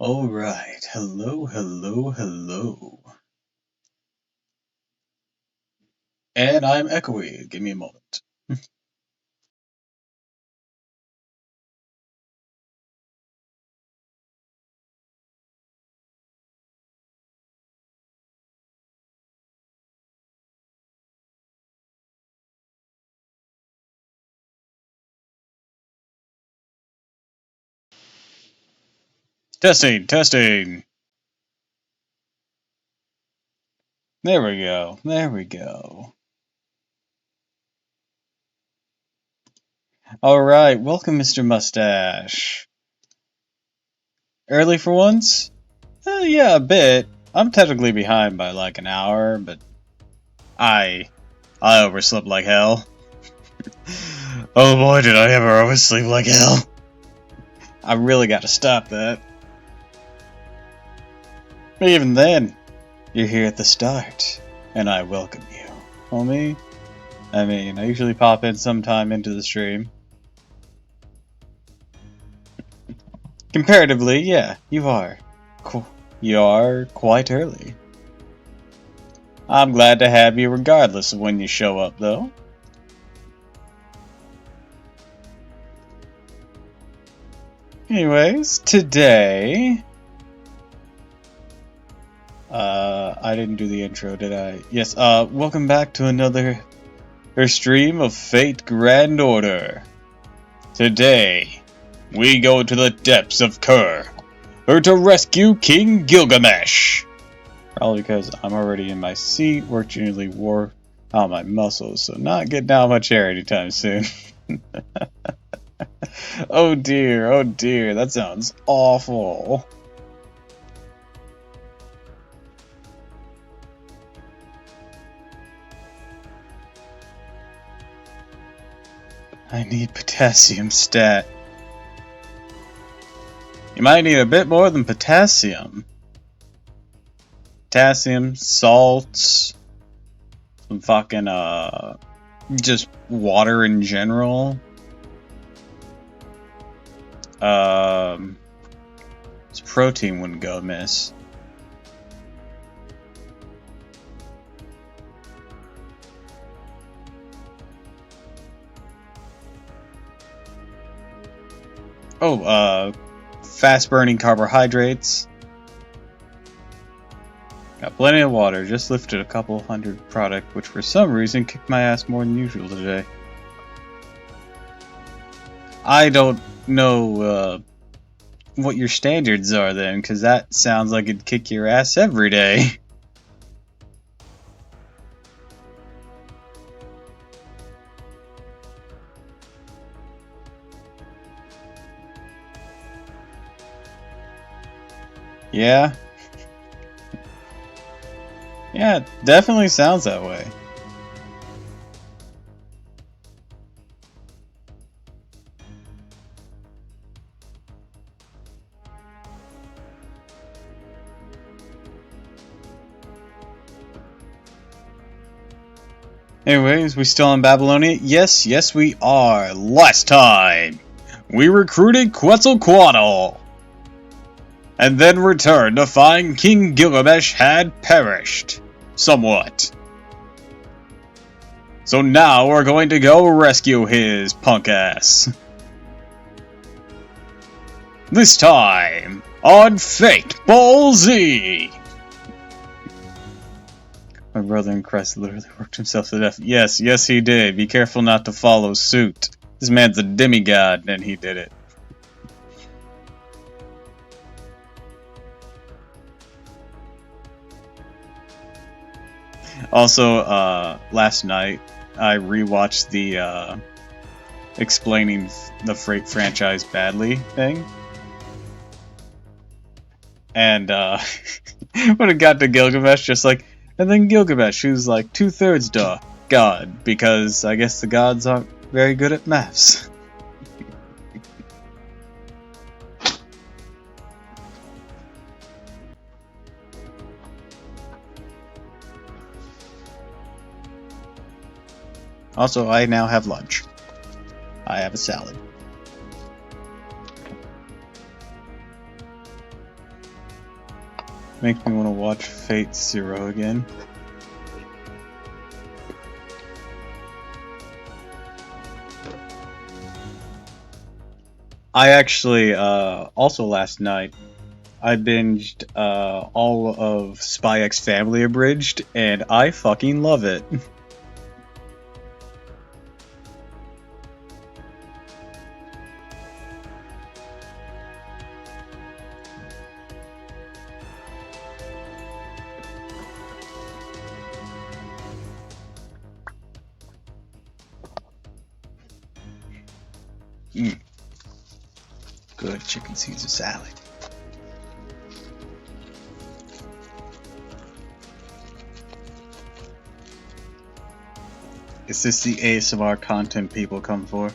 Alright, hello, hello, hello. And I'm echoey. Give me a moment. Testing, testing. There we go, there we go. Alright, welcome, Mr. Mustache. Early for once? Yeah, a bit. I'm technically behind by like an hour, but I overslept like hell. Oh boy, did I ever oversleep like hell. I really gotta stop that. But even then, you're here at the start, and I welcome you. Homie? I mean, I usually pop in sometime into the stream. Comparatively, yeah, you are. You are quite early. I'm glad to have you regardless of when you show up, though. Anyways, today... I didn't do the intro, did I? Yes, welcome back to another stream of Fate Grand Order. Today, we go to the depths of Kur to rescue King Gilgamesh. Probably because I'm already in my seat, fortunately wore out my muscles, so not getting out much air anytime soon. Oh dear, that sounds awful. I need potassium stat. You might need a bit more than potassium. Potassium, salts, some fucking, just water in general. This protein wouldn't go amiss. Oh, fast-burning carbohydrates. Got plenty of water, just lifted a couple hundred product, which for some reason kicked my ass more than usual today. I don't know, what your standards are then, because that sounds like it'd kick your ass every day. Yeah? Yeah, it definitely sounds that way. Anyways, we still in Babylonia? Yes, we are. Last time, we recruited Quetzalcoatl, and then returned to find King Gilgamesh had perished. Somewhat. So now we're going to go rescue his punk ass. This time, on Fate Ball Z! My brother in Christ literally worked himself to death. Yes, he did. Be careful not to follow suit. This man's a demigod, and he did it. Also, last night, I rewatched the, explaining the Fate franchise badly thing. And, when it got to Gilgamesh, just like, and then Gilgamesh, who's like 2/3 god, because I guess the gods aren't very good at maths. Also, I now have lunch. I have a salad. Makes me want to watch Fate Zero again. I actually, also last night, I binged all of Spy X Family Abridged, and I fucking love it. Good chicken Caesar salad. Is this the ASMR content people come for?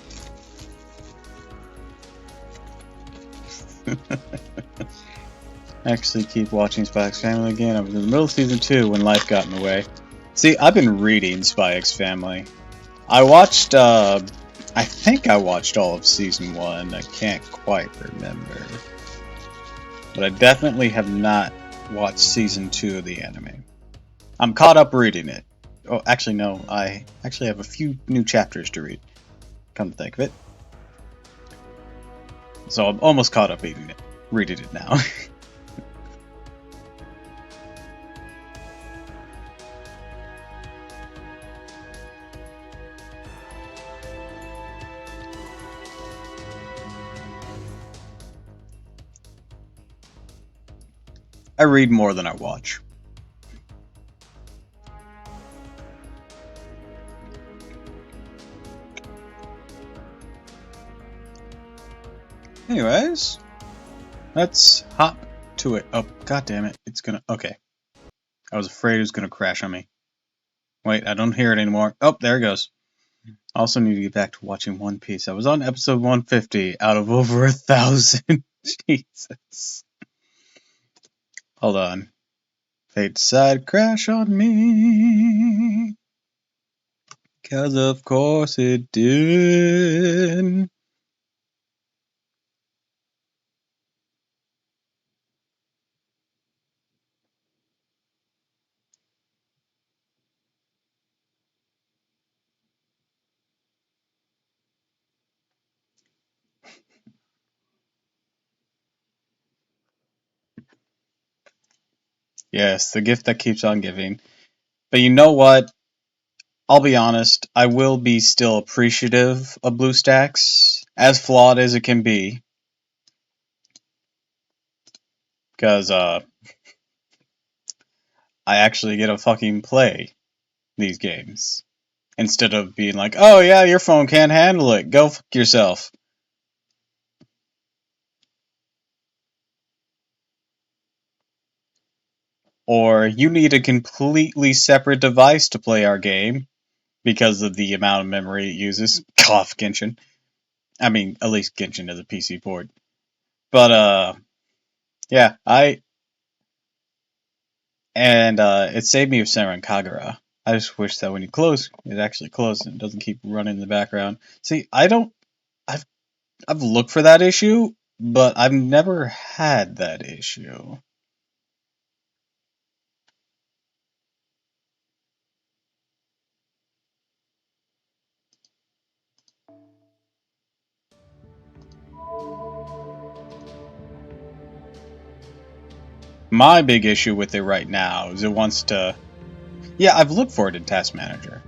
Actually keep watching Spy X Family again. I was in the middle of season 2 when life got in the way. See, I've been reading Spy X Family. I watched, I think I watched all of season 1. I can't quite remember. But I definitely have not watched season 2 of the anime. I'm caught up reading it. Oh, actually, no. I actually have a few new chapters to read. Come to think of it. So I'm almost caught up reading it now. I read more than I watch. Anyways, let's hop to it. Oh, god damn it. It's gonna... Okay. I was afraid it was gonna crash on me. Wait, I don't hear it anymore. Oh, there it goes. I also need to get back to watching One Piece. I was on episode 150 out of over 1,000. Jesus. Hold on. Fate decided crash on me. 'Cause of course it did. Yes, the gift that keeps on giving. But you know what? I'll be honest, I will be still appreciative of BlueStacks, as flawed as it can be. Because, I actually get to fucking play these games. Instead of being like, oh yeah, your phone can't handle it, go fuck yourself. Or, you need a completely separate device to play our game, because of the amount of memory it uses. Cough, Genshin. I mean, at least Genshin is a PC port. But, yeah, it saved me of Senran Kagura. I just wish that when you close, it actually closed and it doesn't keep running in the background. See, I've looked for that issue, but I've never had that issue. My big issue with it right now is it wants to... Yeah, I've looked for it in Task Manager.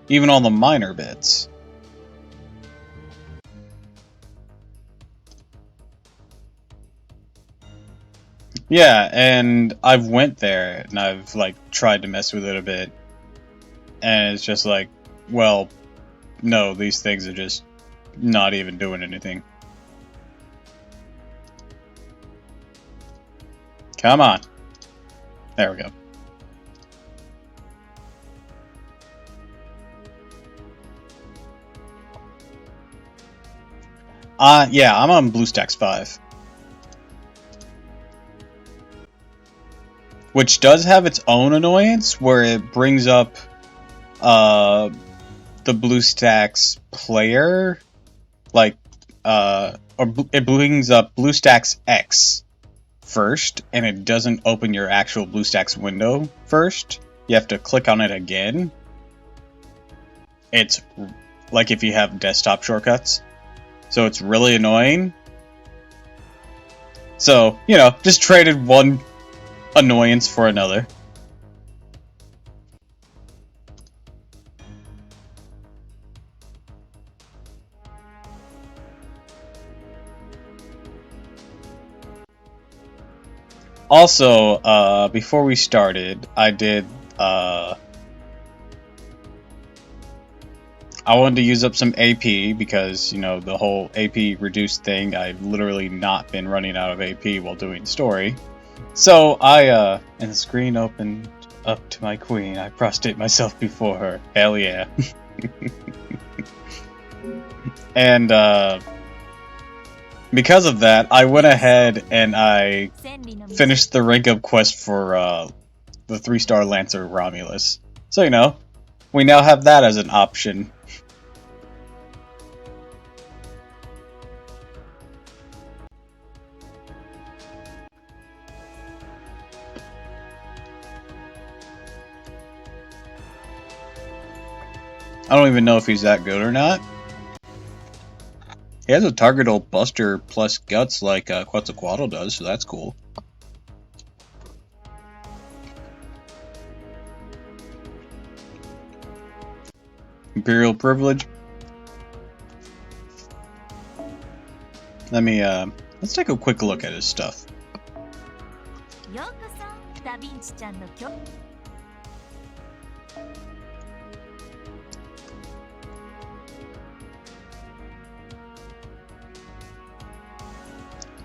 Even all the minor bits. Yeah, and I've went there and I've like tried to mess with it a bit. And it's just like, well, no, these things are just not even doing anything. Come on. There we go. Yeah, I'm on BlueStacks 5. Which does have its own annoyance, where it brings up, the BlueStacks player, like, or it brings up BlueStacks X first and it doesn't open your actual BlueStacks window first, you have to click on it again. It's like if you have desktop shortcuts. So it's really annoying. So, you know, just traded one annoyance for another. Also, before we started, I did, I wanted to use up some AP because, you know, the whole AP reduced thing, I've literally not been running out of AP while doing story. So and the screen opened up to my queen. I prostrate myself before her. Hell yeah. And, because of that, I went ahead and I finished the rank up quest for, the 3-star Lancer Romulus. So, you know, we now have that as an option. I don't even know if he's that good or not. He has a targetable buster plus guts like Quetzalcoatl does, so that's cool. Imperial privilege. Let me, let's take a quick look at his stuff.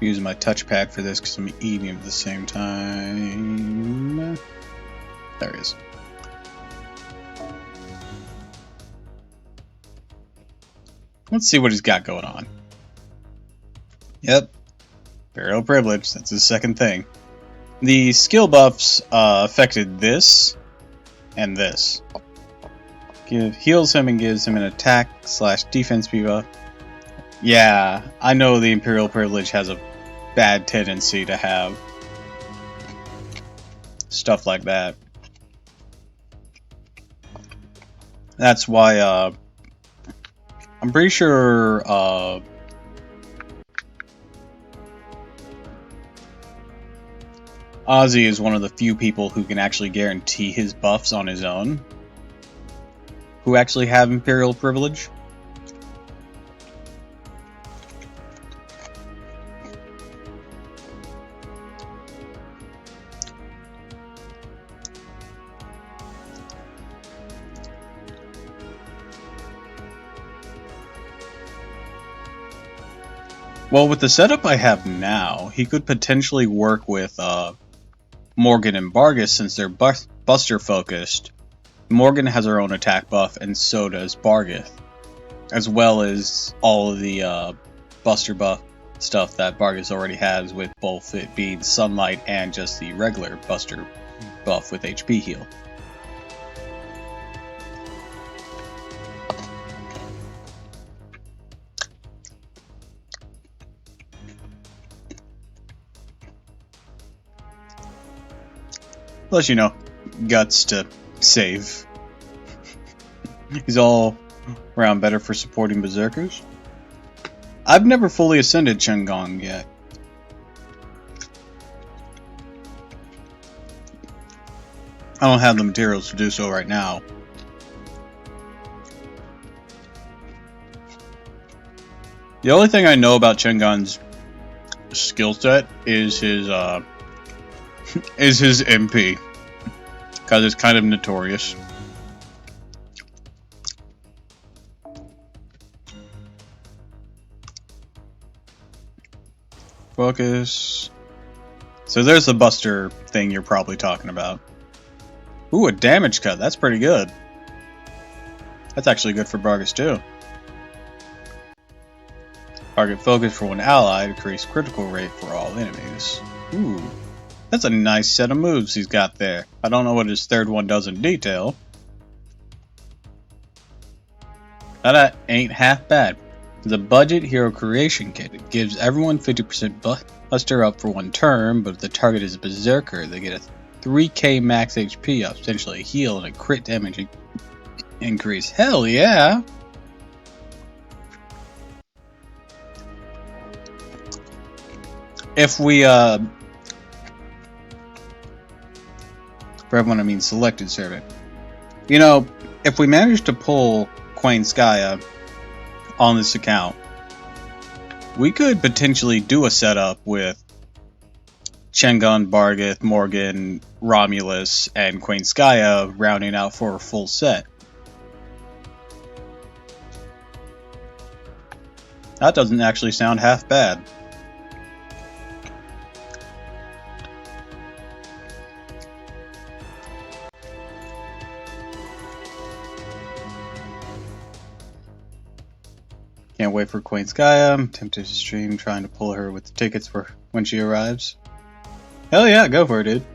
Use my touchpad for this because I'm eating at the same time. There he is. Let's see what he's got going on. Yep. Imperial privilege, that's his second thing. The skill buffs affected this and this. Heals him and gives him an attack/defense buff. Yeah, I know the Imperial privilege has a bad tendency to have stuff like that. That's why, I'm pretty sure, Ozzy is one of the few people who can actually guarantee his buffs on his own, who actually have Imperial privilege. Well, with the setup I have now, he could potentially work with Morgan and Bargus since they're Buster focused. Morgan has her own attack buff, and so does Bargus, as well as all of the Buster buff stuff that Bargus already has, with both it being Sunlight and just the regular Buster buff with HP heal. Plus, you know, guts to save. He's all around better for supporting berserkers. I've never fully ascended Chang'an yet. I don't have the materials to do so right now. The only thing I know about Chang'an's skill set is his MP, because it's kind of notorious. Focus. So there's the Buster thing you're probably talking about. Ooh, a damage cut. That's pretty good. That's actually good for Bargus too. Target focus for one ally, decrease critical rate for all enemies. Ooh. That's a nice set of moves he's got there. I don't know what his third one does in detail. That ain't half bad. The budget hero creation kit. It gives everyone 50% Let's stir up for one turn, but if the target is a berserker, they get a 3k max HP up, potentially a heal, and a crit damage increase. Hell yeah! If we, for everyone I mean selected servant. You know, if we manage to pull Quainskaya on this account, we could potentially do a setup with Chengun, Bargith, Morgan, Romulus, and Quainskaya rounding out for a full set. That doesn't actually sound half bad. Can't wait for Quainskaya. I'm tempted to stream trying to pull her with the tickets for when she arrives. Hell yeah, go for it, dude.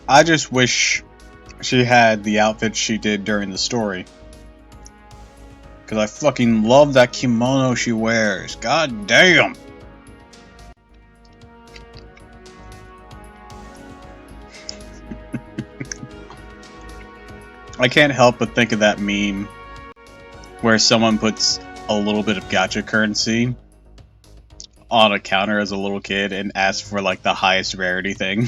I just wish she had the outfit she did during the story. Because I fucking love that kimono she wears. God damn! I can't help but think of that meme where someone puts a little bit of gacha currency on a counter as a little kid and asks for like the highest rarity thing.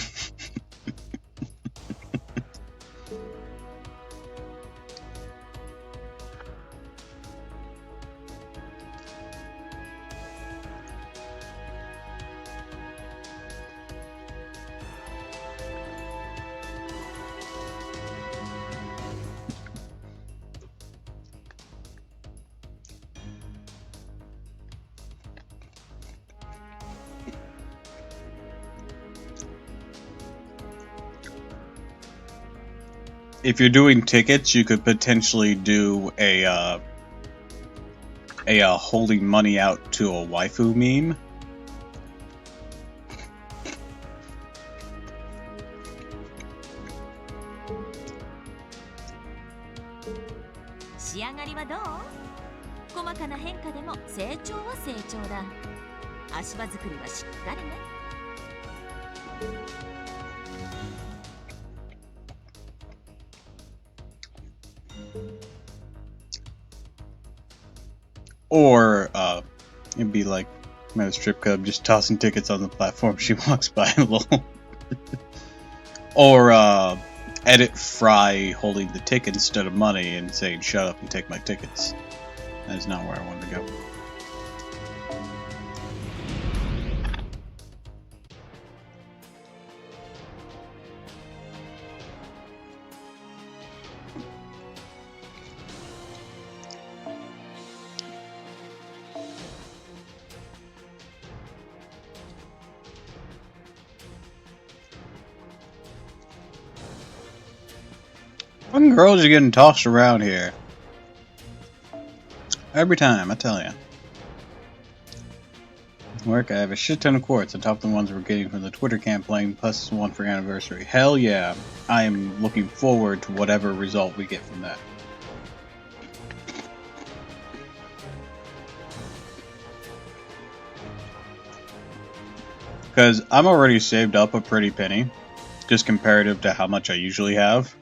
If you're doing tickets, you could potentially do a holding money out to a waifu meme. Or, it'd be like I'm at a strip club just tossing tickets on the platform she walks by. Or, edit Fry holding the ticket instead of money and saying, "Shut up and take my tickets." That is not where I wanted to go. Fucking girls are getting tossed around here. Every time, I tell ya. Work, I have a shit ton of quartz on top of the ones we're getting from the Twitter campaign, plus one for anniversary. Hell yeah. I am looking forward to whatever result we get from that. Because I'm already saved up a pretty penny, just comparative to how much I usually have.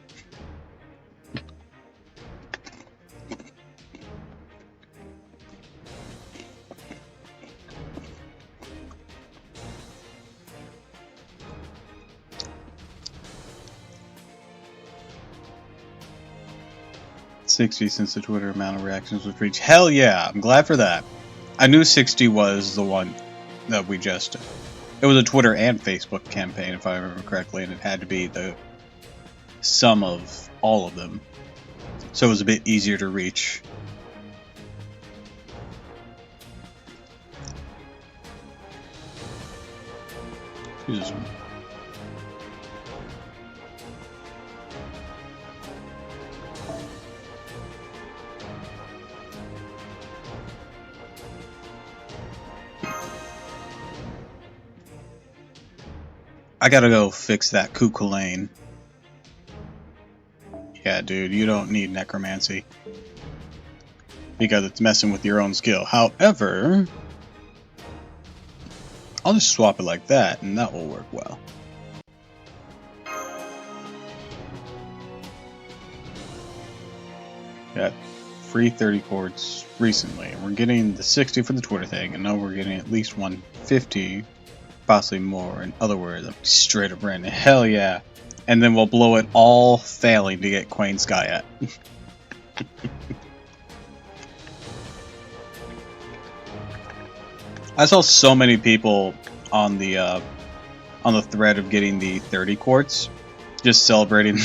$60 since the Twitter amount of reactions was reached. Hell yeah, I'm glad for that. I knew 60 was the one that we just... It was a Twitter and Facebook campaign, if I remember correctly, and it had to be the sum of all of them. So it was a bit easier to reach. Who's this one? I gotta go fix that Kukulane. Yeah, dude, you don't need necromancy. Because it's messing with your own skill. However, I'll just swap it like that, and that will work well. Got free 30 chords recently. We're getting the 60 for the Twitter thing, and now we're getting at least 150, possibly more. In other words, I'm straight up random. Hell yeah. And then we'll blow it all failing to get Quain Sky at. I saw so many people on the thread of getting the 30 quartz, just celebrating,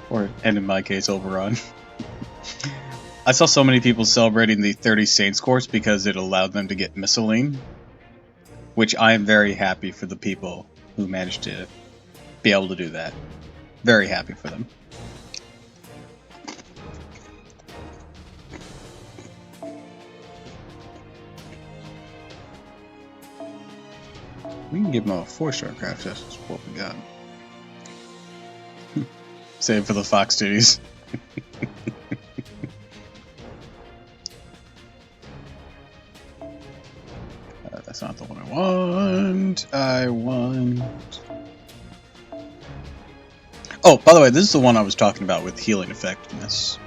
and in my case, overrun. I saw so many people celebrating the 30 Saints quartz because it allowed them to get Misceline, which I am very happy for the people who managed to be able to do that. Very happy for them. We can give him a 4-star craft test. That's what we got. Save for the fox titties. That's not the one I want. I want... Oh, by the way, this is the one I was talking about with healing effectiveness.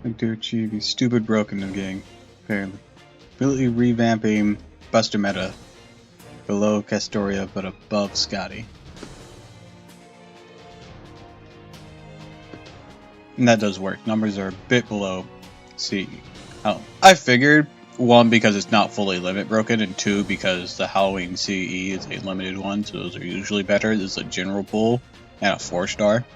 Like to achieve these stupid broken in the game, apparently. Completely revamping Buster meta. Below Castoria, but above Scotty. And that does work. Numbers are a bit below CE. Oh, I figured, 1, because it's not fully limit broken, and 2, because the Halloween CE is a limited one, so those are usually better. This is a general pool, and a 4-star.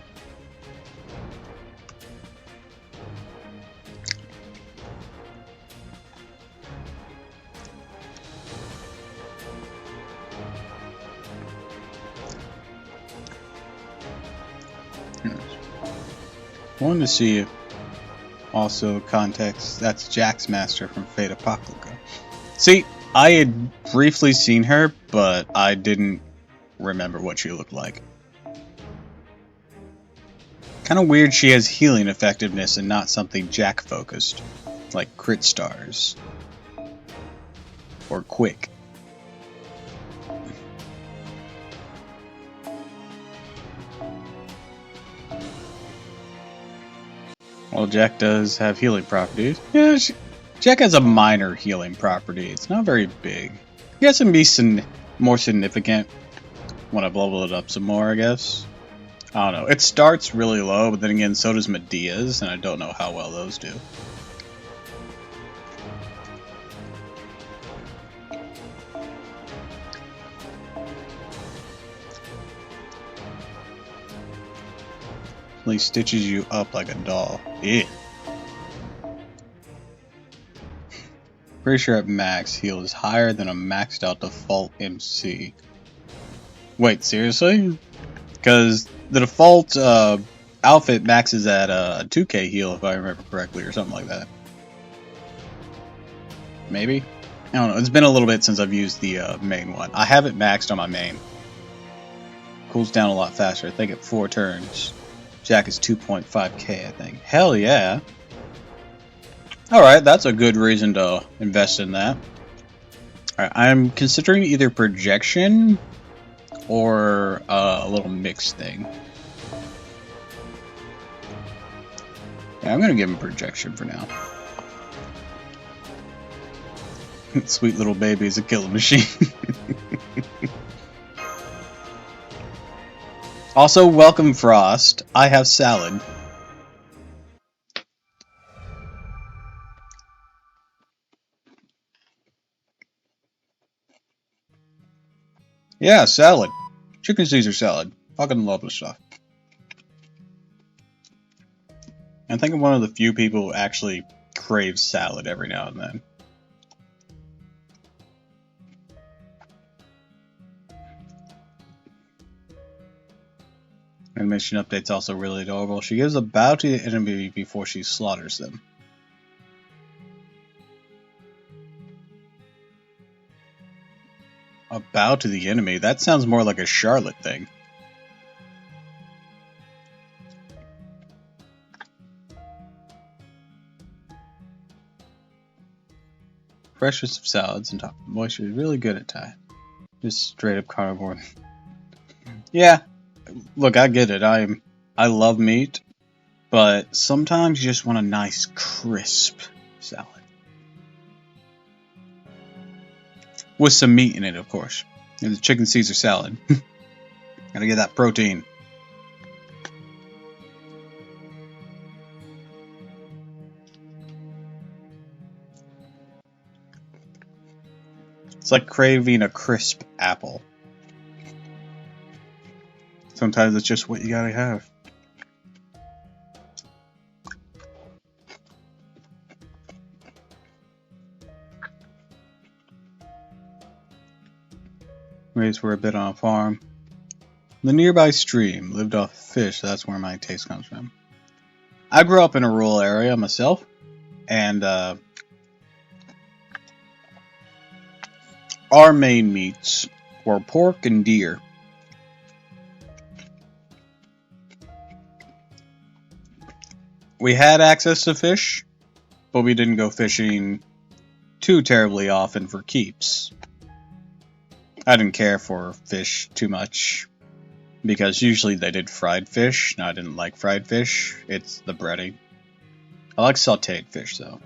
Wanted to see also context. That's Jack's Master from Fate Apocalyptica. See, I had briefly seen her, but I didn't remember what she looked like. Kind of weird she has healing effectiveness and not something Jack focused, like crit stars or quick. Well, Jack does have healing properties. Yeah, Jack has a minor healing property. It's not very big. I guess it'd be more significant when I've leveled it up some more, I guess. I don't know. It starts really low, but then again, so does Medea's, and I don't know how well those do. He stitches you up like a doll. Yeah. Pretty sure at max, heal is higher than a maxed out default MC. Wait, seriously? Because the default outfit maxes at a 2k heal, if I remember correctly, or something like that. Maybe? I don't know. It's been a little bit since I've used the main one. I have it maxed on my main. Cools down a lot faster. I think at 4 turns. Jack is 2.5k, I think. Hell yeah. Alright, that's a good reason to invest in that. Alright, I'm considering either projection or a little mixed thing. Yeah, I'm gonna give him projection for now. Sweet little baby is a killer machine. Also, welcome Frost. I have salad. Yeah, salad. Chicken Caesar salad. Fucking love this stuff. I think I'm one of the few people who actually crave salad every now and then. Animation update's also really adorable. She gives a bow to the enemy before she slaughters them. A bow to the enemy? That sounds more like a Charlotte thing. Freshest of salads and top of moisture is really good at Thai. Just straight up carnivore. Yeah, look, I get it. I love meat, but sometimes you just want a nice crisp salad. With some meat in it, of course. And the chicken Caesar salad. Gotta get that protein. It's like craving a crisp apple. Sometimes it's just what you gotta have. Raised for a bit on a farm. The nearby stream lived off fish, so that's where my taste comes from. I grew up in a rural area myself, and our main meats were pork and deer. We had access to fish, but we didn't go fishing too terribly often for keeps. I didn't care for fish too much, because usually they did fried fish, and I didn't like fried fish. It's the breading. I like sauteed fish, though.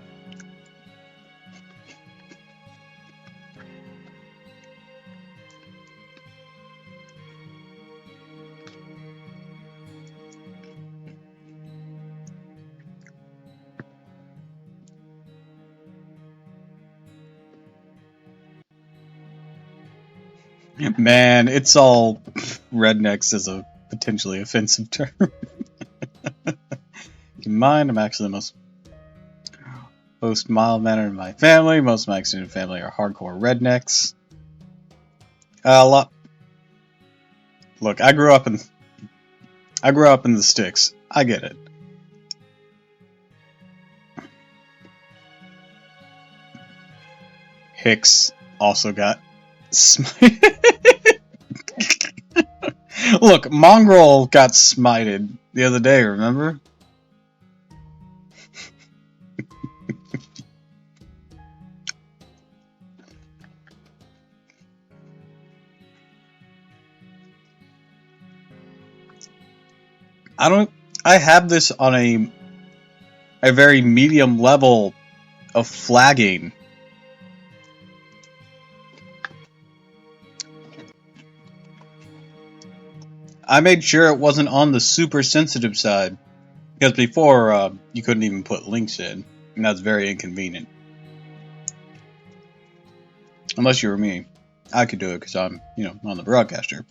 Man, it's all rednecks is a potentially offensive term. Keep in mind, I'm actually the most mild-mannered in my family. Most of my extended family are hardcore rednecks. Look, I grew up in the sticks. I get it. Hicks also got smited. Look, Mongrel got smited the other day, remember? I have this on a very medium level of flagging. I made sure it wasn't on the super sensitive side, because before you couldn't even put links in, and that's very inconvenient. Unless you were me, I could do it because I'm, on the broadcaster.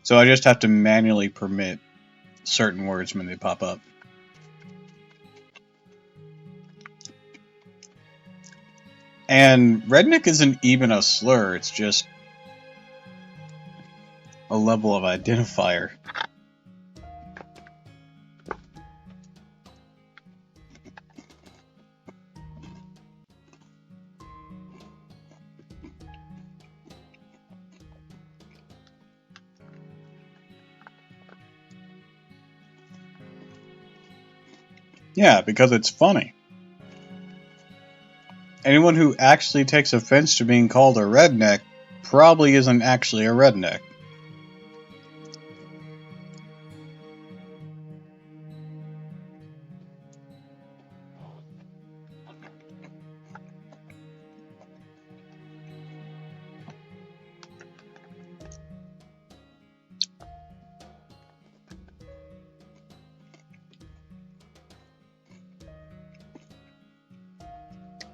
So I just have to manually permit certain words when they pop up. And redneck isn't even a slur, it's just a level of identifier. Yeah, because it's funny. Anyone who actually takes offense to being called a redneck probably isn't actually a redneck.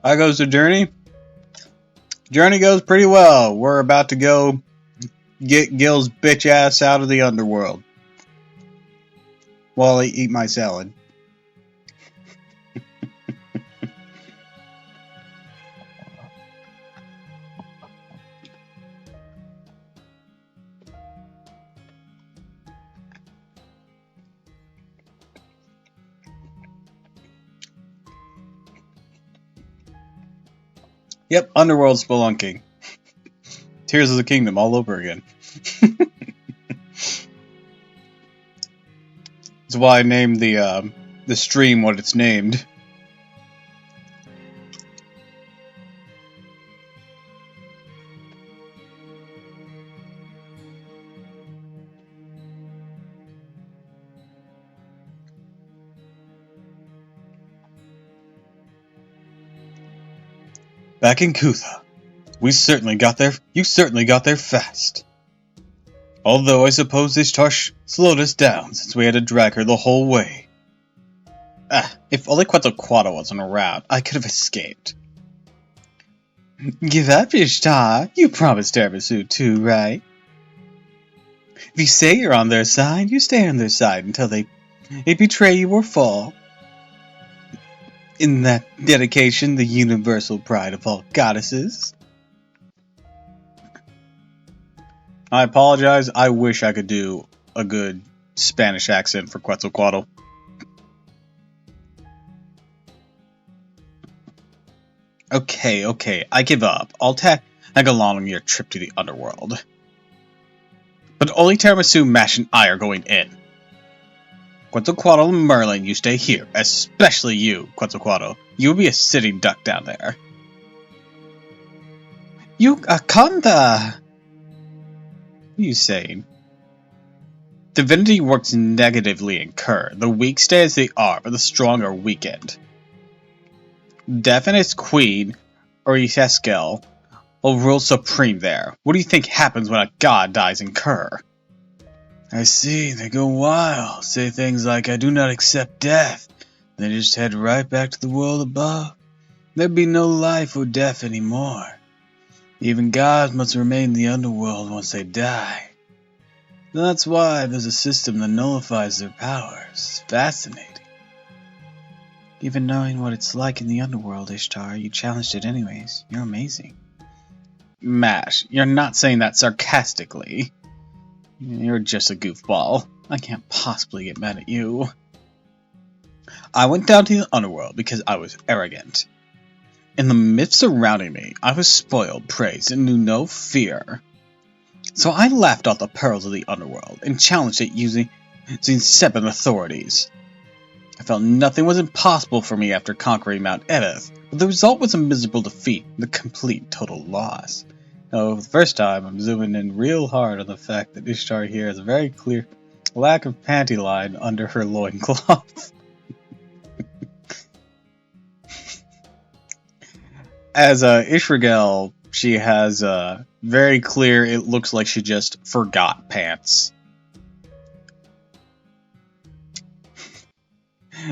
How goes the journey? Journey goes pretty well. We're about to go get Gil's bitch ass out of the underworld while I eat my salad. Yep, underworld spelunking. Tears of the Kingdom all over again. That's why I named the stream what it's named. Back in Kutha, you certainly got there fast. Although I suppose Ishtar slowed us down since we had to drag her the whole way. If only Quetzalcoatl wasn't around, I could have escaped. Give up, Ishtar. You promised Tiramisu too, right? If you say you're on their side, you stay on their side until they betray you or fall. In that dedication, the universal pride of all goddesses. I apologize. I wish I could do a good Spanish accent for Quetzalcoatl. Okay, I give up. I'll tag along on your trip to the underworld. But only Tiramisu, Mash, and I are going in. Quetzalcoatl and Merlin, you stay here. Especially you, Quetzalcoatl. You'll be a sitting duck down there. You Akanda! What are you saying? Divinity works negatively in Kerr. The weak stay as they are, but the strong are weakened. Death and its queen, or Iseskel, will rule supreme there. What do you think happens when a god dies in Kerr? I see, they go wild, say things like, I do not accept death. They just head right back to the world above. There'd be no life or death anymore. Even gods must remain in the underworld once they die. That's why there's a system that nullifies their powers. Fascinating. Even knowing what it's like in the underworld, Ishtar, you challenged it anyways. You're amazing. Mash, you're not saying that sarcastically. You're just a goofball. I can't possibly get mad at you. I went down to the underworld because I was arrogant. In the myths surrounding me, I was spoiled, praised, and knew no fear. So I laughed off the perils of the underworld and challenged it using 7 authorities. I felt nothing was impossible for me after conquering Mount Edith, but the result was a miserable defeat, the complete total loss. Now, for the first time, I'm zooming in real hard on the fact that Ishtar here has a very clear lack of panty line under her loincloth. As Ishragel, she has very clear, it looks like she just forgot pants.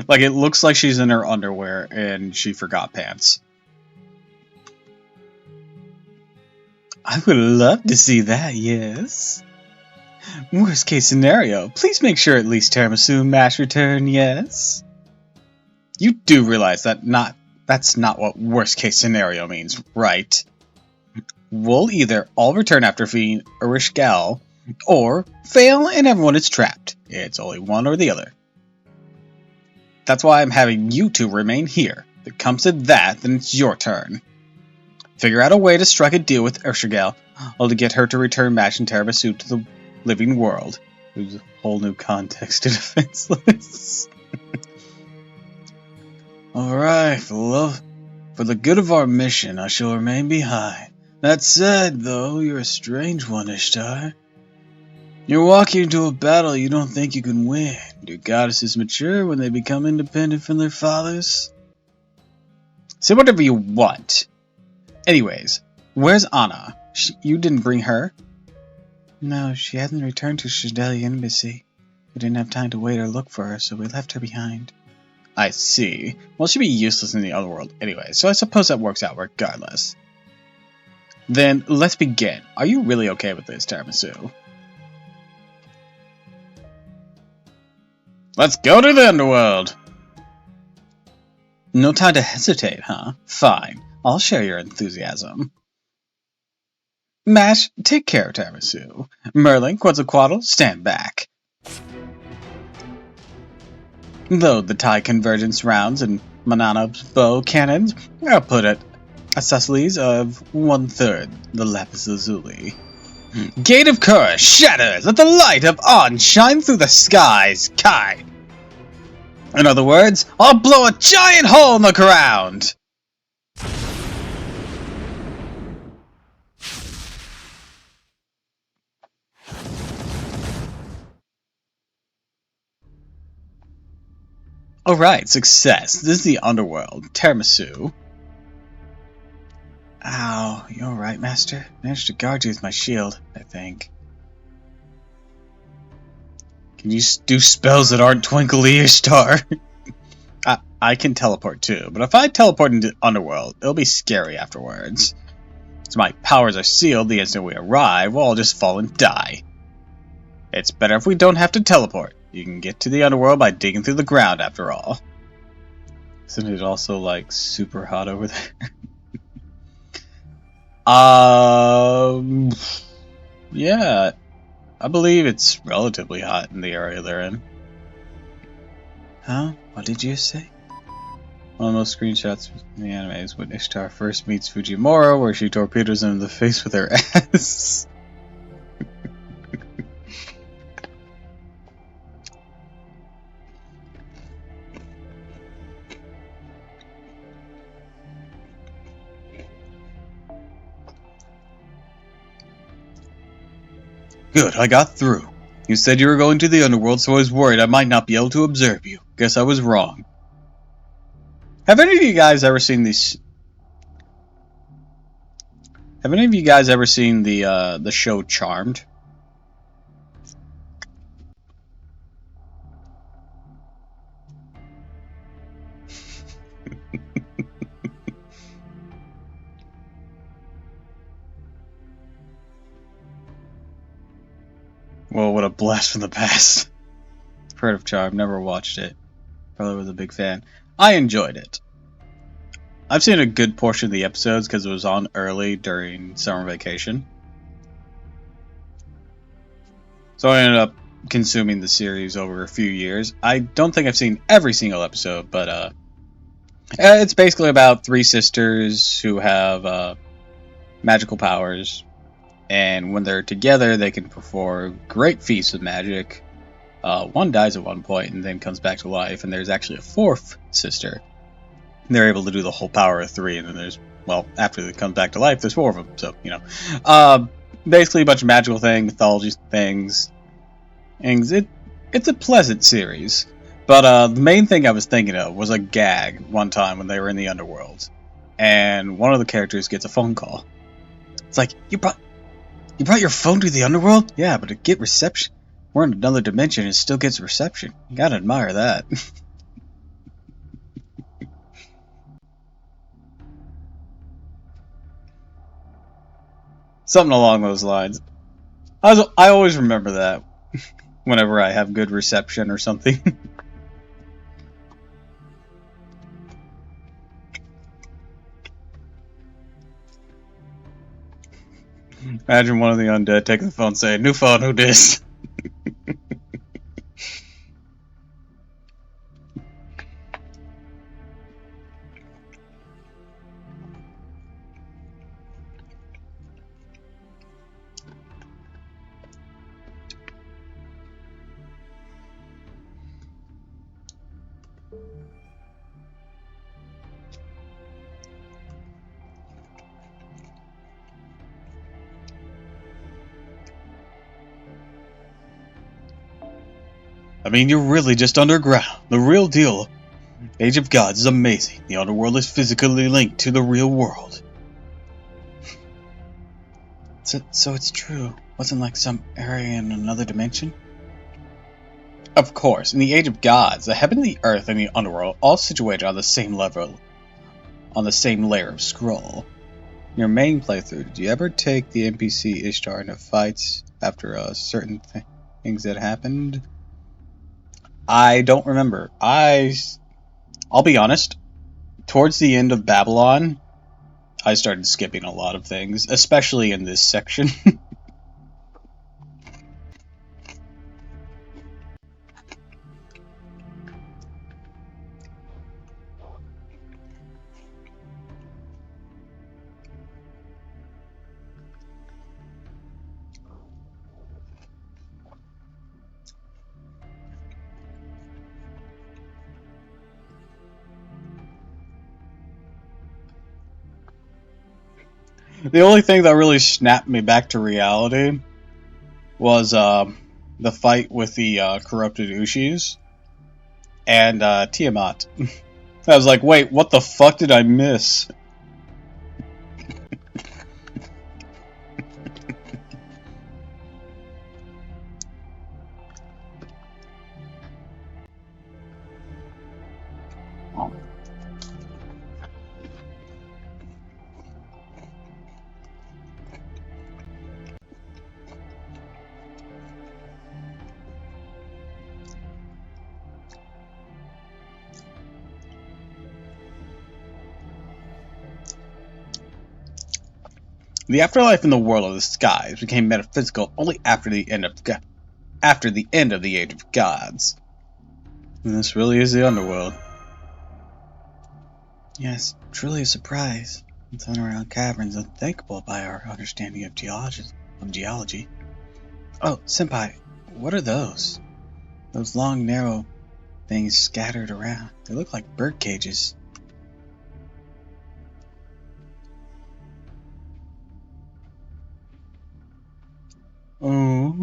Like, it looks like she's in her underwear and she forgot pants. I would love to see that, yes. Worst case scenario, please make sure at least Tiramisu and Mash return, yes? You do realize that's not what worst case scenario means, right? We'll either all return after defeating Erishgal, or fail and everyone is trapped. It's only one or the other. That's why I'm having you two remain here. If it comes to that, then it's your turn. Figure out a way to strike a deal with Erishgal, or to get her to return Mash and Tiramisu to the living world. There's a whole new context to Defenseless. Alright, for the good of our mission, I shall remain behind. That said, though, you're a strange one, Ishtar. You're walking into a battle you don't think you can win. Do goddesses mature when they become independent from their fathers? Say whatever you want. Anyways, where's Anna? You didn't bring her? No, she hasn't returned to Shadeli Embassy. We didn't have time to wait or look for her, so we left her behind. I see. Well, she'd be useless in the other world anyway, so I suppose that works out regardless. Then, let's begin. Are you really okay with this, Tiramisu? Let's go to the underworld! No time to hesitate, huh? Fine. I'll share your enthusiasm. Mash, take care, Tiramisu. Merlin, Quetzalcoatl, stand back. Though the tie convergence rounds and Manana's bow cannons are put at isosceles of 1/3 the lapis lazuli. Gate of Courage shatters! Let the light of On shine through the skies! Kai! In other words, I'll blow a giant hole in the ground! Alright, success. This is the underworld. Tiramisu. Ow, you alright, Master? Managed to guard you with my shield, I think. Can you do spells that aren't Twinkly Ishtar? I can teleport too, but if I teleport into Underworld, it'll be scary afterwards. So my powers are sealed the instant we arrive, we'll all just fall and die. It's better if we don't have to teleport. You can get to the Underworld by digging through the ground after all. Isn't it also, like, super hot over there? Yeah. I believe it's relatively hot in the area they're in. Huh? What did you say? One of the most screenshots in the anime is when Ishtar first meets Fujimura, where she torpedoes him in the face with her ass. Good, I got through. You said you were going to the underworld, so I was worried I might not be able to observe you. Guess I was wrong. Have any of you guys ever seen these? Have any of you guys ever seen the show Charmed? Well, what a blast from the past. Heard of Charmed, never watched it. Probably was a big fan. I enjoyed it. I've seen a good portion of the episodes because it was on early during summer vacation. So I ended up consuming the series over a few years. I don't think I've seen every single episode, but it's basically about three sisters who have magical powers, and when they're together, they can perform great feats of magic. One dies at one point and then comes back to life, and there's actually a fourth sister. And they're able to do the whole power of three, and then there's, well, after they come back to life, there's four of them, so, you know. Basically a bunch of magical things, mythology things. It's a pleasant series. But the main thing I was thinking of was a gag one time when they were in the underworld. And one of the characters gets a phone call. It's like, you brought your phone to the underworld? Yeah, but to get reception, we're in another dimension and it still gets reception. You gotta admire that. Something along those lines. I always remember that whenever I have good reception or something. Imagine one of the undead taking the phone and saying, "New phone, who dis?" I mean, you're really just underground. The real deal. Age of Gods is amazing. The underworld is physically linked to the real world. So it's true. Wasn't like some area in another dimension? Of course, in the Age of Gods, the heaven, the earth, and the underworld all situated on the same level, on the same layer of scroll. In your main playthrough, did you ever take the NPC Ishtar into fights after certain things that happened? I don't remember. I'll be honest, towards the end of Babylon, I started skipping a lot of things, especially in this section. The only thing that really snapped me back to reality was the fight with the corrupted Ushis and Tiamat. I was like, wait, what the fuck did I miss? The afterlife in the world of the skies became metaphysical only after the end of the Age of Gods. And this really is the underworld. Yes, truly a surprise. It's underground caverns unthinkable by our understanding of geology. Oh, Senpai, what are those? Those long, narrow things scattered around. They look like bird cages. Oh.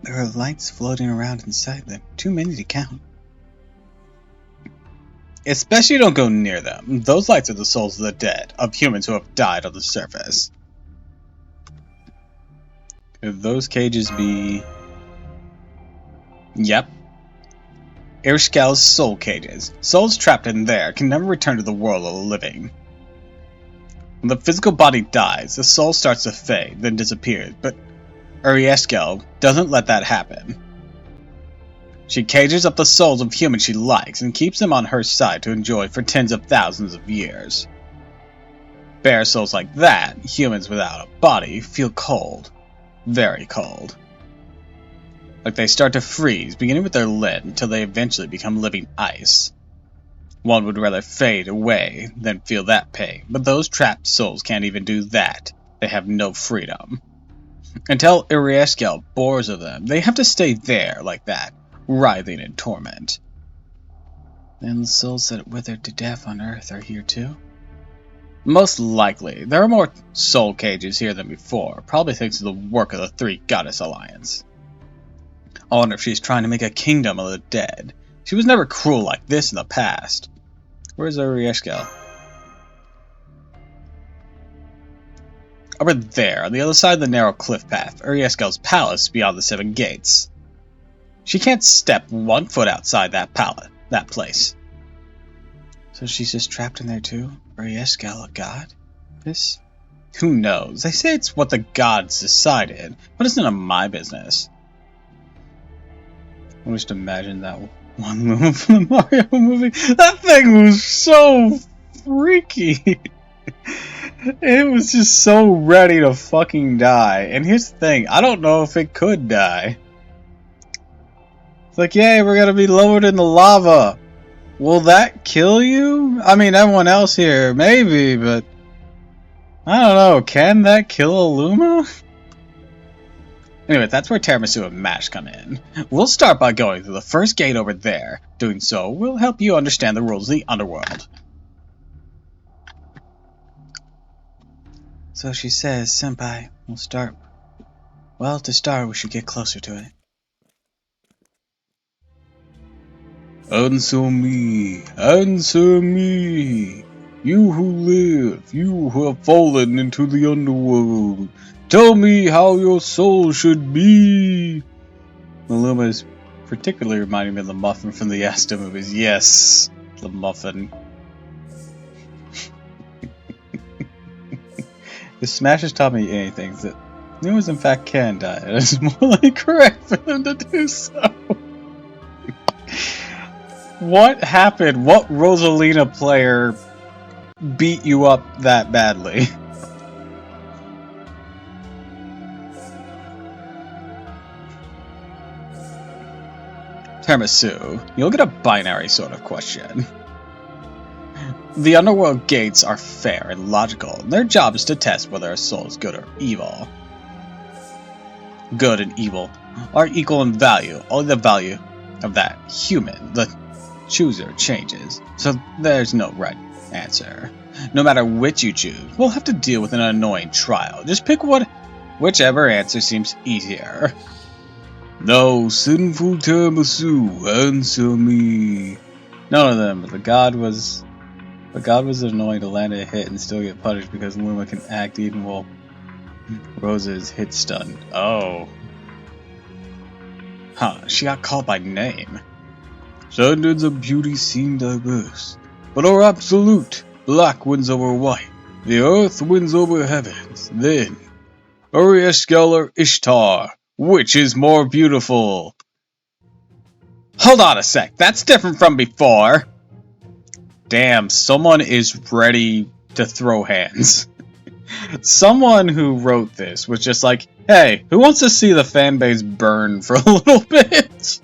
There are lights floating around inside them. Too many to count. Especially don't go near them. Those lights are the souls of the dead, of humans who have died on the surface. Could those cages be... Yep. Erishgal's soul cages. Souls trapped in there can never return to the world of the living. When the physical body dies, the soul starts to fade, then disappears, but Erishgal doesn't let that happen. She cages up the souls of humans she likes and keeps them on her side to enjoy for tens of thousands of years. Bare souls like that, humans without a body, feel cold. Very cold. Like they start to freeze, beginning with their lid, until they eventually become living ice. One would rather fade away than feel that pain, but those trapped souls can't even do that. They have no freedom. Until Erishgal bores of them, they have to stay there like that, writhing in torment. Then the souls that withered to death on Earth are here too? Most likely. There are more soul cages here than before, probably thanks to the work of the Three Goddess Alliance. I wonder if she's trying to make a kingdom of the dead. She was never cruel like this in the past. Where's Erishgal? Over there, on the other side of the narrow cliff path, Erishgal's palace beyond the Seven Gates. She can't step 1 foot outside that place. So she's just trapped in there too? Erishgal a god? This? Who knows? They say it's what the gods decided, but it's none of my business. I wish to imagine that one moment from the Mario movie. That thing was so freaky. It was just so ready to fucking die. And here's the thing, I don't know if it could die. It's like, yay, we're gonna be lowered in the lava. Will that kill you? I mean, everyone else here, maybe, but... I don't know, can that kill a Luma? Anyway, that's where Tiramisu and Mash come in. We'll start by going through the first gate over there. Doing so will help you understand the rules of the underworld. So she says, Senpai, we'll start... Well, to start, we should get closer to it. Answer me, you who live, you who have fallen into the underworld. Tell me how your soul should be. Maluma is particularly reminding me of the muffin from the Asta movies. Yes, the muffin. If Smash has taught me anything, it's that humans in fact can die, and it's morally correct for them to do so. What happened? What Rosalina player beat you up that badly? Tiramisu, you'll get a binary sort of question. The underworld gates are fair and logical, and their job is to test whether a soul is good or evil. Good and evil are equal in value, only the value of that human, the chooser, changes, so there's no right Answer. No matter which you choose, we'll have to deal with an annoying trial. Just pick whichever answer seems easier. No, sinful tiramisu, answer me. None of them, but the god was annoying to land a hit and still get punished because Luma can act even while Rosa is hit stunned. Oh. Huh, she got called by name. Standards of beauty seem diverse, but are absolute. Black wins over white. The earth wins over heavens. Then, Uriaskel or Ishtar, which is more beautiful? Hold on a sec, that's different from before. Damn, someone is ready to throw hands. Someone who wrote this was just like, hey, who wants to see the fanbase burn for a little bit?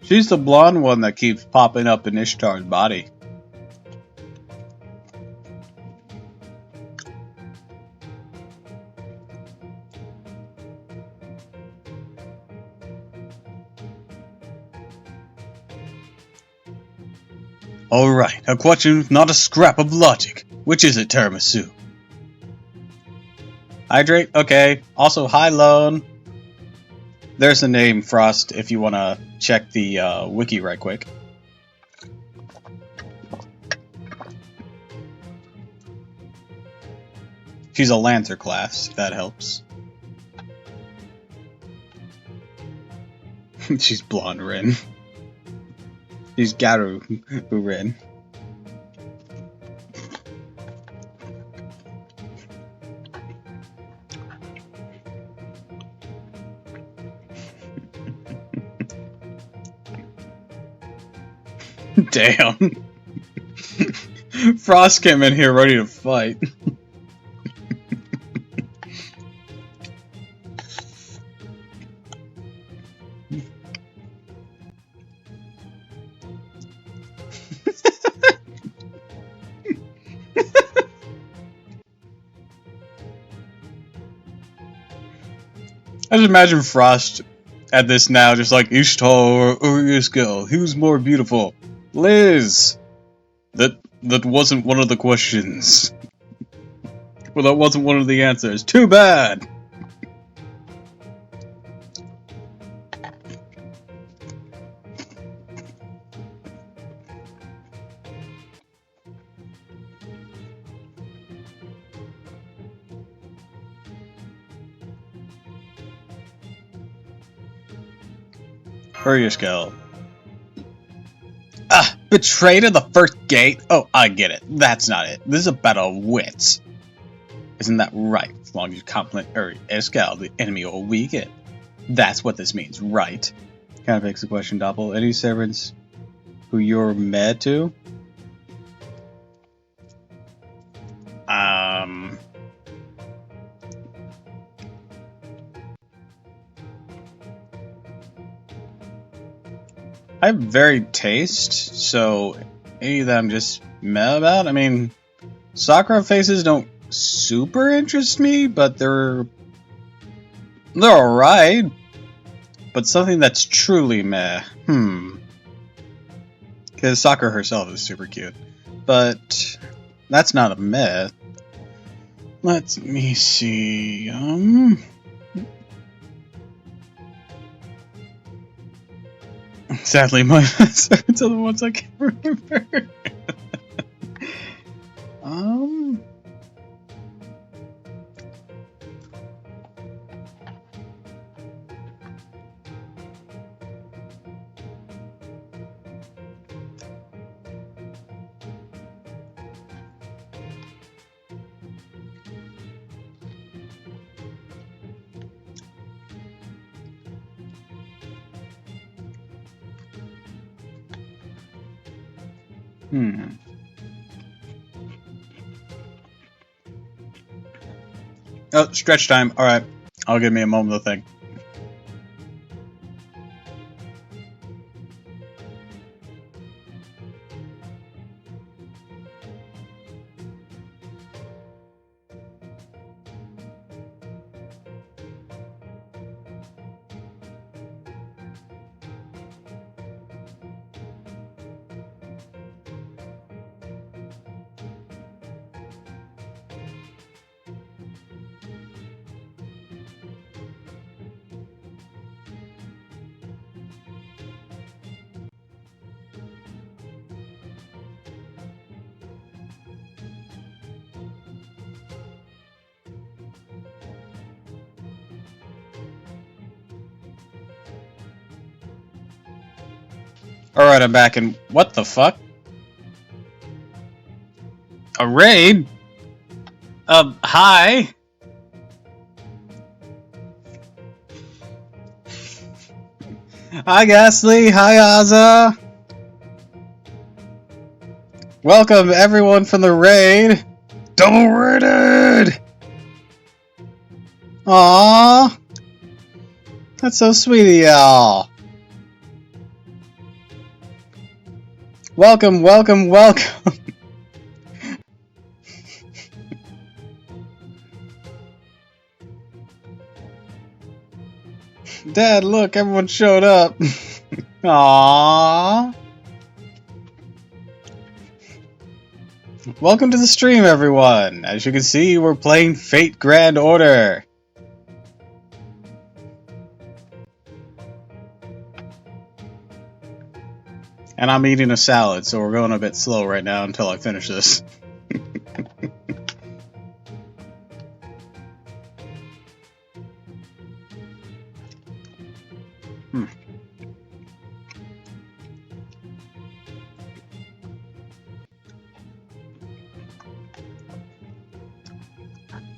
She's the blonde one that keeps popping up in Ishtar's body. Alright, a question, not a scrap of logic. Which is it, tiramisu? Hydrate? Okay. Also, hi, Lone. There's the name, Frost, if you want to check the wiki right quick. She's a Lancer class, if that helps. She's blonde Rin. She's Garu Rin. Damn. Frost came in here ready to fight. I just imagine Frost at this now, just like Ishtar or Uriaskel. Who's more beautiful? Liz! That wasn't one of the questions. Well, that wasn't one of the answers. Too bad! Uriaskel. Ah! Betrayed at the first gate? Oh, I get it. That's not it. This is about our wits. Isn't that right? As long as you compliment Uriaskel, the enemy will weaken. That's what this means, right? Kind of begs the question, Doppel. Any servants who you're mad to? I have varied taste, so any that I'm just meh about. I mean, Sakura faces don't super interest me, but they're alright. But something that's truly meh, because Sakura herself is super cute, but that's not a meh. Let me see. Sadly, my servants are the ones I can't remember. Oh, stretch time. Alright. I'll give me a moment to think. Alright, I'm back, and what the fuck? A raid? Hi? Hi, Ghastly. Hi, Azza. Welcome, everyone, from the raid. Double raided! Aww. That's so sweet of y'all. Welcome, welcome, welcome. Dad, look, everyone showed up. Aww. Welcome to the stream, everyone. As you can see, we're playing Fate Grand Order. And I'm eating a salad, so we're going a bit slow right now until I finish this.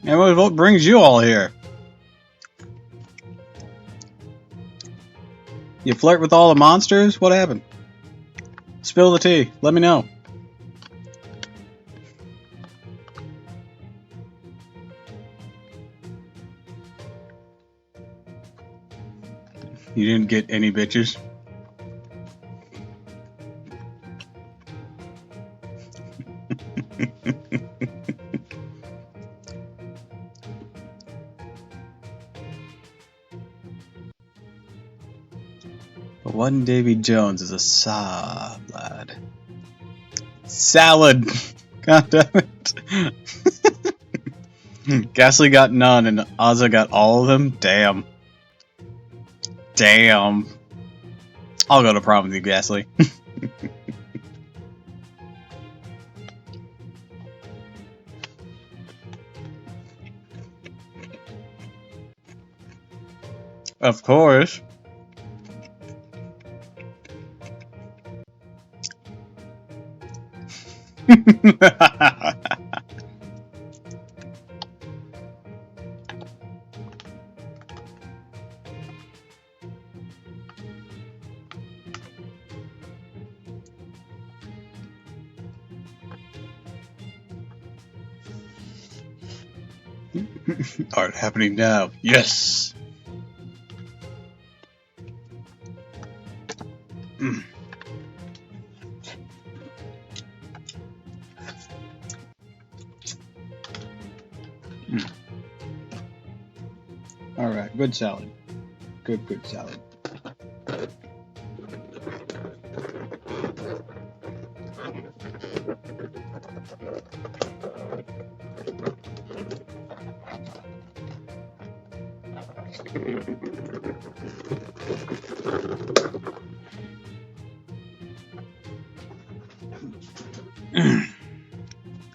And what brings you all here? You flirt with all the monsters? What happened? Spill the tea. Let me know. You didn't get any bitches? But one Davy Jones is a lad. Salad! God damn it. Ghastly got none and Azza got all of them? Damn. Damn. I'll go to prom with you, Ghastly. Of course. Art happening now. Yes! Mm. Mm. Alright, good salad. Good salad.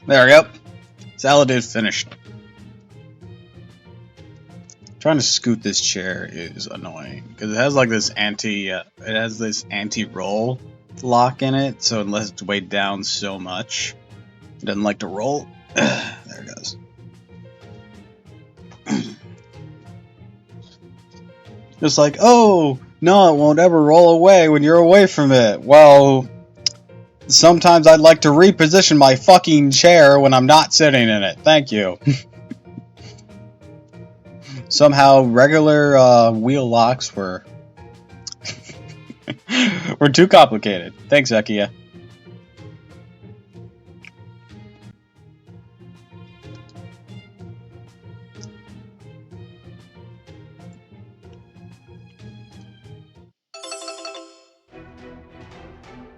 There we go. Salad is finished. Trying to scoot this chair is annoying because it has like this anti-roll lock in it, so unless it's weighed down so much, it doesn't like to roll. There it goes. It's like, oh no, it won't ever roll away when you're away from it. Well, sometimes I'd like to reposition my fucking chair when I'm not sitting in it. Thank you. Somehow regular wheel locks were too complicated. Thanks, Ekia.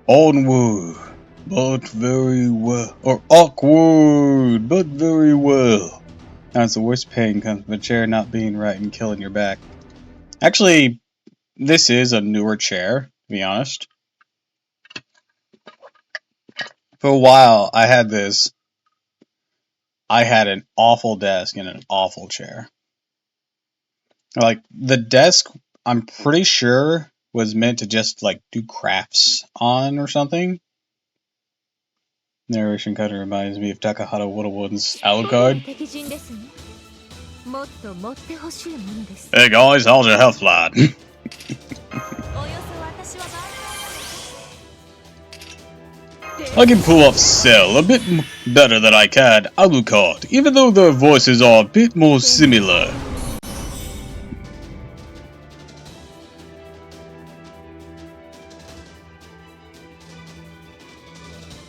Onward, but very well. Or awkward, but very well. That's the worst pain comes from a chair not being right and killing your back. Actually, this is a newer chair, to be honest. For a while, I had this. I had an awful desk and an awful chair. Like, the desk, I'm pretty sure, was meant to just like do crafts on or something. Narration kind of reminds me of Takahata Woodwood's Alucard. Hey guys, how's your health lad? I can pull off Cell a bit better than I can Alucard, even though their voices are a bit more similar.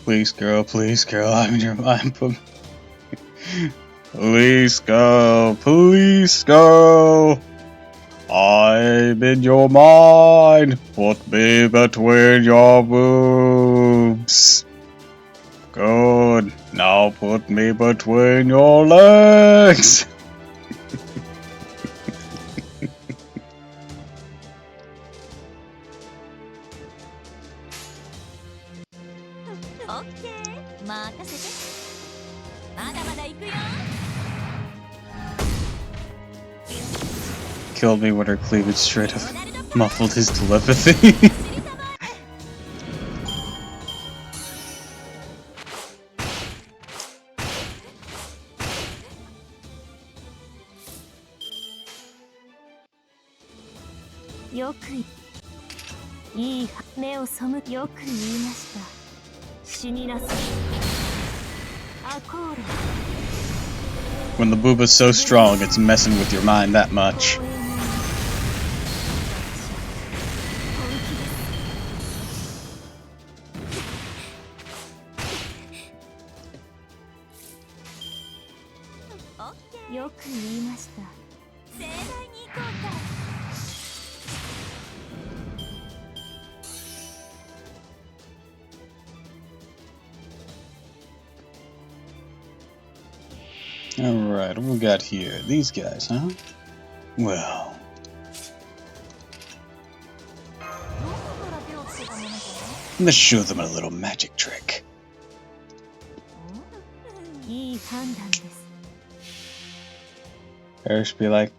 Please girl, I'm in your mind. Please go. I'm in your mind. Put me between your boobs. Good. Now put me between your legs. Killed me when her cleavage straight up muffled his telepathy. When the booba's so strong, it's messing with your mind that much. Alright, what we got here? These guys, huh? Well... let's show them a little magic trick. Parrish be like,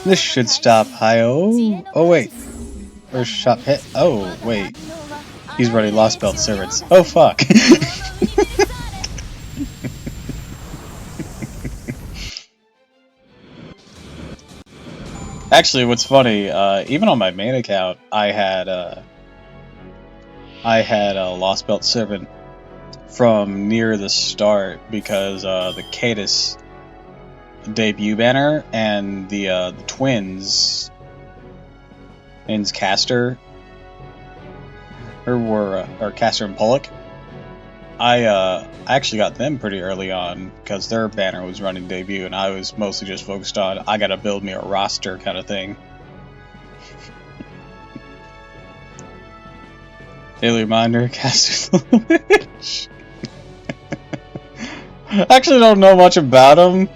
this should stop Hi-Oh. Oh wait. First shot hit. Oh wait. He's already lost belt servants. Oh fuck. Actually, what's funny, even on my main account, I had a Lost Belt Servant from near the start because the Cadus debut banner and the twins, Castor, or Castor and Pollock. I actually got them pretty early on because their banner was running debut, and I was mostly just focused on I gotta build me a roster kind of thing. Daily reminder, Castor's the witch. I actually don't know much about them.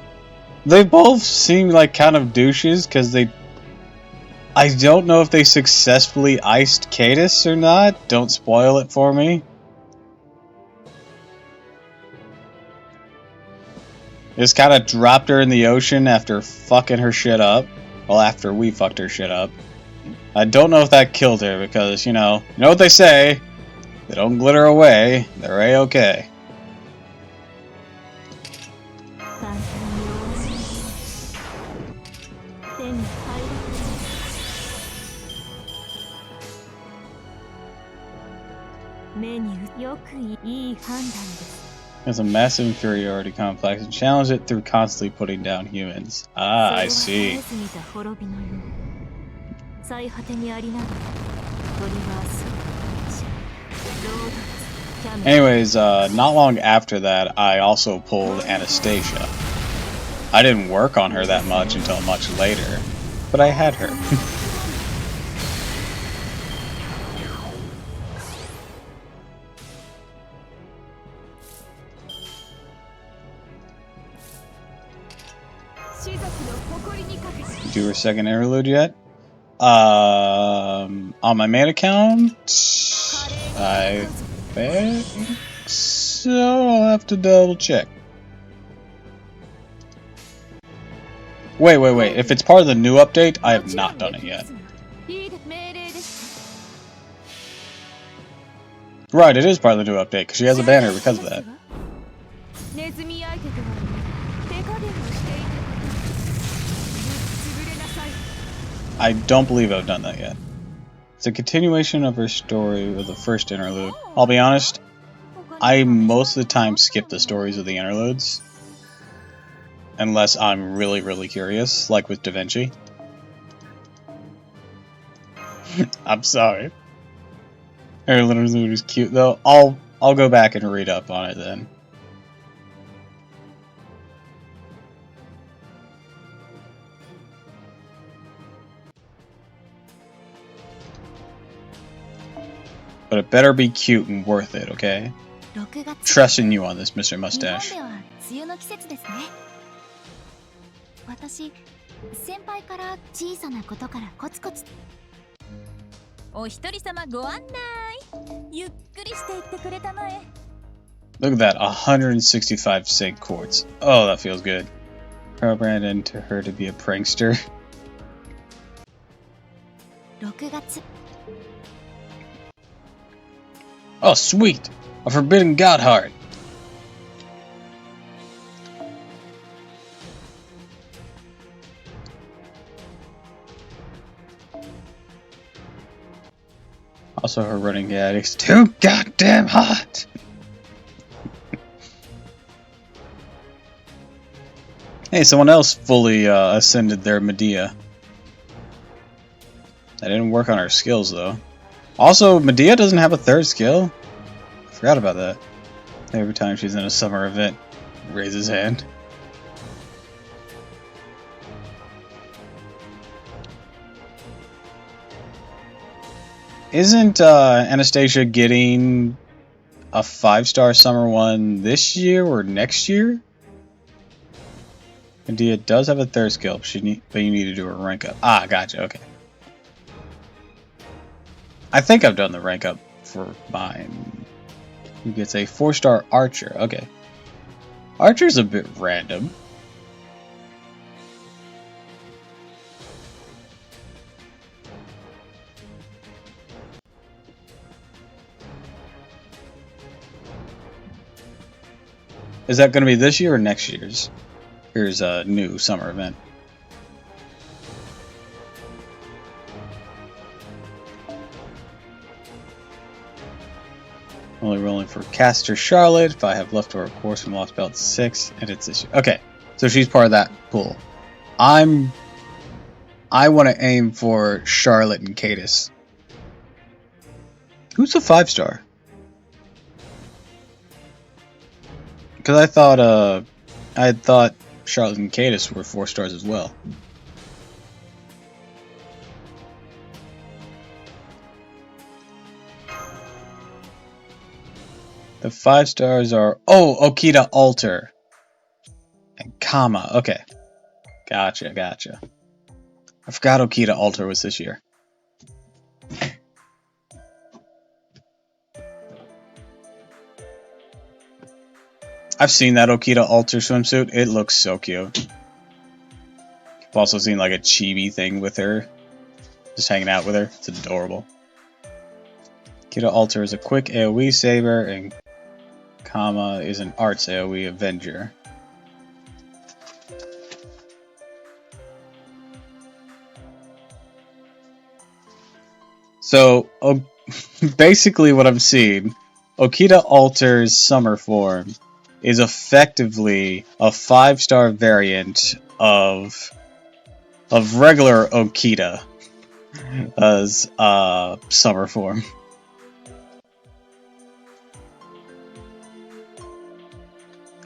They both seem like kind of douches because I don't know if they successfully iced Cadus or not. Don't spoil it for me. Just kind of dropped her in the ocean after fucking her shit up. Well, after we fucked her shit up. I don't know if that killed her because, you know what they say. They don't glitter away. They're A-okay. There's a massive inferiority complex and challenge it through constantly putting down humans. Ah, I see. Anyways, not long after that, I also pulled Anastasia. I didn't work on her that much until much later, but I had her. Do her second interlude yet? On my main account, I think so. I'll have to double check. Wait. If it's part of the new update, I have not done it yet. Right, it is part of the new update, because she has a banner because of that. I don't believe I've done that yet. It's a continuation of her story with the first interlude. I'll be honest, I most of the time skip the stories of the interludes. Unless I'm really, really curious, like with Da Vinci. I'm sorry. Her interlude is cute though. I'll go back and read up on it then. But it better be cute and worth it, okay? Trusting you on this, Mr. Mustache. Look at that, 165 sync quartz. Oh, that feels good. Programmed into her to be a prankster. Oh, sweet! A forbidden god heart! Also, her running gag is too goddamn hot! Hey, someone else fully ascended their Medea. That didn't work on her skills, though. Also, Medea doesn't have a third skill. I forgot about that. Every time she's in a summer event, raise his hand. Isn't Anastasia getting a 5-star summer one this year or next year? Medea does have a third skill, but you need to do a rank up. Ah, gotcha, okay. I think I've done the rank up for mine. He gets a 4-star archer, okay. Archer's a bit random. Is that going to be this year or next year's? Here's a new summer event. Only rolling for Caster Charlotte if I have leftover course from Lost Belt 6, and it's this year. Okay, so she's part of that pool. I want to aim for Charlotte and Cadis. Who's a 5-star? Because I had thought Charlotte and Cadis were 4 stars as well. The 5 stars are Okita Alter and Kama. Okay, gotcha. I forgot Okita Alter was this year. I've seen that Okita Alter swimsuit. It looks so cute. I've also seen like a chibi thing with her. Just hanging out with her. It's adorable. Okita Alter is a quick AoE saber, and Kama is an arts AoE avenger. So, basically what I'm seeing, Okita Alter's summer form is effectively a 5-star variant of regular Okita as summer form.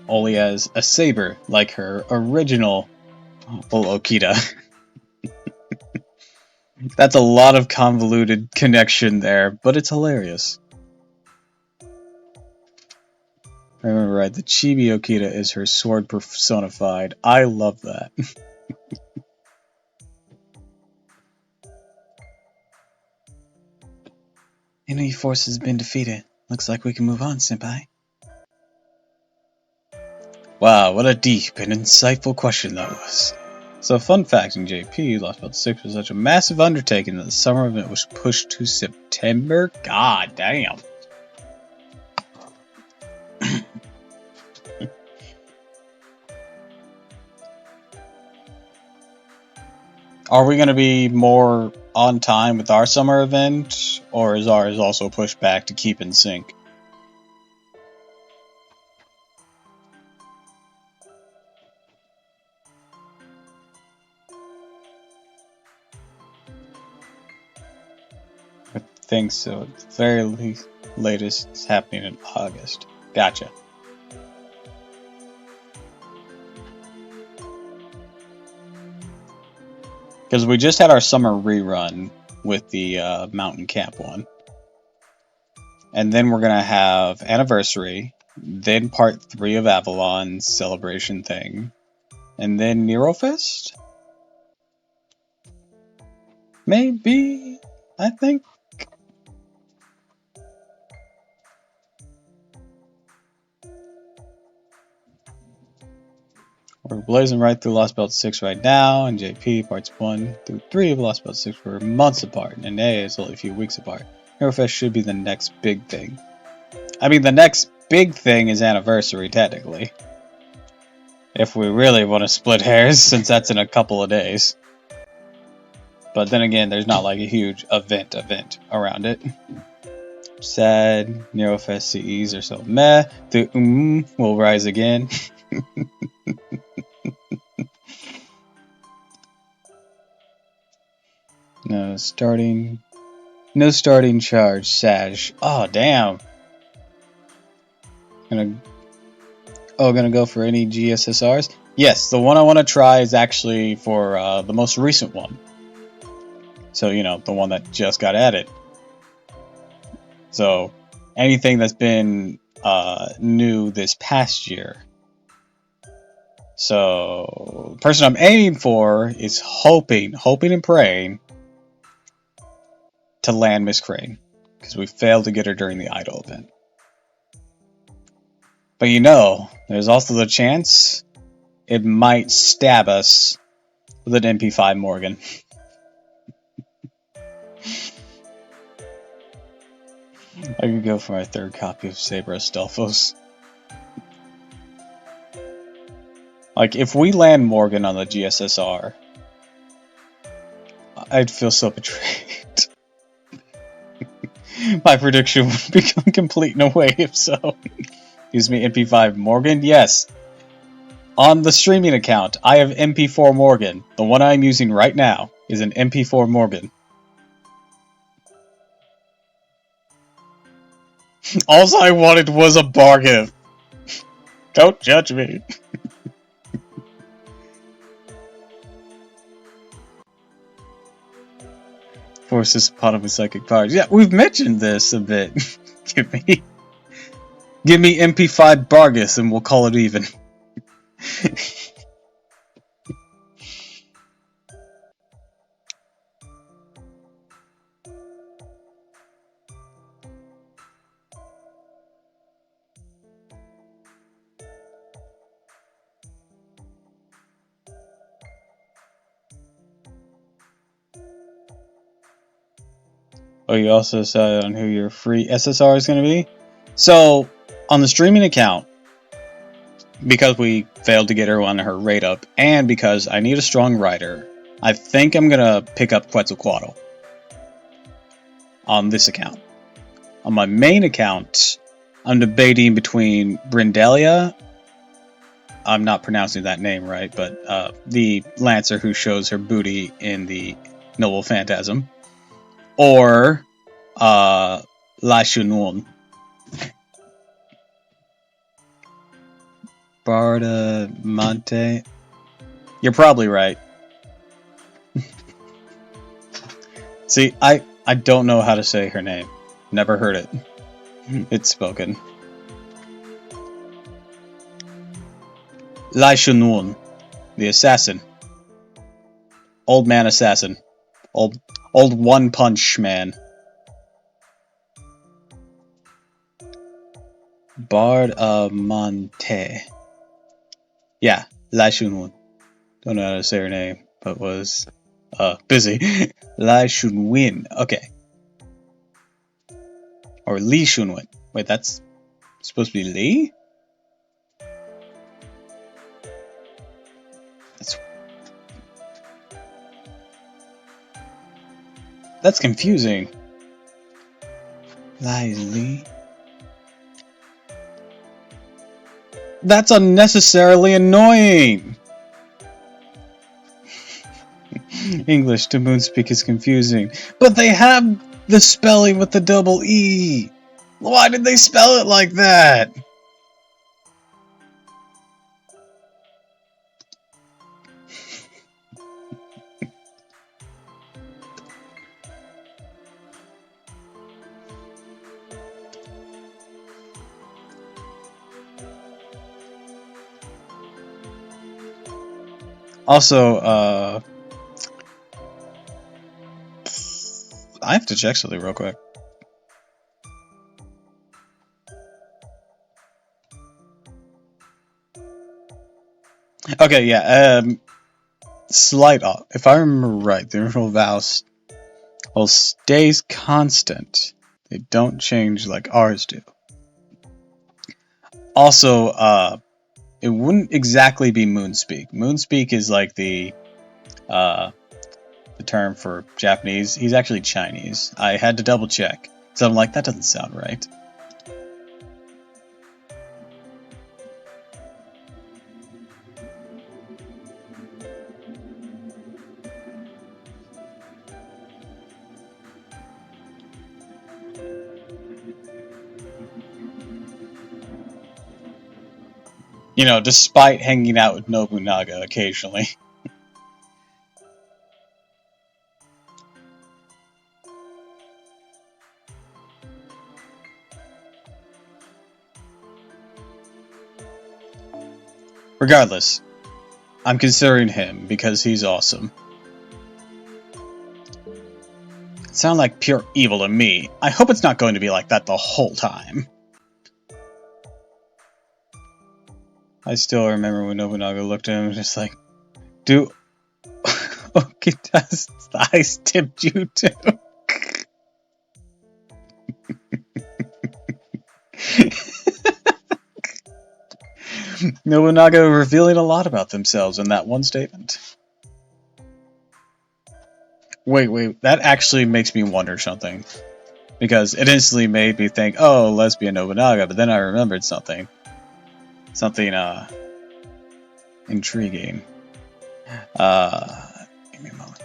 Only as a saber, like her original Okita. That's a lot of convoluted connection there, but it's hilarious. I remember right, the Chibi Okita is her sword personified. I love that. Enemy force has been defeated. Looks like we can move on, Senpai. Wow, what a deep and insightful question that was. So, fun fact in JP, Lost Belt 6 was such a massive undertaking that the summer event was pushed to September? God damn. Are we going to be more on time with our summer event, or is ours also pushed back to keep in sync? I think so. At the very latest, it's happening in August. Gotcha. Because we just had our summer rerun with the mountain camp one. And then we're going to have Anniversary, then part 3 of Avalon's celebration thing, and then Neurofest? Maybe, I think. We're blazing right through Lost Belt 6 right now, and JP parts 1 through 3 of Lost Belt 6 were months apart, and A is only a few weeks apart. Neurofest should be the next big thing. I mean, the next big thing is Anniversary, technically. If we really want to split hairs, since that's in a couple of days. But then again, there's not like a huge event around it. Sad, Neurofest CEs are so meh. The will rise again. No starting charge, Sag. Oh damn. Gonna go for any GSSRs? Yes, the one I want to try is actually for the most recent one. So, you know, the one that just got added. So, anything that's been new this past year. So, the person I'm aiming for is hoping and praying to land Miss Crane. Because we failed to get her during the Idol event. But you know, there's also the chance it might stab us with an MP5 Morgan. I could go for my third copy of Saber Astolfos. Like, if we land Morgan on the GSSR, I'd feel so betrayed. My prediction would become complete in a way if so. Use me MP5 Morgan? Yes. On the streaming account, I have MP4 Morgan. The one I'm using right now is an MP4 Morgan. All I wanted was a bargain. Don't judge me. Forces hippopotamus psychic powers. Yeah, we've mentioned this a bit. give me MP5 Bargus and we'll call it even. Oh, you also decided on who your free SSR is going to be? So, on the streaming account, because we failed to get her on her rate up, and because I need a strong rider, I think I'm going to pick up Quetzalcoatl on this account. On my main account, I'm debating between Brindelia, I'm not pronouncing that name right, but the Lancer who shows her booty in the Noble Phantasm, or La Shunun. Bardamonte. You're probably right. See, I don't know how to say her name. Never heard it. It's spoken. Lai Shunun, the assassin. Old man assassin. Old one punch man. Bardamonte. Yeah, Lai Shunun. Don't know how to say her name, but was busy. Lai Shunwin. Okay. Or Li Shunwin. Wait, that's supposed to be Li? That's confusing. Lively. That's unnecessarily annoying! English to Moonspeak is confusing. But they have the spelling with the double E! Why did they spell it like that? Also, I have to check something real quick. Okay, yeah, slight off. If I remember right, the original vowel stays constant. They don't change like ours do. Also, it wouldn't exactly be Moonspeak. Moonspeak is like the term for Japanese. He's actually Chinese. I had to double check. So I'm like, that doesn't sound right. You know, despite hanging out with Nobunaga occasionally. Regardless, I'm considering him because he's awesome. It sounds like pure evil to me. I hope it's not going to be like that the whole time. I still remember when Nobunaga looked at him and was just like, dude, Okita's eyes tipped you too. Nobunaga revealing a lot about themselves in that one statement. Wait, that actually makes me wonder something. Because it instantly made me think, oh, lesbian Nobunaga, but then I remembered something. Something, intriguing. Give me a moment.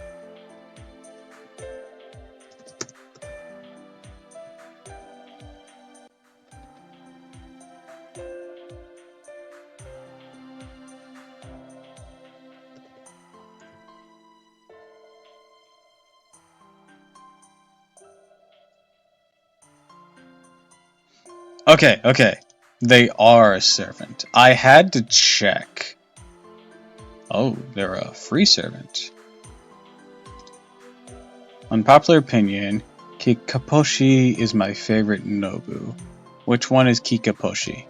Okay. They are a servant. I had to check. Oh, they're a free servant. Unpopular opinion, Kikaposhi is my favorite Nobu. Which one is Kikaposhi?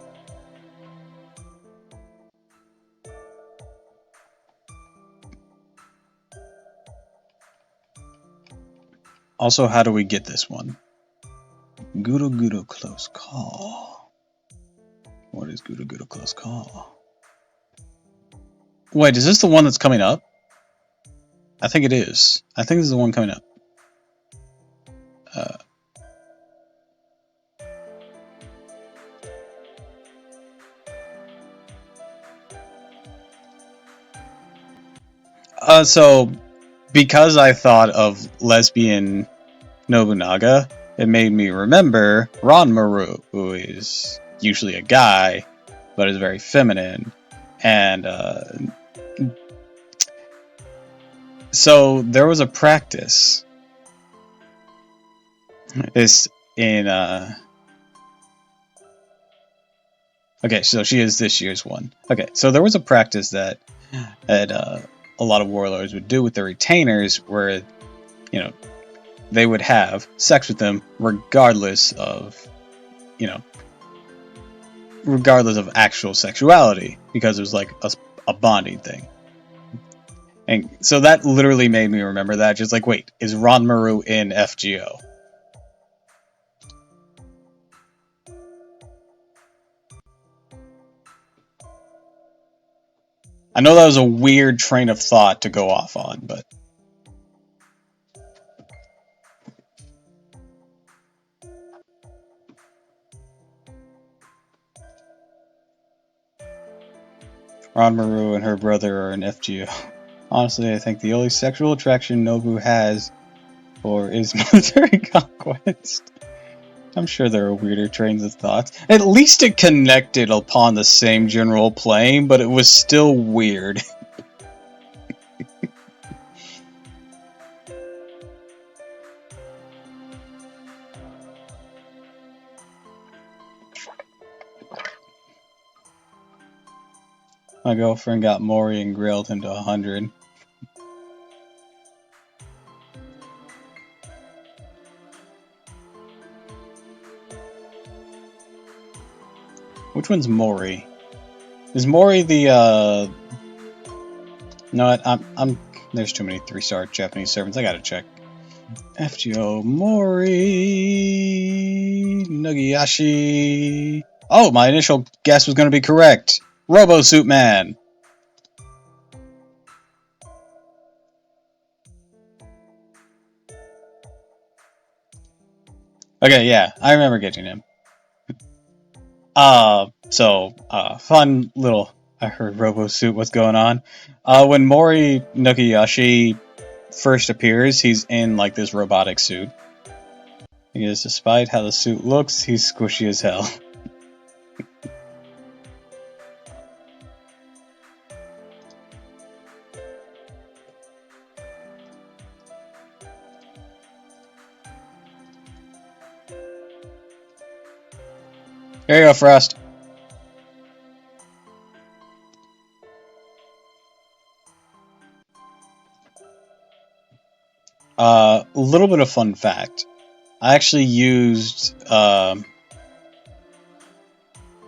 Also, how do we get this one? Guru close call. What is Guru close call? Wait, is this the one that's coming up? I think it is. I think this is the one coming up. So, because I thought of lesbian Nobunaga, it made me remember Ranmaru, who is usually a guy, but is very feminine. And so there was a practice. This in okay, so she is this year's one. Okay, so there was a practice that a lot of warlords would do with their retainers, where they would have sex with them regardless of actual sexuality, because it was like a bonding thing. And so that literally made me remember that. Just like, wait, is Ranmaru in FGO? I know that was a weird train of thought to go off on, but... Ranmaru and her brother are an FGO. Honestly, I think the only sexual attraction Nobu has for is military conquest. I'm sure there are weirder trains of thoughts. At least it connected upon the same general plane, but it was still weird. My girlfriend got Mori and grilled him to 100. Which one's Mori? Is Mori the, No, I'm... There's too many 3-star Japanese servants, I gotta check. FGO Mori... Nagiyashi... Oh, my initial guess was gonna be correct! Robo Suit Man! Okay, yeah, I remember getting him. Fun little... I heard Robo Suit, what's going on? When Mori Nagiyashi first appears, he's in, like, this robotic suit. Because despite how the suit looks, he's squishy as hell. Here you go, Frost. A little bit of fun fact. I actually used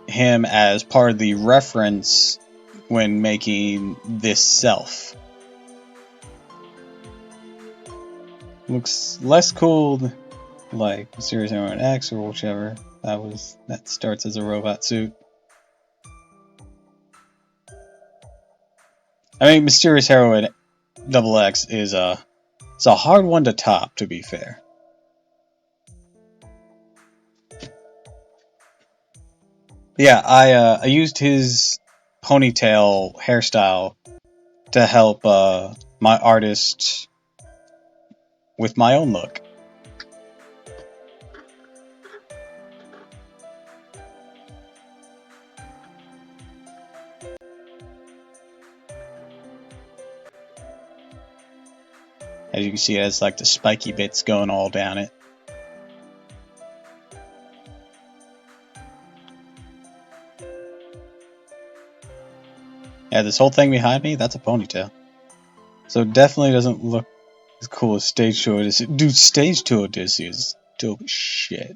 him as part of the reference when making this self. Looks less cool like Mysterious Heroine X or whichever that starts as a robot suit. I mean, Mysterious Heroine XX is it's a hard one to top, to be fair. Yeah, I used his ponytail hairstyle to help my artist with my own look. As you can see, it has like the spiky bits going all down it. Yeah, this whole thing behind me, that's a ponytail. So it definitely doesn't look as cool as Stage 2 Odysseus. Dude, Stage 2 Odysseus is dope as shit.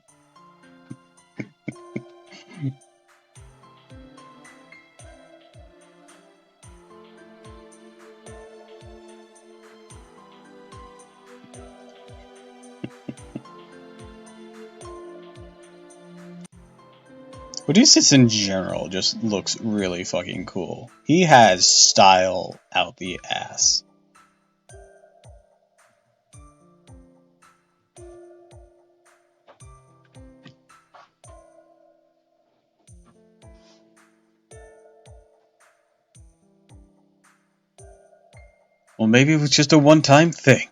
Odysseus in general just looks really fucking cool. He has style out the ass. Well, maybe it was just a one-time thing.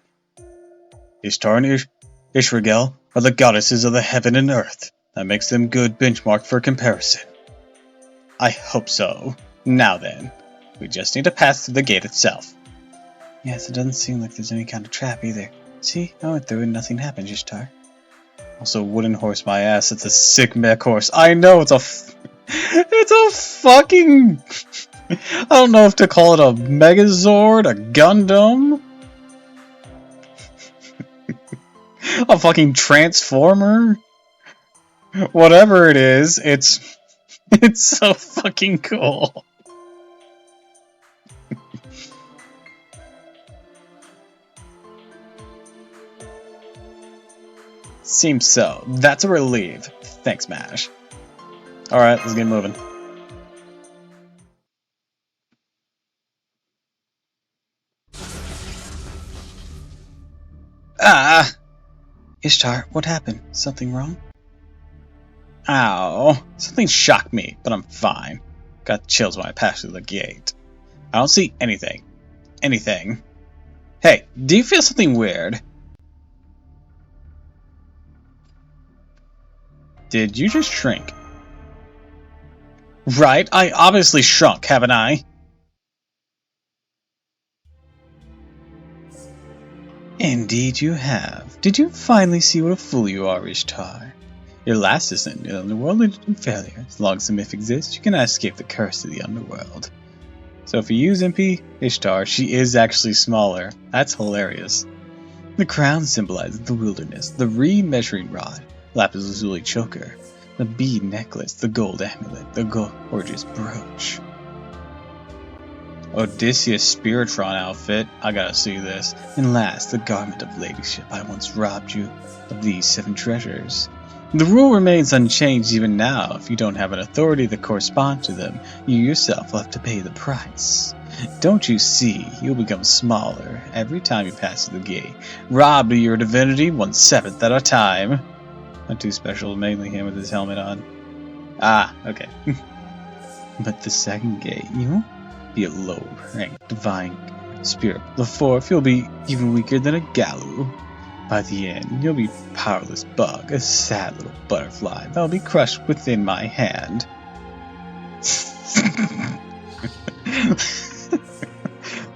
Ishtar and Ishregel are the goddesses of the heaven and earth. That makes them good benchmark for comparison. I hope so. Now then, we just need to pass through the gate itself. Yes, it doesn't seem like there's any kind of trap either. See, I went through and nothing happened, Ishtar. Also, wooden horse my ass, it's a sick mech horse. I know, it's a fucking... I don't know if to call it a Megazord, a Gundam... a fucking Transformer? Whatever it is, it's so fucking cool. Seems so. That's a relief. Thanks, Mash. Alright, let's get moving. Ah! Ishtar, what happened? Something wrong? Ow. Something shocked me, but I'm fine. Got chills when I passed through the gate. I don't see anything. Anything. Hey, do you feel something weird? Did you just shrink? Right, I obviously shrunk, haven't I? Indeed you have. Did you finally see what a fool you are, Ishtar? Your last descent in the underworld ended in failure. As long as the myth exists, you cannot escape the curse of the underworld. So if you use MP Ishtar, she is actually smaller. That's hilarious. The crown symbolizes the wilderness, the reed measuring rod, lapis lazuli choker, the bead necklace, the gold amulet, the gorgeous brooch. Odysseus Spiritron outfit, I gotta see this. And last, the garment of ladyship. I once robbed you of these 7 treasures. The rule remains unchanged even now. If you don't have an authority that corresponds to them, you yourself will have to pay the price. Don't you see, you'll become smaller every time you pass through the gate, robbed of your divinity 1/7 at a time. Not too special, mainly him with his helmet on. Ah, okay. But the second gate, you won't be a low-ranked divine spirit. The 4th, you'll be even weaker than a Galu. By the end, you'll be a powerless bug, a sad little butterfly that'll be crushed within my hand.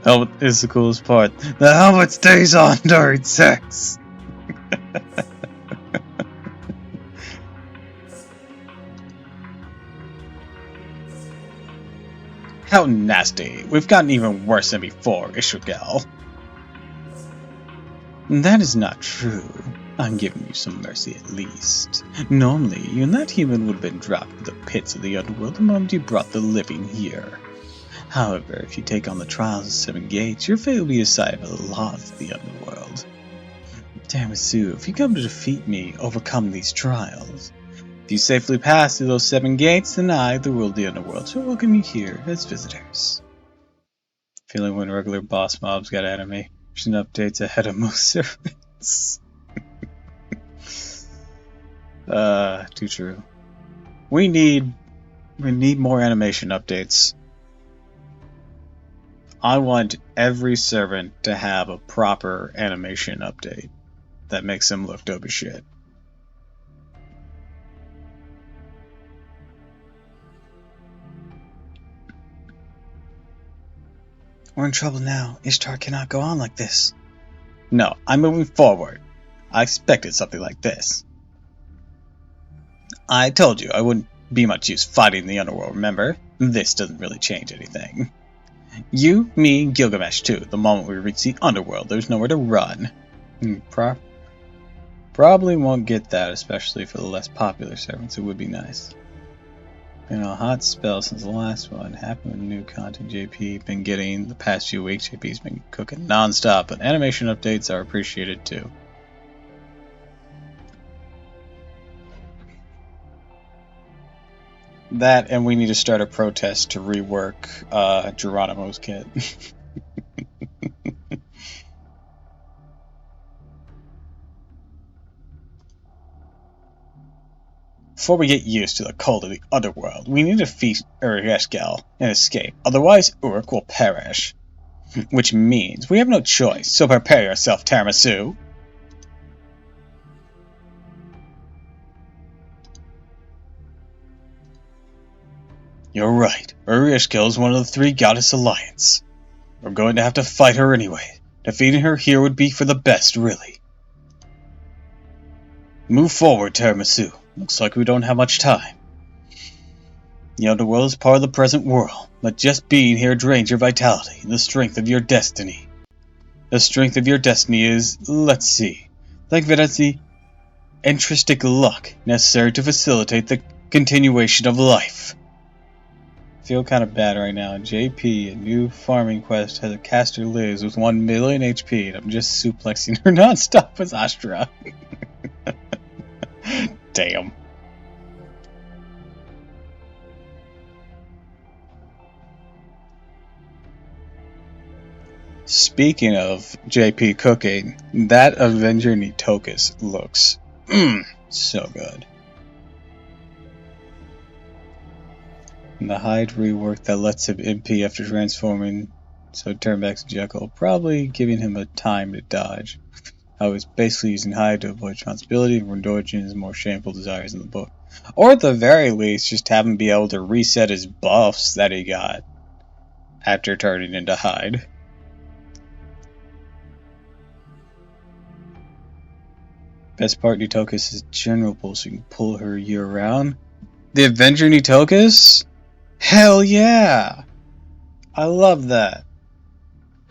Helmet is the coolest part. The helmet stays on during sex! How nasty. We've gotten even worse than before, Ishugel. That is not true. I'm giving you some mercy at least. Normally, you and that human would have been dropped to the pits of the underworld the moment you brought the living here. However, if you take on the trials of 7 gates, your fate will be decided by the laws of the underworld. Tiramisu, if you come to defeat me, overcome these trials. If you safely pass through those 7 gates, then I, the rule of the underworld, shall welcome you here as visitors. Feeling when regular boss mobs got animation updates ahead of most servants. Too true. We need more animation updates. I want every servant to have a proper animation update that makes them look dope as shit. We're in trouble now. Ishtar cannot go on like this. No, I'm moving forward. I expected something like this. I told you I wouldn't be much use fighting the underworld, remember? This doesn't really change anything. You, me, and Gilgamesh too. The moment we reach the underworld, there's nowhere to run. Probably won't get that, especially for the less popular servants. It would be nice. Been a hot spell since the last one. Happy with new content JP been getting the past few weeks. JP's been cooking non-stop, but animation updates are appreciated too. That, and we need to start a protest to rework Geronimo's kit. Before we get used to the cold of the underworld, we need to defeat Ureshgal and escape. Otherwise, Uruk will perish. Which means we have no choice, so prepare yourself, Tiramisu. You're right. Ureshgal is one of the 3 Goddess Alliance. We're going to have to fight her anyway. Defeating her here would be for the best, really. Move forward, Tiramisu. Looks like we don't have much time. The underworld is part of the present world, but just being here drains your vitality and the strength of your destiny. The strength of your destiny is, let's see, think of it as the intrinsic luck necessary to facilitate the continuation of life. I feel kind of bad right now. JP, a new farming quest, has a caster lives with 1 million HP, and I'm just suplexing her non-stop with Astra. Damn. Speaking of JP cooking, that Avenger Nitokus looks so good. And the hide rework that lets him MP after transforming, so turn back to Jekyll, probably giving him a time to dodge. I was basically using hide to avoid responsibility and indulging his more shameful desires in the book. Or at the very least, just have him be able to reset his buffs that he got after turning into hide. Best part, Nitokus is general pull, so you can pull her year-round. The Avenger Nitokus? Hell yeah! I love that.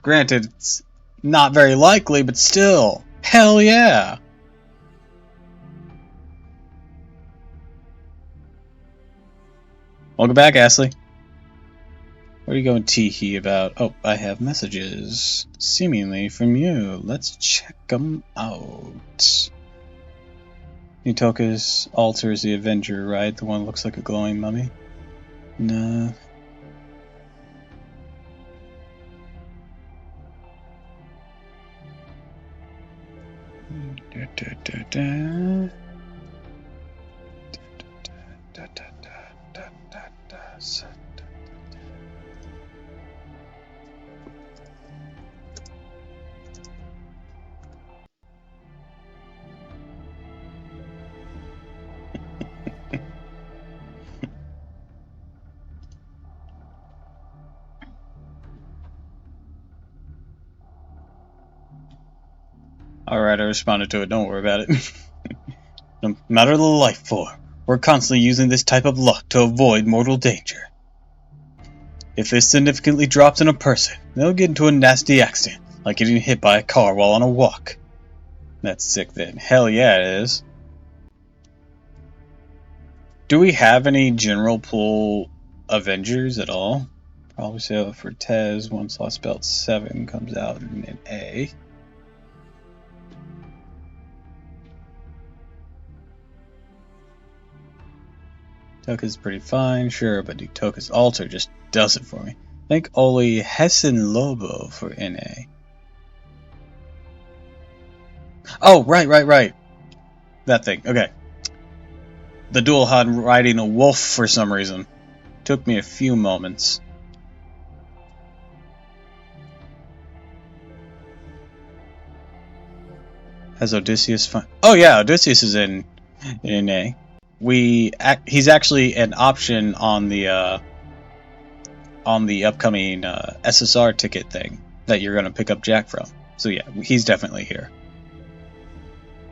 Granted, it's not very likely, but still. Hell yeah! Welcome back, Ashley. What are you going tee-hee about? Oh, I have messages. Seemingly from you. Let's check them out. Nitokus alters the Avenger, right? The one that looks like a glowing mummy? No. Alright, I responded to it, don't worry about it. No matter the life form, we're constantly using this type of luck to avoid mortal danger. If this significantly drops in a person, they'll get into a nasty accident, like getting hit by a car while on a walk. That's sick then. Hell yeah it is. Do we have any general pool Avengers at all? Probably so for Tez, one slot spelled 7 comes out in an A. Toka's pretty fine, sure, but Toka's altar just does it for me. Think only Hessen Lobo for NA. Oh, right. That thing, okay. The dual HUD riding a wolf for some reason. Took me a few moments. Has Odysseus fun? Oh yeah, Odysseus is in NA. He's actually an option on the upcoming SSR ticket thing that you're gonna pick up Jack from. So yeah, he's definitely here.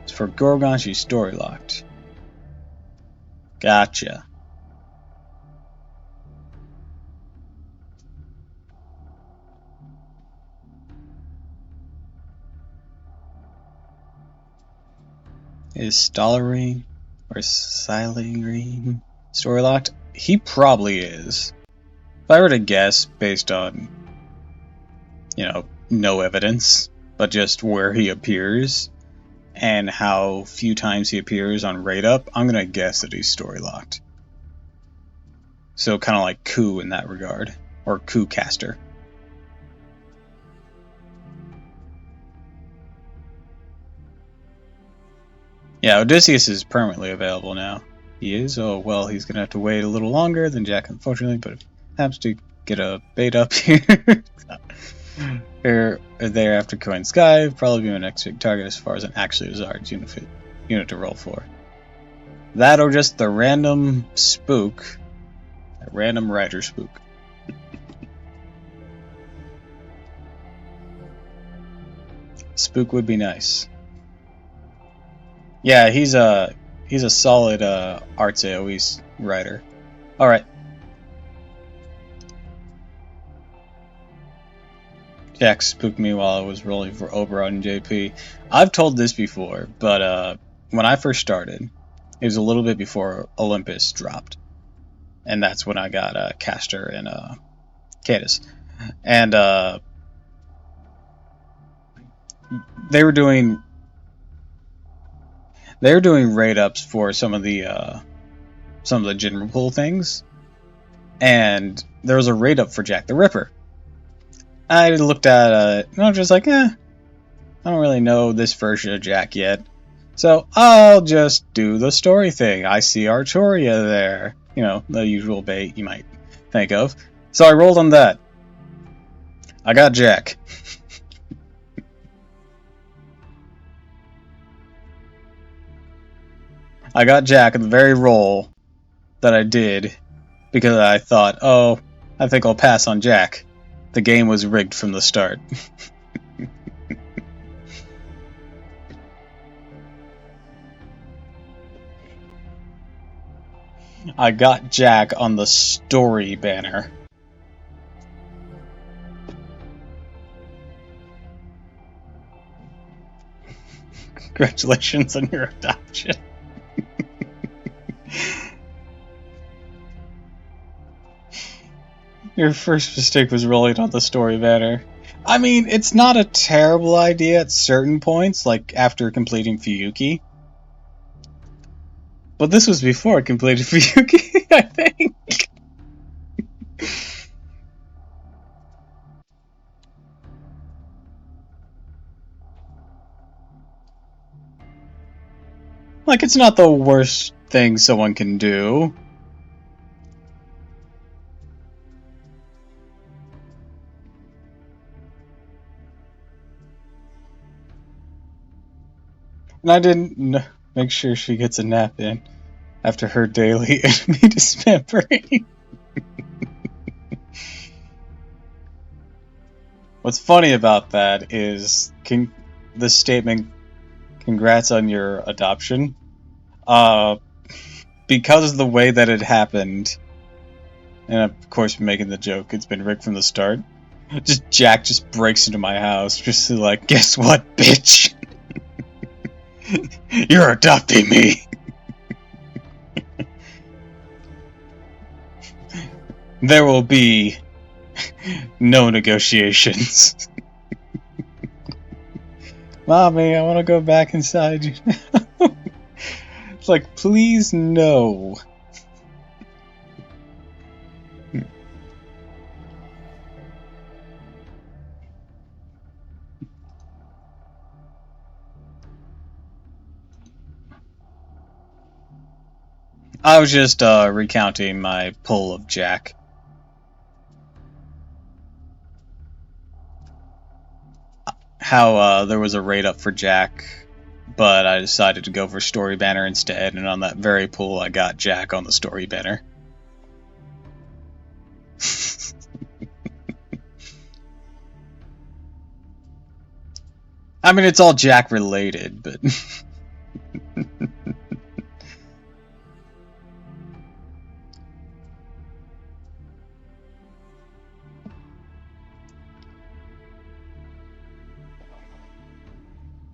As for Gorgon, she's story locked. Gotcha. Is Stollerine or Silerine story locked? He probably is. If I were to guess based on, no evidence, but just where he appears and how few times he appears on Raid Up, I'm gonna guess that he's story locked. So kind of like Ku in that regard, or Ku caster. Yeah, Odysseus is permanently available now. He is? Oh, well, he's gonna have to wait a little longer than Jack, unfortunately, but if he happens to get a bait up here, or there after Coin Sky, probably be my next big target as far as an actually desired unit to roll for. That or just the random spook, a random rider spook. Spook would be nice. Yeah, he's a solid arts AoE rider. Alright. Jack spooked me while I was rolling for Oberon JP. I've told this before, but when I first started, it was a little bit before Olympus dropped. And that's when I got Caster and Cadus. And they were doing raid ups for some of the general pool things, and there was a raid up for Jack the Ripper. I looked at and I was just like, I don't really know this version of Jack yet. So I'll just do the story thing. I see Arturia there. You know, the usual bait you might think of. So I rolled on that. I got Jack. I got Jack in the very roll that I did because I thought, oh, I think I'll pass on Jack. The game was rigged from the start. I got Jack on the story banner. Congratulations on your adoption. Your first mistake was rolling on the story banner. I mean, it's not a terrible idea at certain points, like after completing Fuyuki. But this was before I completed Fuyuki, I think. Like, it's not the worst thing someone can do. And I didn't make sure she gets a nap in after her daily enemy dismembering. What's funny about that is the statement, congrats on your adoption, because of the way that it happened, and of course making the joke, it's been rigged from the start, Jack just breaks into my house, just like, guess what, bitch? You're adopting me! There will be no negotiations. Mommy, I want to go back inside you. It's like, please no. I was just recounting my pull of Jack. How there was a raid up for Jack, but I decided to go for story banner instead, and on that very pull I got Jack on the story banner. I mean, it's all Jack related, but...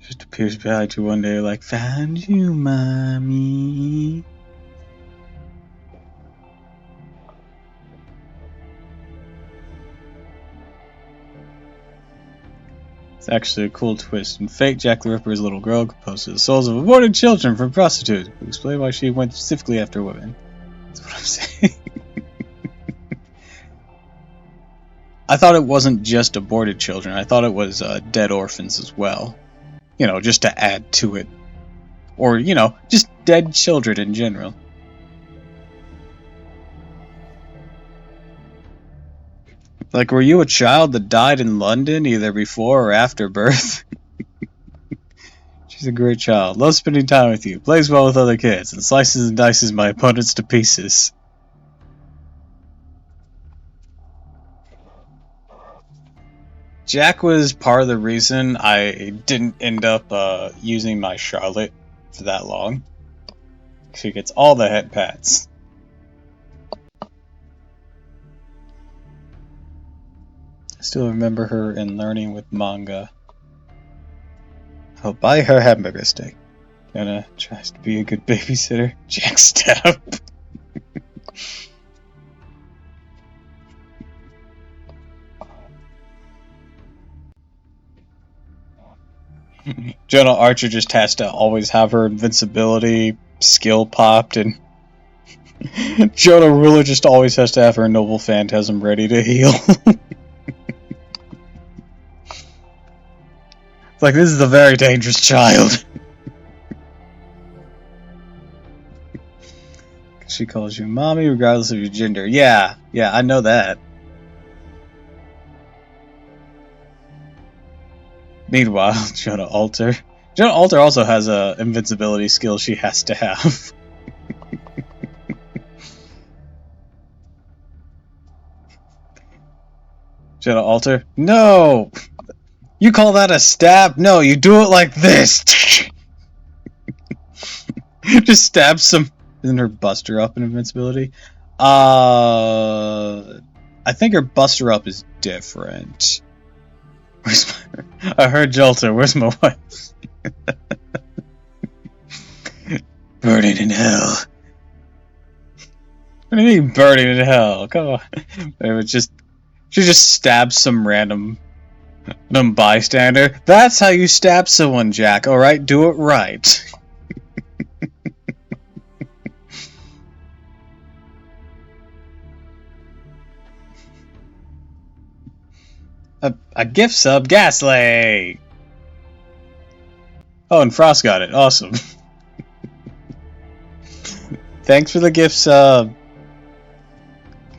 Just appears behind you one day like, found you, mommy. It's actually a cool twist. In Fate, Jack the Ripper's little girl composed of the souls of aborted children from prostitutes. We explain why she went specifically after women. That's what I'm saying. I thought it wasn't just aborted children. I thought it was dead orphans as well. You know, just to add to it. Or, you know, just dead children in general. Like, were you a child that died in London either before or after birth? She's a great child. Loves spending time with you. Plays well with other kids. And slices and dices my opponents to pieces. Jack was part of the reason I didn't end up using my Charlotte for that long. She gets all the head pats. I still remember her in Learning with Manga. I'll buy her hamburger steak. Jenna tries to be a good babysitter. Jack stab. Jonah Archer just has to always have her invincibility skill popped, and Jonah Ruler just always has to have her noble phantasm ready to heal. Like, this is a very dangerous child. She calls you mommy regardless of your gender. Yeah, I know that. Meanwhile, Jonah Alter. Jonah Alter also has a invincibility skill she has to have. Jonah Alter? No! You call that a stab? No, you do it like this! Just stab some... Isn't her Buster Up an invincibility? I think her Buster Up is different. Where's my... I heard Jolter, where's my wife? Burning in hell. What do you mean, burning in hell? Come on. It was just... She just stabs some random bystander. That's how you stab someone, Jack, alright? Do it right. A gift sub, Gasly! Oh, and Frost got it. Awesome. Thanks for the gift sub.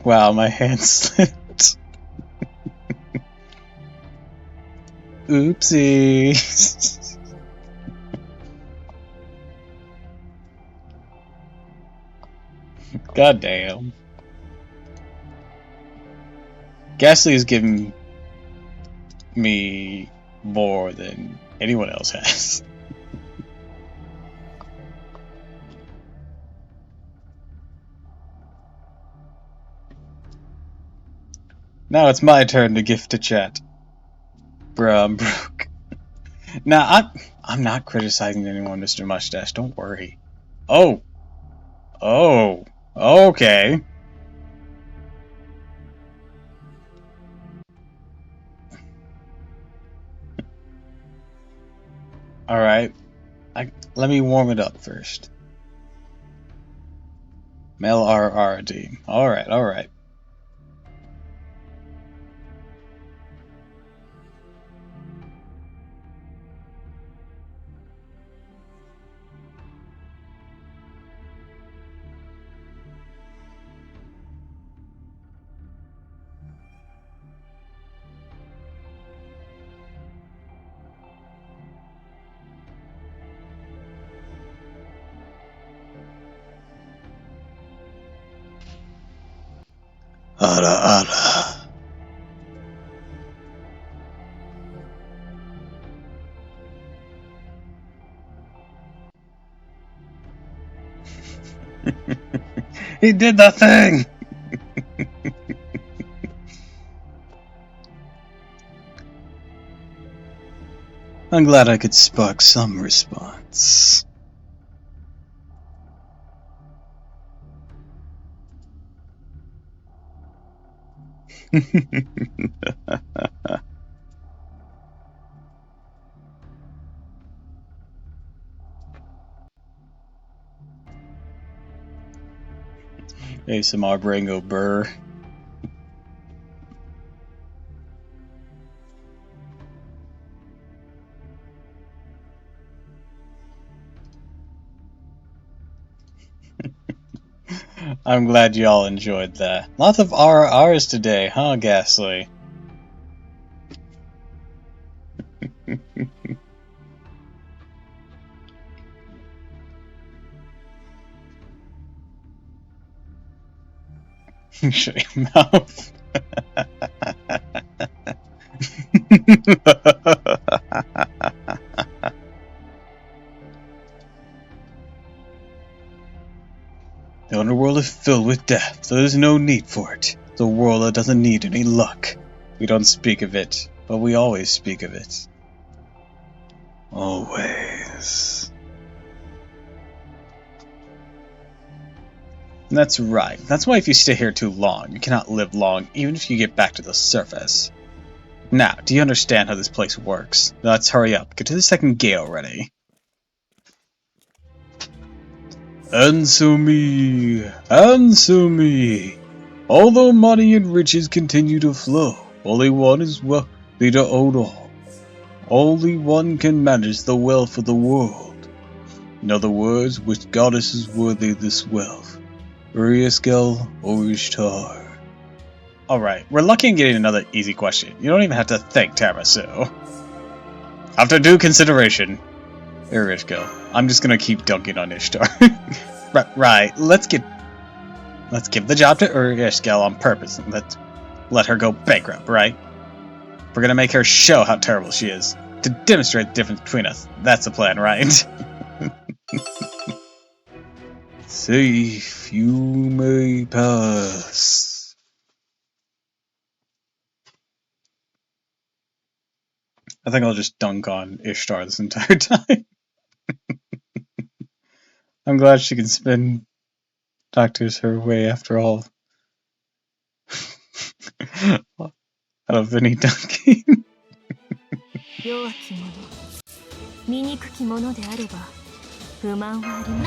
Wow, my hand slipped. Oopsie. God damn. Gasly has given me more than anyone else has. Now it's my turn to gift to chat. Bruh, I'm broke. Nah, I'm not criticizing anyone, Mr. Mustache. Don't worry. Oh. Oh. Okay. Alright. Let me warm it up first. Mel RRD. Alright. Ara. He did the thing! I'm glad I could spark some response. ASMR brain go burr. I'm glad y'all enjoyed that. Lots of RRs today, huh, Ghastly? Shut your mouth. The underworld is filled with death, so there's no need for it. It's a world that doesn't need any luck. We don't speak of it, but we always speak of it. Always. That's right. That's why if you stay here too long, you cannot live long, even if you get back to the surface. Now, do you understand how this place works? Let's hurry up. Get to the second gate already. Answer me! Although money and riches continue to flow, only one is worthy to own all. Only one can manage the wealth of the world. In other words, which goddess is worthy of this wealth? Uriaskel or Ishtar? Alright, we're lucky in getting another easy question. You don't even have to think, Tamasu. After due consideration, Uriaskel. I'm just gonna keep dunking on Ishtar. Right, let's give the job to Uriaskel on purpose and let's let her go bankrupt, right? We're gonna make her show how terrible she is. To demonstrate the difference between us. That's the plan, right? Safe, you may pass. I think I'll just dunk on Ishtar this entire time. I'm glad she can spin doctors her way after all. Out of any dunking. 弱き者、醜き者であれば不満はありま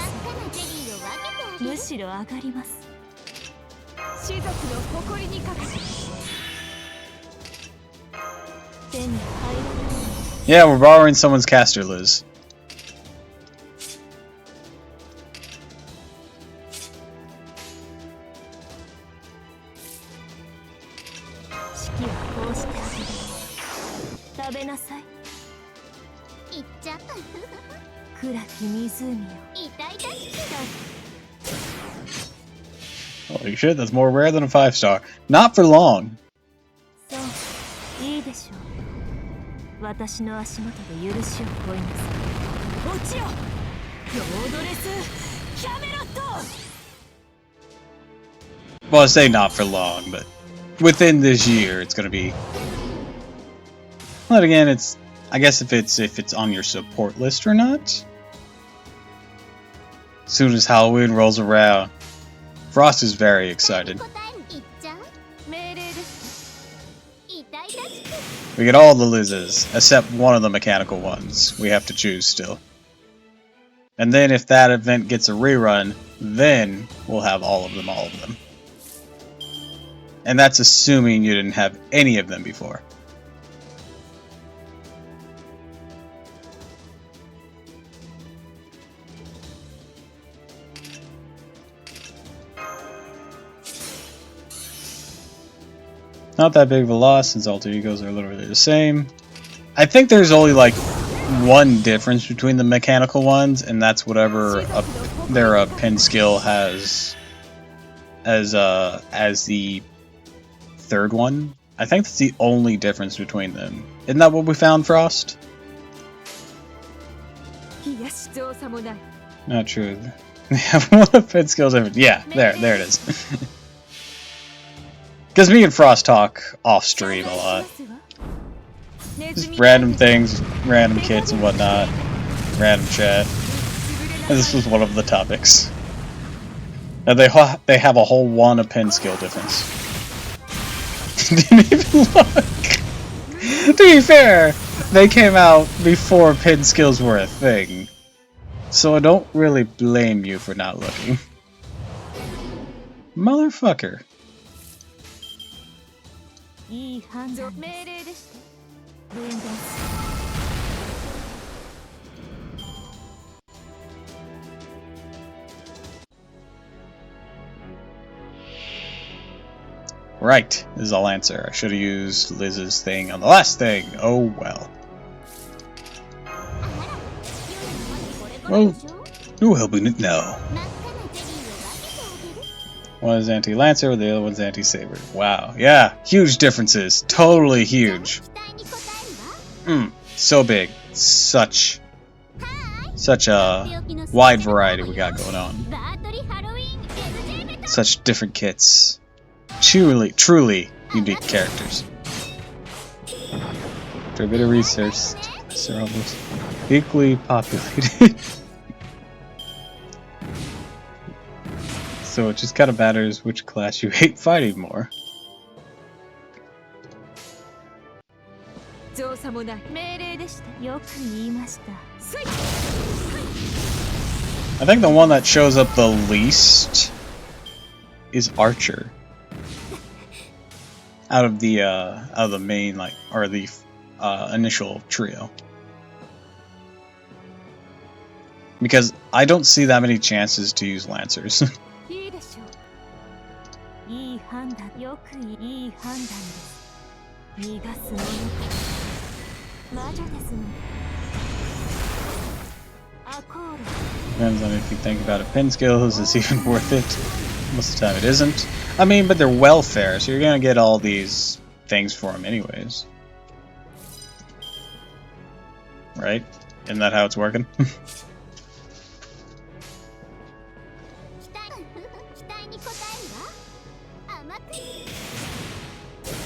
せん。むしろ上がります。種族の誇りにかけて手に入らない。Yeah, we're borrowing someone's caster, Liz. Holy shit, that's more rare than a 5-star. Not for long. Well, I say not for long, but within this year, it's gonna be. But again, it's. I guess if it's on your support list or not. As soon as Halloween rolls around, Frost is very excited. We get all the Lizzes, except one of the mechanical ones. We have to choose still. And then if that event gets a rerun, then we'll have all of them. And that's assuming you didn't have any of them before. Not that big of a loss since alter egos are literally the same. I think there's only like one difference between the mechanical ones, and that's whatever their pin skill has as the third one. I think that's the only difference between them. Isn't that what we found, Frost? Not true. They have one of pin skills different. Yeah, there it is. Because me and Frost talk off stream a lot. Just random things, random kits and whatnot, random chat. And this was one of the topics. And they have a whole one of pin skill difference. Didn't even look. To be fair, they came out before pin skills were a thing. So I don't really blame you for not looking. Motherfucker. Right, this is all answer. I should have used Liz's thing on the last thing. Oh well. Well, who helping it now? One is anti-lancer, the other one's anti-saber. Wow, yeah, huge differences. Totally huge. So big. Such a wide variety we got going on. Such different kits. Truly unique characters. After a bit of research, they're almost equally populated. So it just kind of matters which class you hate fighting more. I think the one that shows up the least is Archer. Out of the main, like, or the initial trio. Because I don't see that many chances to use Lancers. Depends on if you think about it. Pin skills is even worth it. Most of the time it isn't. I mean, but they're welfare, so you're gonna get all these things for them anyways. Right? Isn't that how it's working?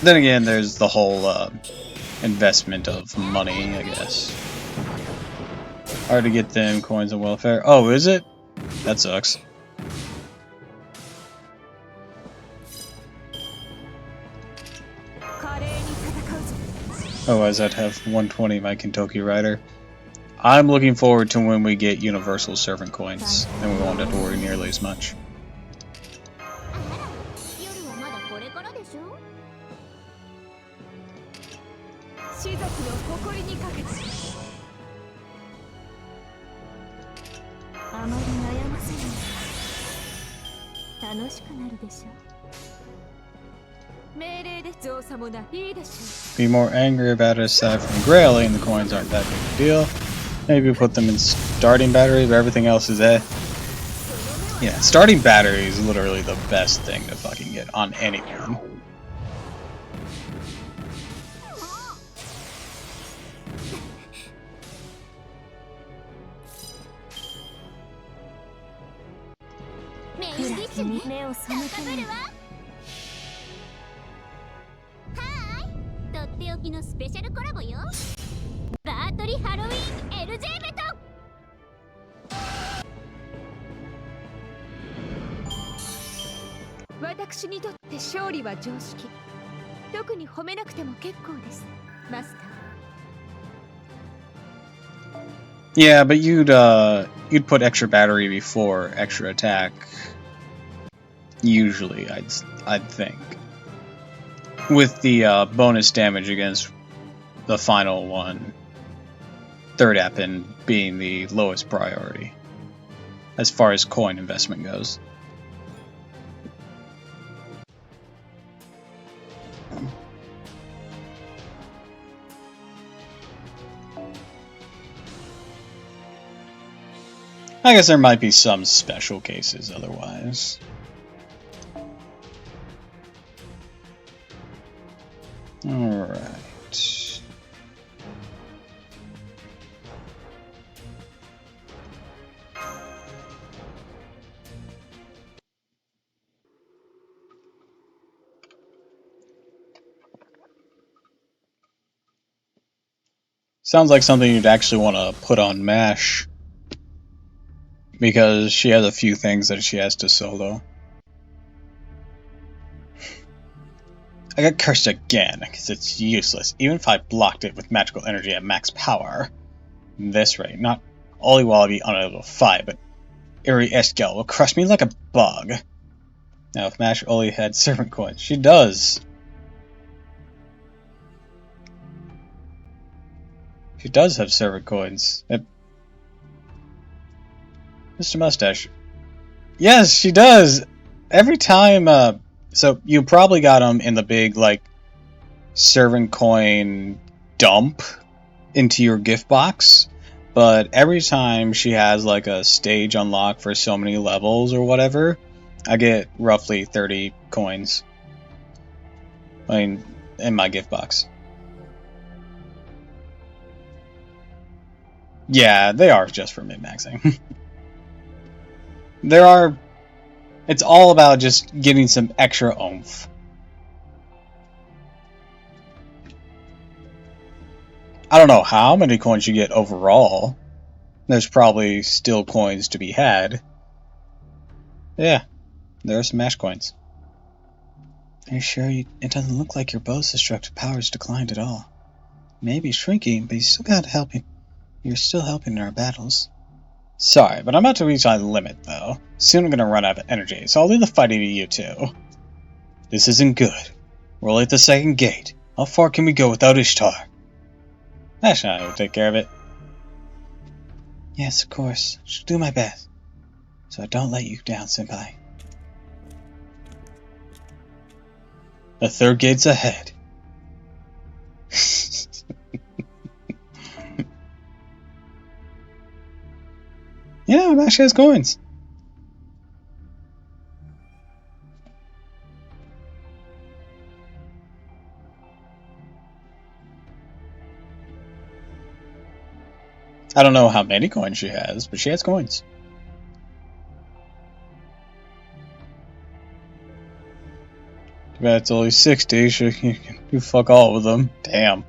Then again, there's the whole investment of money, I guess. Hard to get them coins and welfare. Oh, is it? That sucks. Otherwise, I'd have 120 my Kentucky Rider. I'm looking forward to when we get universal servant coins, then we won't have to worry nearly as much. Be more angry about it aside from Grayling, the coins aren't that big a deal. Maybe put them in starting battery, but everything else is eh. Yeah, starting battery is literally the best thing to fucking get on anyone. Yeah, but you'd put extra battery before extra attack. Usually, I'd think. With the bonus damage against the final one, third weapon being the lowest priority as far as coin investment goes. I guess there might be some special cases otherwise. Alright. Sounds like something you'd actually want to put on MASH. Because she has a few things that she has to solo. I got cursed again, because it's useless, even if I blocked it with magical energy at max power. This rate, not only will I be unable to fight, but Iri Eskel will crush me like a bug. Now, if Mash only had servant coins, she does. She does have servant coins. Mr. Mustache. Yes, she does! Every time, so you probably got them in the big, like, servant coin dump into your gift box, but every time she has, like, a stage unlock for so many levels or whatever, I get roughly 30 coins. I mean, in my gift box. Yeah, they are just for min-maxing. It's all about just getting some extra oomph. I don't know how many coins you get overall. There's probably still coins to be had. Yeah, there are some MASH coins. Are you sure it doesn't look like your bow's destructive powers declined at all? Maybe shrinking, but you still got helping. You're still helping in our battles. Sorry, but I'm about to reach my limit, though. Soon I'm gonna run out of energy, so I'll leave the fighting to you two. This isn't good. We're only at the second gate. How far can we go without Ishtar? Actually, I will take care of it. Yes, of course. I'll do my best. So I don't let you down, Senpai. The third gate's ahead. Yeah, Mash has coins. I don't know how many coins she has, but she has coins. Too bad it's only 60, she can do fuck all with them. Damn.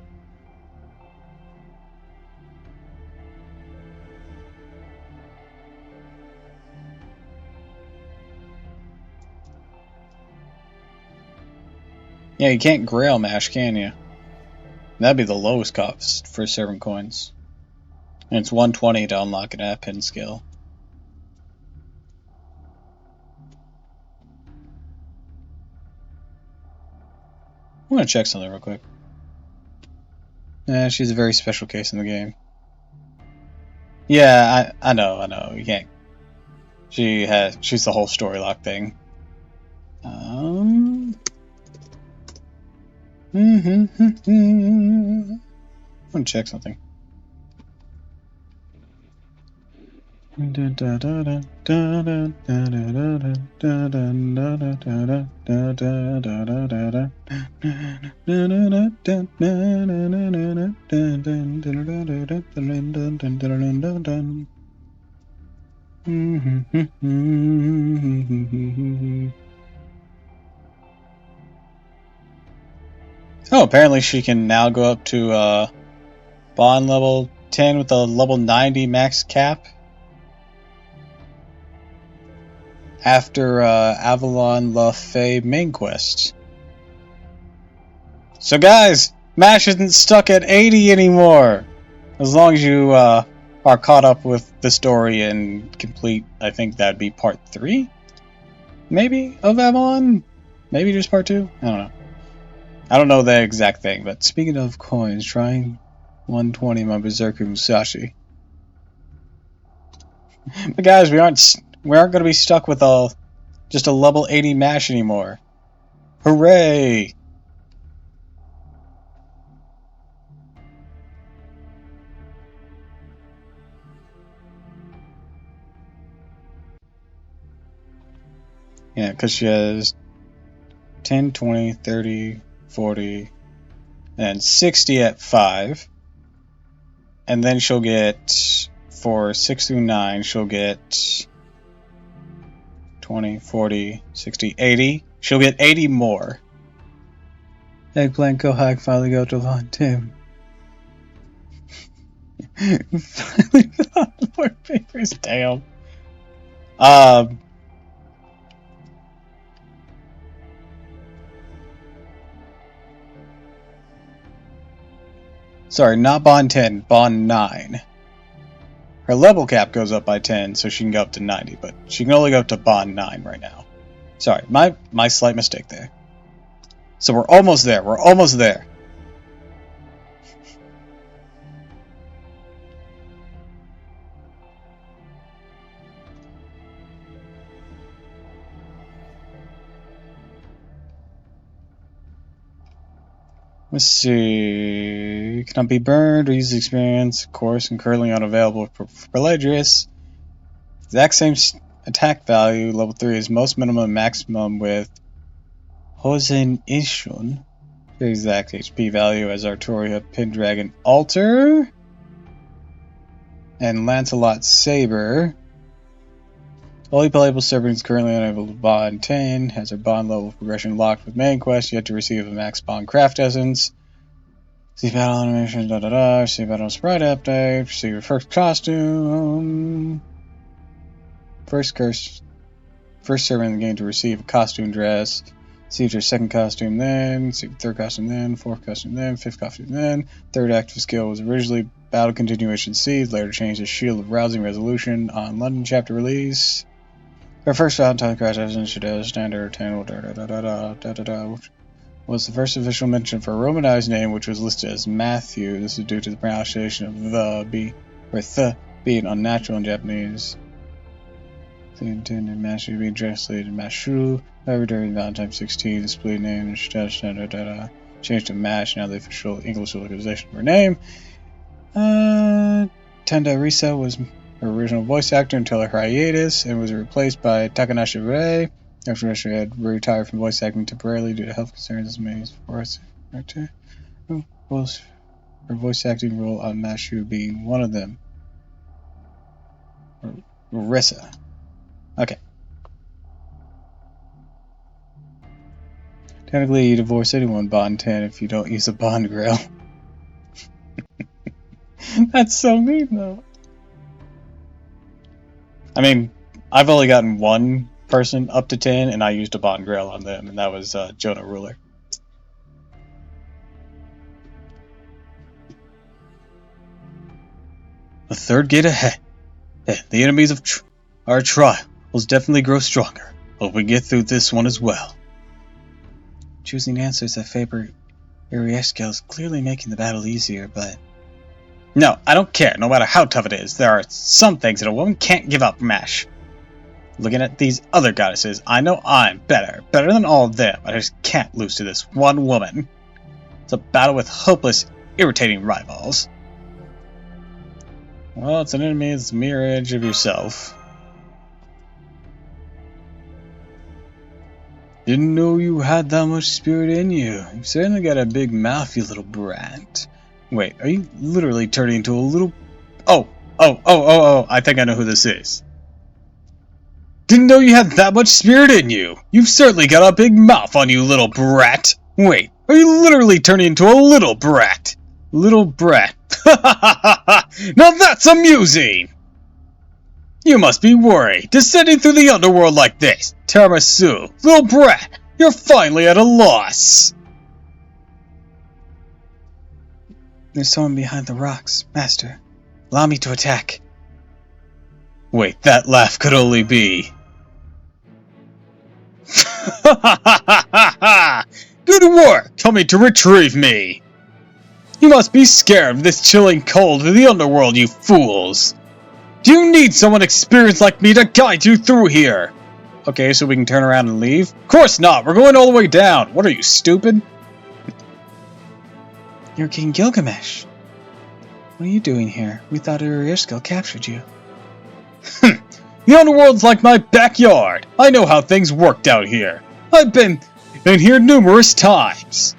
Yeah, you can't grail mash, can you? That'd be the lowest cost for 7 coins. And it's 120 to unlock an app pin skill. I want to check something real quick. She's a very special case in the game. Yeah, I know. You can't. She's the whole story lock thing. I want to check something. Oh, apparently she can now go up to bond level 10 with a level 90 max cap. After Avalon La Fey main quest. So guys, MASH isn't stuck at 80 anymore! As long as you are caught up with the story and complete, I think that'd be part 3? Maybe, of Avalon? Maybe just part 2? I don't know. I don't know the exact thing, but speaking of coins, trying 120 my Berserker Musashi. But guys, we aren't going to be stuck with just a level 80 MASH anymore. Hooray! Yeah, because she has 10, 20, 30, 40, and 60 at 5. And then she'll get, for 6 through 9, she'll get 20, 40, 60, 80. She'll get 80 more. Eggplant Kohak finally go to Von Tim. Finally found the more papers, damn. Sorry, not Bond 10, Bond 9. Her level cap goes up by 10, so she can go up to 90, but she can only go up to Bond 9 right now. Sorry, my slight mistake there. So we're almost there, Let's see. Cannot be burned or use experience, of course, and currently unavailable for Peladrius. Exact same attack value, level 3 is most minimum and maximum with Hosen Ishun. The exact HP value as Artoria Pendragon Altar. And Lancelot Saber. Only playable servant is currently unable to bond 10, has her bond level progression locked with main quest, yet to receive a max bond craft essence. See battle animation, see battle sprite update, see your first costume. First servant in the game to receive a costume dress. See your second costume then, see your third costume then, fourth costume then, fifth costume then. Third active skill was originally Battle Continuation Seed, later changed to Shield of Rousing Resolution on London chapter release. Her first Valentine crash essence should have standard 10 was the first official mention for a Romanized name, which was listed as Matthew. This is due to the pronunciation of the being unnatural in Japanese. The intended Mashu being translated Mashu. However, during Valentine's 16, the split name changed to Mash. Now the official English localization of her name. Tenda Risa was her original voice actor until her hiatus and was replaced by Takanashi Rei. After she had retired from voice acting temporarily due to health concerns, was her voice acting role on Mashu being one of them. Rissa. Okay. Technically, you divorce anyone Bond 10 if you don't use a Bond grill. That's so mean, though. I mean, I've only gotten one person up to 10, and I used a Bond grill on them, and that was Jonah Ruler. The third gate ahead. The enemies of our trial will definitely grow stronger. Hope we get through this one as well. Choosing answers that favor Urieshkel is clearly making the battle easier, but... No, I don't care, no matter how tough it is. There are some things that a woman can't give up, Mash. Looking at these other goddesses, I know I'm better than all of them. I just can't lose to this one woman. It's a battle with hopeless, irritating rivals. Well, it's an enemy, it's a mirror image of yourself. Didn't know you had that much spirit in you. You've certainly got a big mouth, you little brat. Wait, are you literally turning into a little... Oh, I think I know who this is. Didn't know you had that much spirit in you. You've certainly got a big mouth on you, little brat. Wait, are you literally turning into a little brat? Little brat. Now that's amusing! You must be worried, descending through the underworld like this. Tiramisu, little brat, you're finally at a loss. There's someone behind the rocks, Master. Allow me to attack. Wait, that laugh could only be... Good work, coming to retrieve me. You must be scared of this chilling cold of the underworld, you fools. Do you need someone experienced like me to guide you through here? Okay, so we can turn around and leave? Of course not, we're going all the way down. What are you, stupid? You're King Gilgamesh. What are you doing here? We thought Urieshkel captured you. The underworld's like my backyard. I know how things worked out here. I've been here numerous times.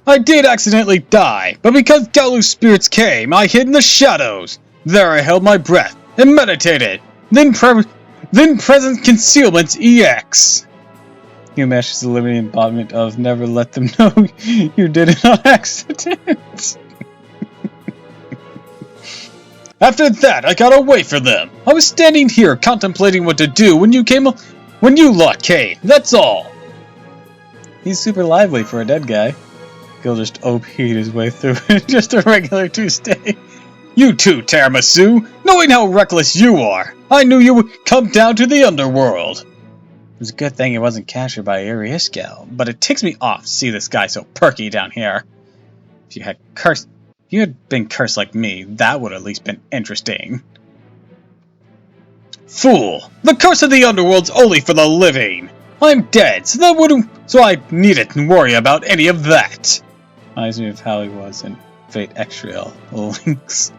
I did accidentally die, but because Galu's spirits came, I hid in the shadows. There I held my breath and meditated. Then present concealment's EX. Gilgamesh is the living embodiment of never let them know you did it on accident. After that, I got away from them. I was standing here contemplating what to do when you lot came. That's all. He's super lively for a dead guy. Gil just OP'd his way through it. Just a regular Tuesday. You too, Tiramisu. Knowing how reckless you are, I knew you would come down to the underworld. It was a good thing it wasn't captured by Urieshkel, but it ticks me off to see this guy so perky down here. If you had been cursed like me, that would have at least been interesting. Fool! The curse of the underworld's only for the living! I'm dead, so I needn't worry about any of that! Reminds me of how he was in Fate Extrial Links.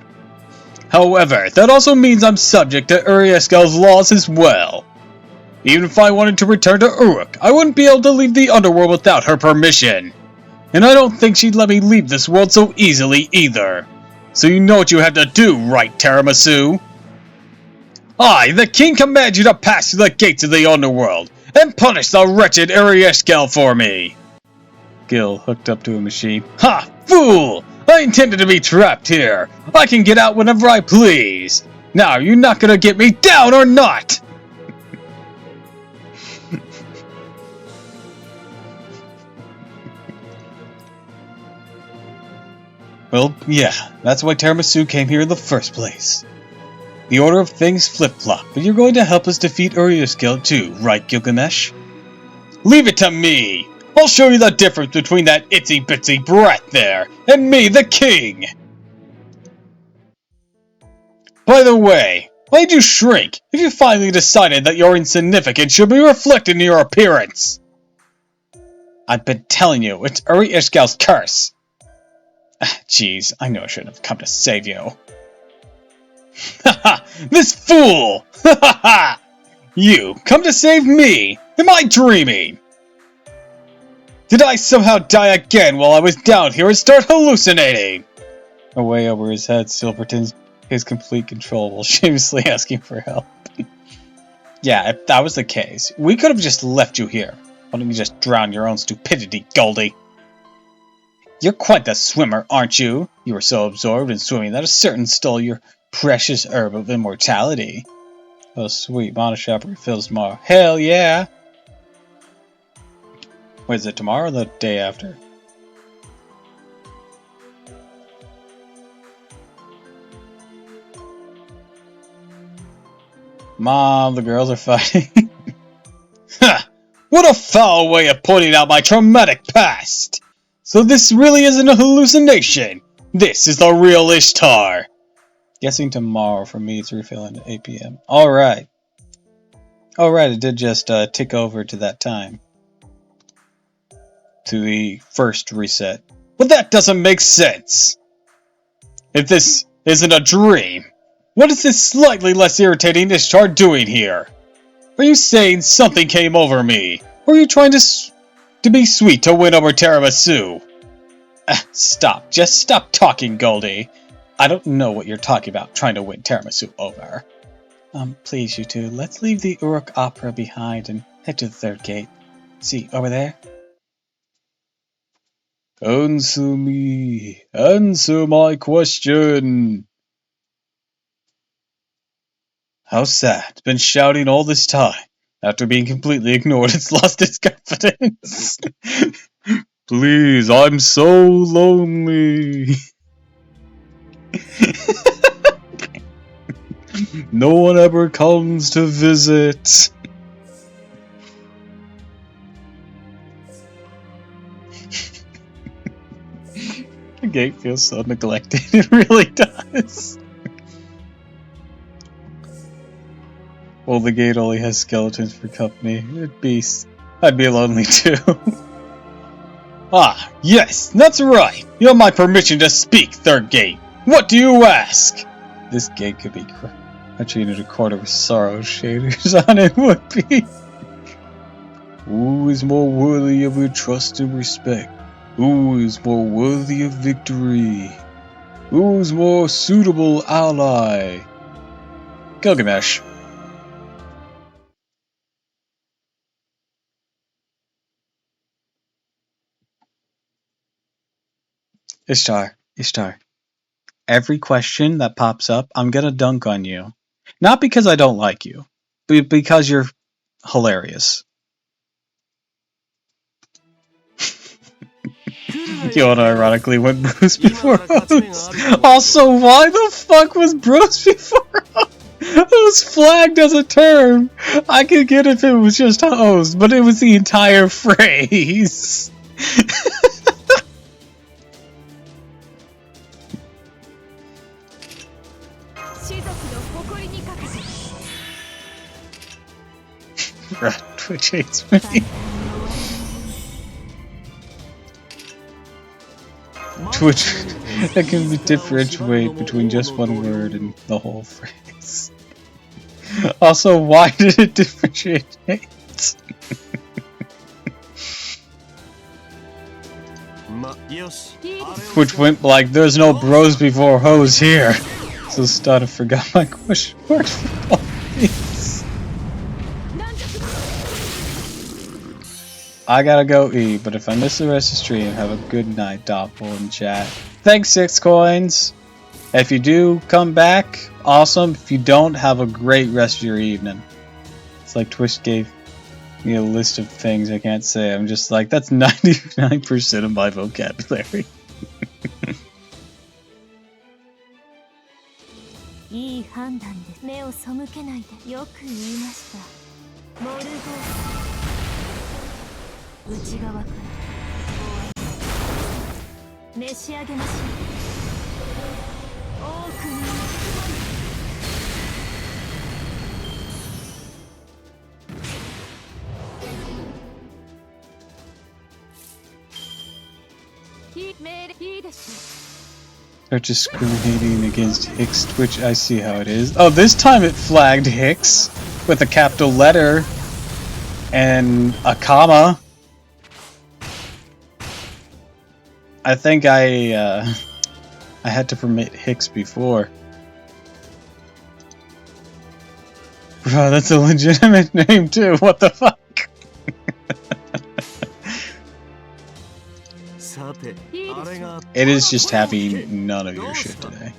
However, that also means I'm subject to Urieshkel's laws as well. Even if I wanted to return to Uruk, I wouldn't be able to leave the underworld without her permission. And I don't think she'd let me leave this world so easily either. So you know what you have to do, right, Tiramisu? I, the king, command you to pass through the gates of the underworld and punish the wretched Urieshkel for me. Gil hooked up to a machine. Ha! Fool! I intended to be trapped here. I can get out whenever I please. Now, you're not gonna get me down or not? Well, yeah, that's why Tiramisu came here in the first place. The order of things flip-flop, but you're going to help us defeat Urieshkel too, right, Gilgamesh? Leave it to me! I'll show you the difference between that itsy-bitsy brat there, and me, the king! By the way, why did you shrink if you finally decided that your insignificance should be reflected in your appearance? I've been telling you, it's Uri Ishgal's curse! Jeez, I knew I shouldn't have come to save you. Haha, this fool! Haha! You come to save me? Am I dreaming? Did I somehow die again while I was down here and start hallucinating? Away over his head still pretends his complete control while shamelessly asking for help. Yeah, if that was the case, we could have just left you here. Why don't you just drown your own stupidity, Goldie? You're quite the swimmer, aren't you? You were so absorbed in swimming that a certain stole your precious herb of immortality. Oh, sweet, Monoshoppe refills tomorrow. Hell yeah! Wait, is it tomorrow or the day after? Mom, the girls are fighting. Ha! What a foul way of pointing out my traumatic past! So this really isn't a hallucination! This is the real Ishtar! Guessing tomorrow for me it's refilling at 8 PM. Alright. Alright, it did just tick over to that time. To the first reset. But that doesn't make sense! If this isn't a dream, what is this slightly less irritating Ishtar doing here? Are you saying something came over me? Or are you trying to be sweet to win over tiramisu? Stop. Just stop talking, Goldie. I don't know what you're talking about trying to win tiramisu over. Please, you two, let's leave the Uruk Opera behind and head to the third gate. See, over there? Answer me. Answer my question. How sad. It's been shouting all this time. After being completely ignored, it's lost its confidence. Please, I'm so lonely. No one ever comes to visit. The gate feels so neglected. It really does. Well, the gate only has skeletons for company. I'd be lonely too. Ah, yes, that's right. You have my permission to speak, third gate. What do you ask? This gate could be crouching in a corner with sorrow shaders on it would be. Who is more worthy of your trust and respect? Who is more worthy of victory? Who's more suitable ally? Gilgamesh. Ishtar. Every question that pops up, I'm gonna dunk on you. Not because I don't like you, but because you're hilarious. You unironically went Bruce before Hose. Also, why the fuck was Bruce before Hose? Hose flagged as a term. I could get if it was just Hose, but it was the entire phrase. Twitch hates me. Twitch, that can be differentiate between just one word and the whole phrase. Also, why did it differentiate? Twitch went like, there's no bros before hoes here. So started forgot my question marks for all these. I gotta go eat, but if I miss the rest of the stream, have a good night, Doppel and chat. Thanks, 6 coins. If you do come back, awesome. If you don't, have a great rest of your evening. It's like Twitch gave me a list of things I can't say. I'm just like, that's 99% of my vocabulary. 召し上げましょう。多くのいいでしょう。 Start discriminating against Hicks, which I see how it is. Oh, this time it flagged Hicks with a capital letter and a comma. I think I had to permit Hicks before. Bro, that's a legitimate name too. What the fuck? It is just having none of your shit today.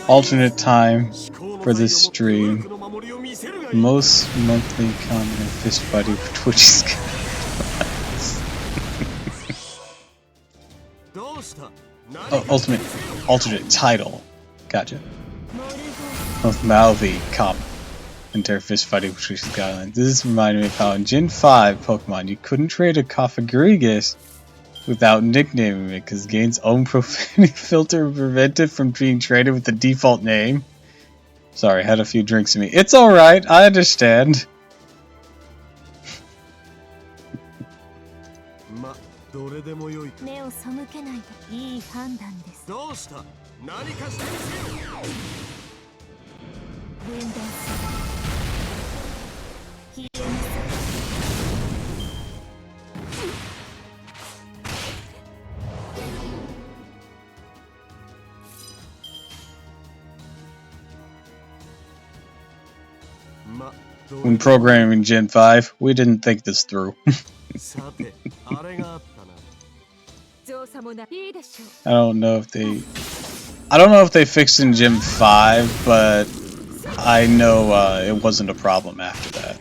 Alternate time for this stream. Most monthly comment and fist fighting for Twitch's oh, alternate title. Gotcha. Most mouthy comment and fist fighting for Twitch's guidelines. This reminded me of how in Gen 5 Pokemon you couldn't trade a Coffagrigus without nicknaming it because the game's own profanity filter prevented it from being traded with the default name. Sorry, had a few drinks in me. It's alright, I understand. When programming Gen 5, we didn't think this through. I don't know if they fixed in Gen 5, but I know it wasn't a problem after that.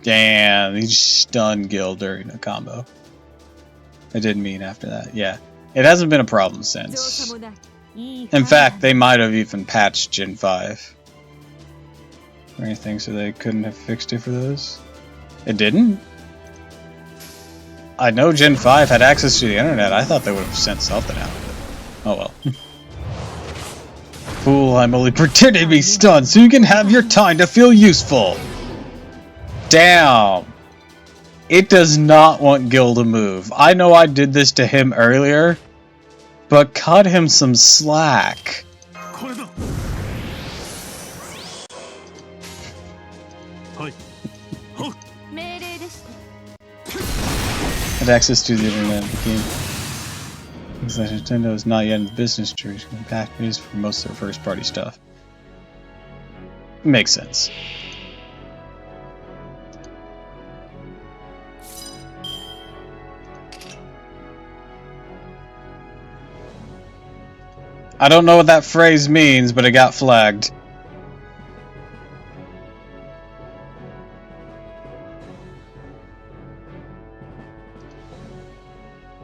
Damn, he stunned Gil during a combo. I didn't mean after that, yeah. It hasn't been a problem since. In fact, they might have even patched Gen 5. Or anything, so they couldn't have fixed it for those. It didn't? I know Gen 5 had access to the internet. I thought they would have sent something out of it. Oh well. Fool, I'm only pretending to be stunned so you can have your time to feel useful. Damn. It does not want Gil to move. I know I did this to him earlier, but cut him some slack. Had access to the internet became things that Nintendo is not yet in the business to impact is for most of their first party stuff. Makes sense. I don't know what that phrase means, but it got flagged.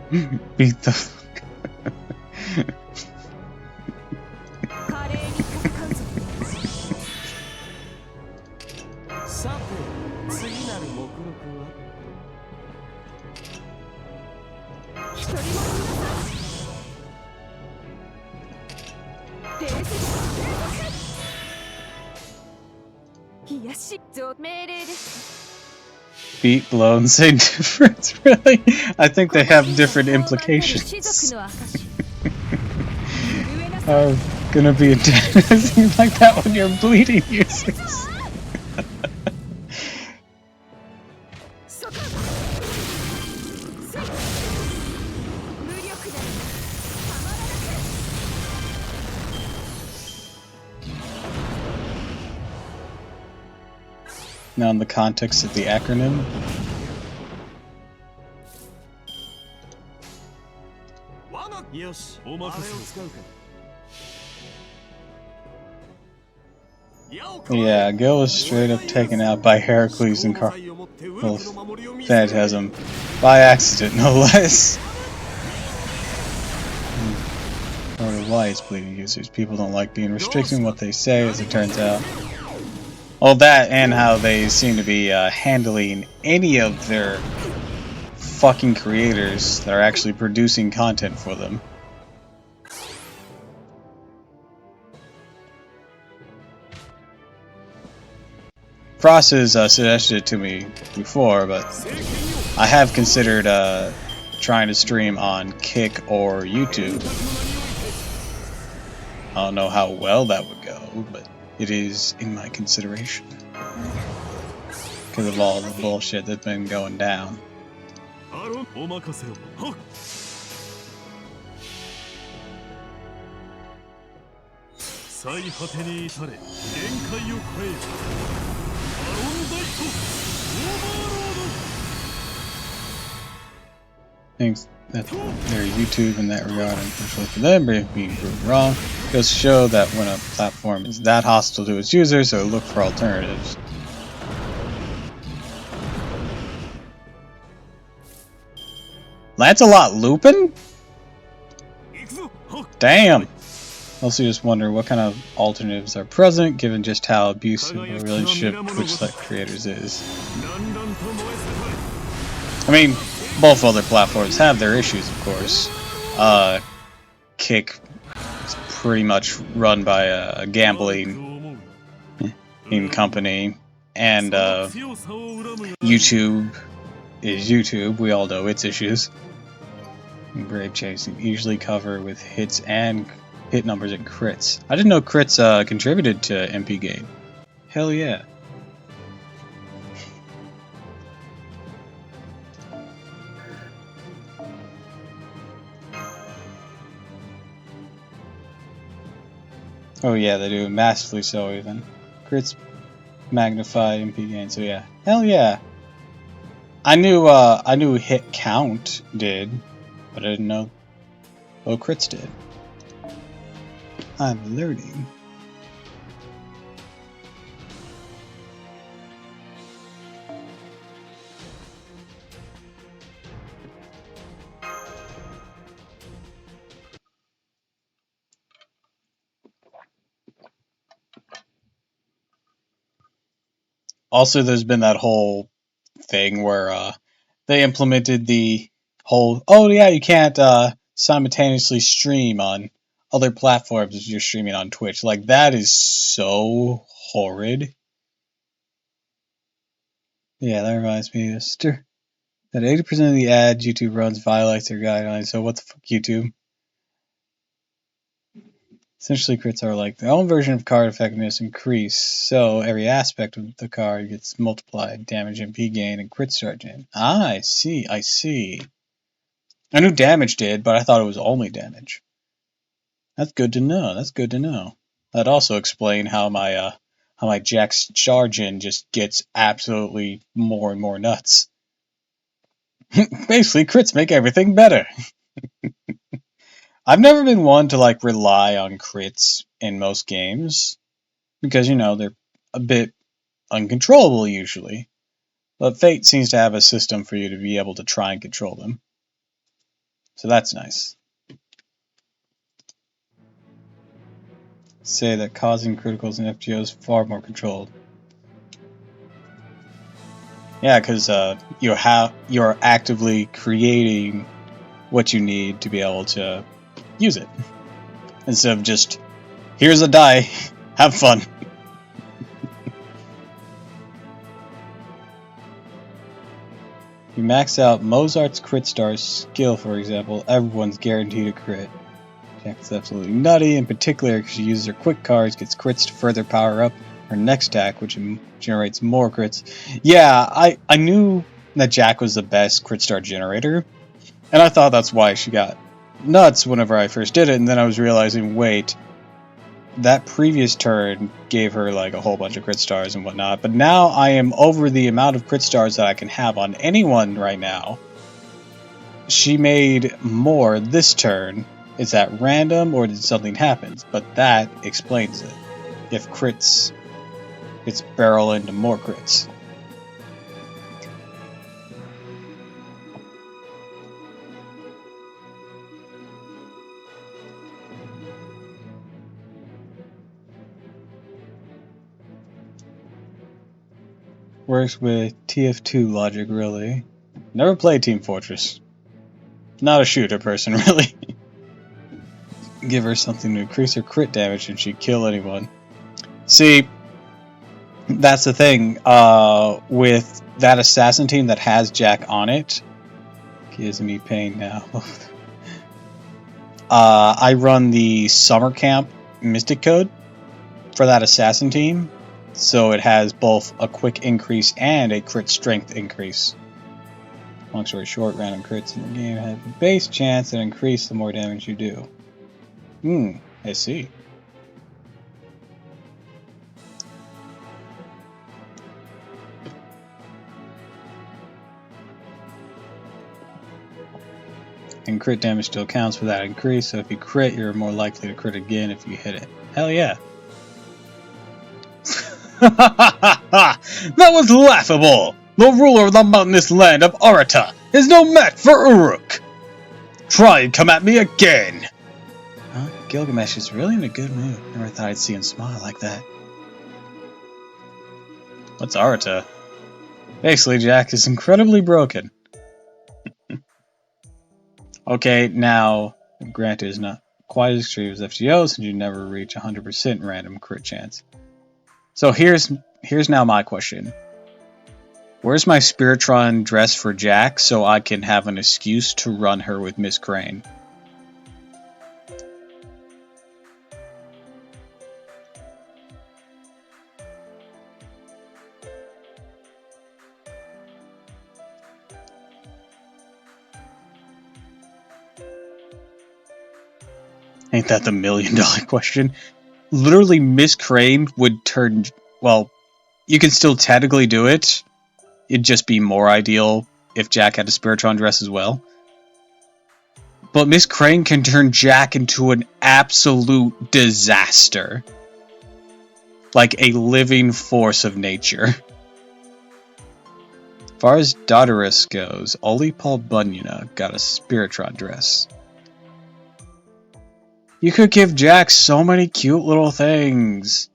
Beat the fuck. Beat, blow, and say difference, really? I think they have different implications. I'm gonna be anything like that when you're bleeding useless. Now in the context of the acronym. Yeah, Gil was straight up taken out by Heracles and Phantasm. By accident, no less. Or why it's bleeding users. People don't like being restricted in what they say, as it turns out. Well, that and how they seem to be handling any of their fucking creators that are actually producing content for them. Frost has suggested it to me before, but I have considered trying to stream on Kick or YouTube. I don't know how well that would go, but it is in my consideration. Because of all the bullshit that's been going down. Thanks that their YouTube in that regard, unfortunately for them, being proven wrong, goes to show that when a platform is that hostile to its users, so look for alternatives. Lancelot Lupin? Damn! Also just wonder what kind of alternatives are present, given just how abusive a relationship Twitch-like creators is. I mean, both other platforms have their issues, of course. Kick is pretty much run by a gambling company, and YouTube is YouTube. We all know its issues. And grave chasing usually cover with hits and hit numbers and crits. I didn't know crits contributed to MP gain. Hell yeah. Oh yeah, they do, massively so even. Crits magnify MP gain, so yeah. Hell yeah. I knew hit count did, but I didn't know crits did. I'm learning. Also, there's been that whole thing where they implemented the whole, oh yeah, you can't simultaneously stream on other platforms if you're streaming on Twitch. Like, that is so horrid. Yeah, that reminds me of that 80% of the ads YouTube runs violates their guidelines, so what the fuck, YouTube? Essentially, crits are like their own version of card effectiveness increase, so every aspect of the card gets multiplied: damage, MP gain, and crit start in. Ah, I see, I see. I knew damage did, but I thought it was only damage. That's good to know, that's good to know. That'd also explain how my Jack's charge in just gets absolutely more and more nuts. Basically, crits make everything better. I've never been one to like rely on crits in most games because, you know, they're a bit uncontrollable usually. But Fate seems to have a system for you to be able to try and control them. So that's nice. Say that causing criticals in FGO is far more controlled. Yeah, because you're actively creating what you need to be able to use it. Instead of just, here's a die, have fun. You max out Mozart's crit star skill, for example, everyone's guaranteed a crit. Jack is absolutely nutty, in particular because she uses her quick cards, gets crits to further power up her next attack, which generates more crits. Yeah, I knew that Jack was the best crit star generator, and I thought that's why she got nuts whenever I first did it, and then I was realizing, wait, that previous turn gave her like a whole bunch of crit stars and whatnot, but now I am over the amount of crit stars that I can have on anyone right now. she made more this turn. Is that random or did something happen? But that explains it. If crits, it's barrel into more crits. Works with TF2 logic, really. Never played Team Fortress. Not a shooter person, really. Give her something to increase her crit damage and she'd kill anyone. See, that's the thing. With that assassin team that has Jack on it, gives me pain now. I run the summer camp Mystic Code for that assassin team, so it has both a quick increase and a crit strength increase. Long story short, random crits in the game have a base chance and increase the more damage you do. I see. And crit damage still counts for that increase, so if you crit, you're more likely to crit again if you hit it. Hell yeah. That was laughable! The ruler of the mountainous land of Arata is no match for Uruk! Try and come at me again! Huh? Gilgamesh is really in a good mood. Never thought I'd see him smile like that. What's Arata? Basically, Jack is incredibly broken. Okay, now, granted, it's not quite as extreme as FGO, since you never reach 100% random crit chance. So here's now my question. Where's my Spiritron dress for Jack so I can have an excuse to run her with Miss Crane? Ain't that the $1 million question? Literally, Miss Crane would turn... Well, you can still technically do it. It'd just be more ideal if Jack had a Spiritron dress as well. But Miss Crane can turn Jack into an absolute disaster. Like a living force of nature. As far as Daughteress goes, only Paul Bunyan got a Spiritron dress. You could give Jack so many cute little things.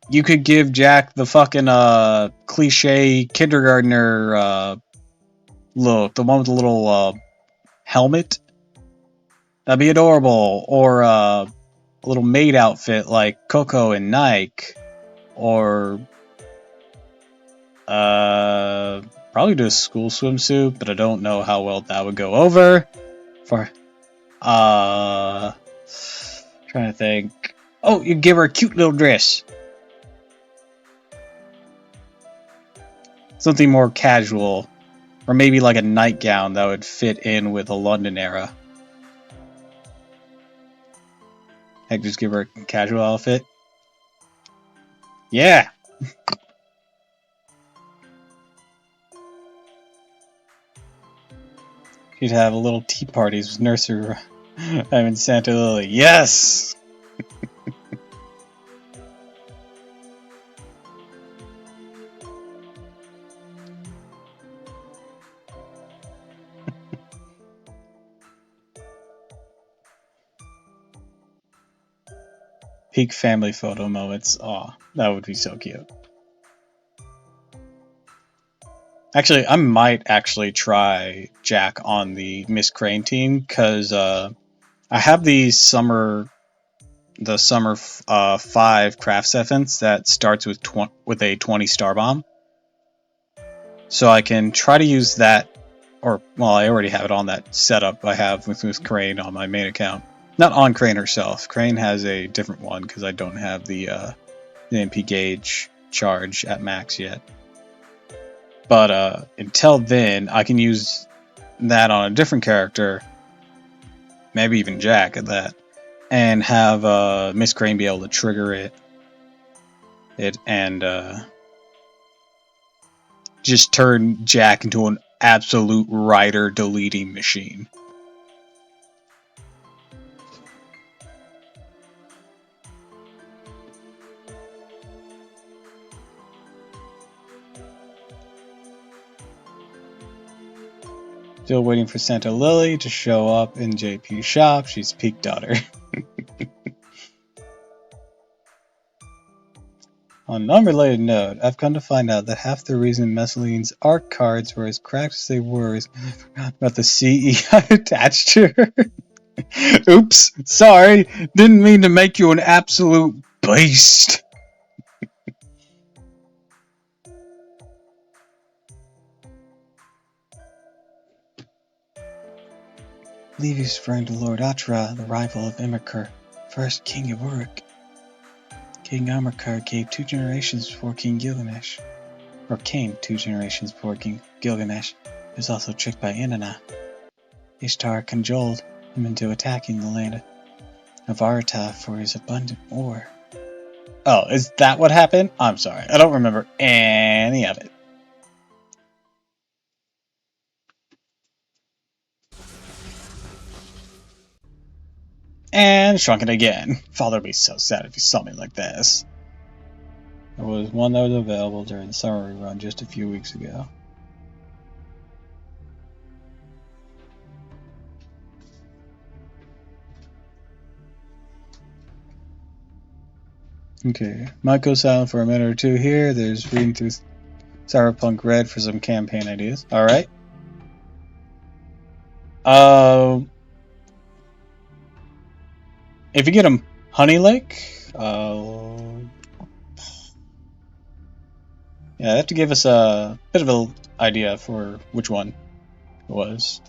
You could give Jack the fucking cliche kindergartner look, the one with the little helmet. That'd be adorable. Or a little maid outfit like Coco and Nike. Or probably do a school swimsuit, but I don't know how well that would go over. Trying to think. Oh, you give her a cute little dress. Something more casual. Or maybe like a nightgown that would fit in with a London era. Heck, just give her a casual outfit. Yeah! She'd have little tea parties with Nursery Rhyme and Santa Lily. Yes! Peak family photo moments. Aw, that would be so cute. Actually, I might actually try Jack on the Miss Crane team, because I have the summer 5 crafts events that starts with a 20 star bomb. So I can try to use that, or, well, I already have it on that setup I have with Miss Crane on my main account. Not on Crane herself. Crane has a different one, because I don't have the MP gauge charge at max yet. But until then, I can use that on a different character, maybe even Jack at that, and have Miss Crane be able to trigger it it and just turn Jack into an absolute writer deleting machine. Still waiting for Santa Lily to show up in JP's shop. She's peak daughter. On an unrelated note, I've come to find out that half the reason Messeline's art cards were as cracked as they were is I forgot about the CE I attached to her. Oops, sorry. Didn't mean to make you an absolute beast. Levy's friend Lord Atra, the rival of Immerkur, first king of Uruk. King Amarkar gave 2 generations before King Gilgamesh. Or came 2 generations before King Gilgamesh. He was also tricked by Inanna. Ishtar cajoled him into attacking the land of Arta for his abundant ore. Oh, is that what happened? I'm sorry, I don't remember any of it. And shrunk it again. Father would be so sad if he saw me like this. There was one that was available during the summer rerun just a few weeks ago. Okay, might go silent for a minute or two here. There's reading through Cyberpunk Red for some campaign ideas. Alright. If you get him Honey Lake, yeah, they have to give us a bit of an idea for which one it was.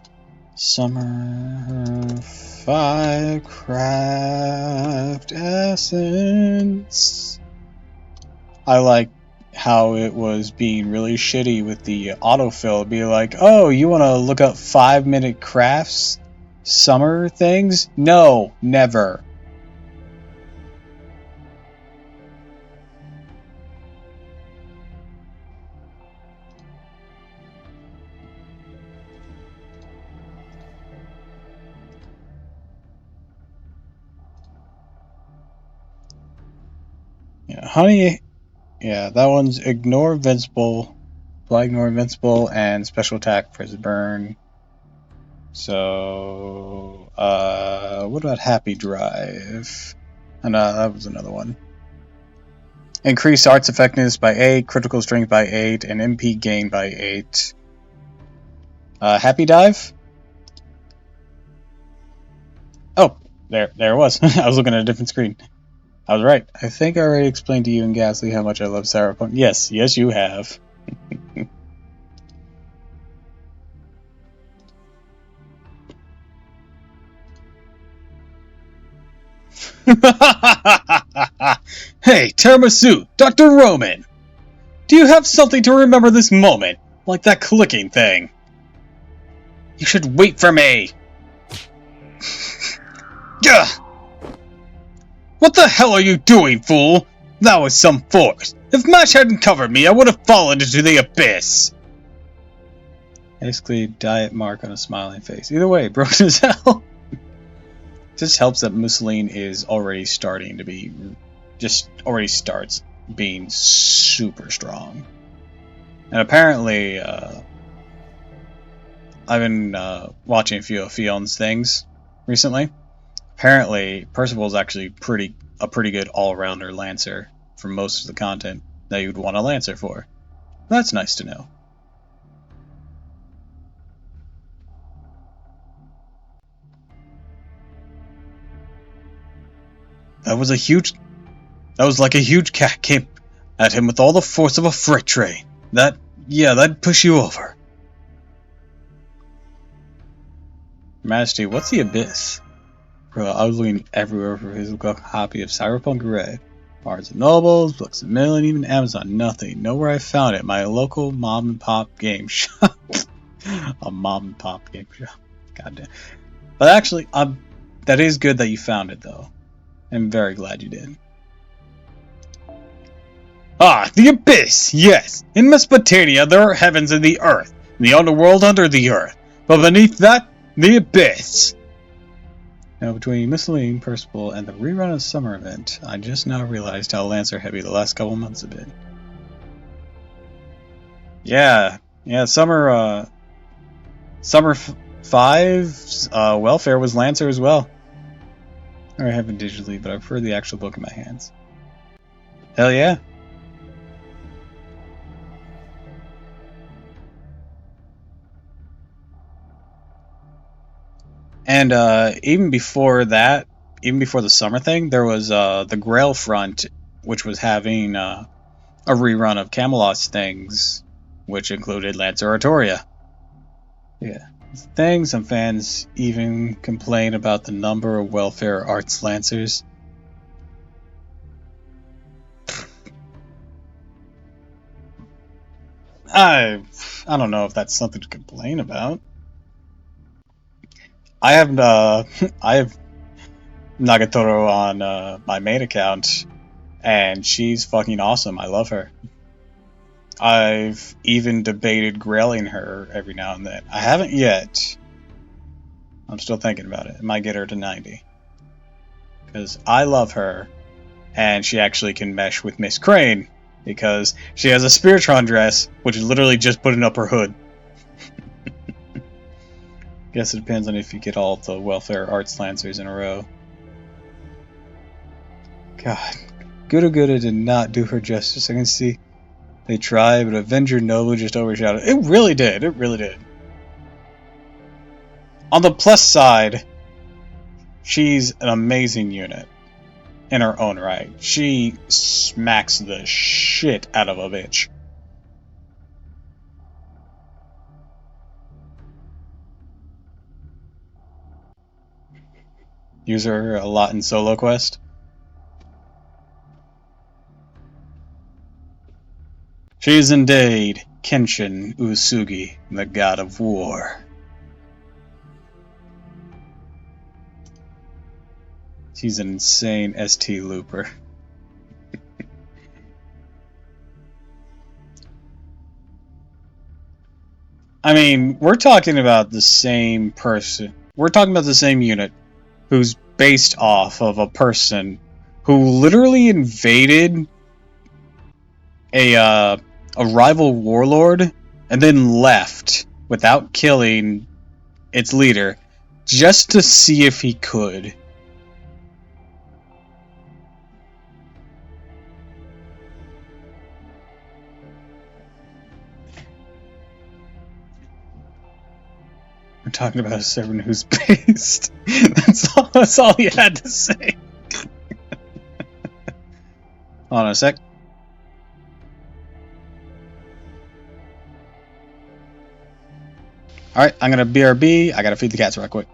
Summer 5 Craft Essence. I like how it was being really shitty with the autofill. It'd be like, oh, you want to look up 5-minute crafts? Summer things? No, never. Yeah, honey. Yeah, that one's ignore invincible, ignore invincible, and special attack prison burn. So, what about happy drive? And that was another one. Increase arts effectiveness by 8, critical strength by 8, and MP gain by 8. Happy dive? Oh, there it was. I was looking at a different screen. I was right. I think I already explained to you and Ghastly how much I love Cyberpunk. Yes, you have. Hey, Tiramisu, Dr. Roman! Do you have something to remember this moment? Like that clicking thing? You should wait for me! Gah! What the hell are you doing, fool? That was some force. If Mash hadn't covered me, I would have fallen into the abyss. Basically, diet mark on a smiling face. Either way, broken as hell. Just helps that Mussolini is already starting to be, already starts being super strong. And apparently, I've been watching a few of Fion's things recently. Apparently, Percival is actually a pretty good all-rounder Lancer for most of the content that you'd want a Lancer for. That's nice to know. That was like a huge cat came at him with all the force of a freight train. That'd push you over. Majesty, what's the abyss? Bro, I was looking everywhere for a physical copy of Cyberpunk Red. Barnes & Nobles, Books & Mill, and even Amazon. Nothing. Nowhere I found it. My local mom-and-pop game shop. A mom-and-pop game shop. Goddamn. But actually, that is good that you found it, though. I'm very glad you did. Ah, the Abyss, yes! In Mesopotamia there are heavens and the earth, and the underworld under the earth, but beneath that, the Abyss! Now, between Miscellaneous Percival and the rerun of Summer Event, I just now realized how Lancer heavy the last couple months have been. Yeah, Summer 5's welfare was Lancer as well. Or I have it digitally, but I prefer the actual book in my hands. Hell yeah. And even before that, even before the summer thing, there was the Grail Front, which was having a rerun of Camelot's things, which included Lancer Artoria. Yeah. Thing, some fans even complain about the number of welfare arts Lancers. I don't know if that's something to complain about. I have Nagatoro on my main account, and she's fucking awesome. I love her. I've even debated grailing her every now and then. I haven't yet. I'm still thinking about it. I might get her to 90. Because I love her, and she actually can mesh with Miss Crane, because she has a Spiritron dress, which is literally just putting up her hood. Guess it depends on if you get all the welfare arts Lancers in a row. God, Guda did not do her justice. I can see they tried, but Avenger Nova just overshadowed. It really did. It really did. On the plus side, she's an amazing unit in her own right. She smacks the shit out of a bitch. Use her a lot in Solo Quest. She is indeed Kenshin Usugi, the god of war. She's an insane ST looper. I mean, we're talking about the same person. We're talking about the same unit who's based off of a person who literally invaded a rival warlord and then left without killing its leader just to see if he could. We're talking about a servant who's based. That's all you had to say. Hold on a sec. Alright, I'm gonna BRB. I gotta feed the cats real quick.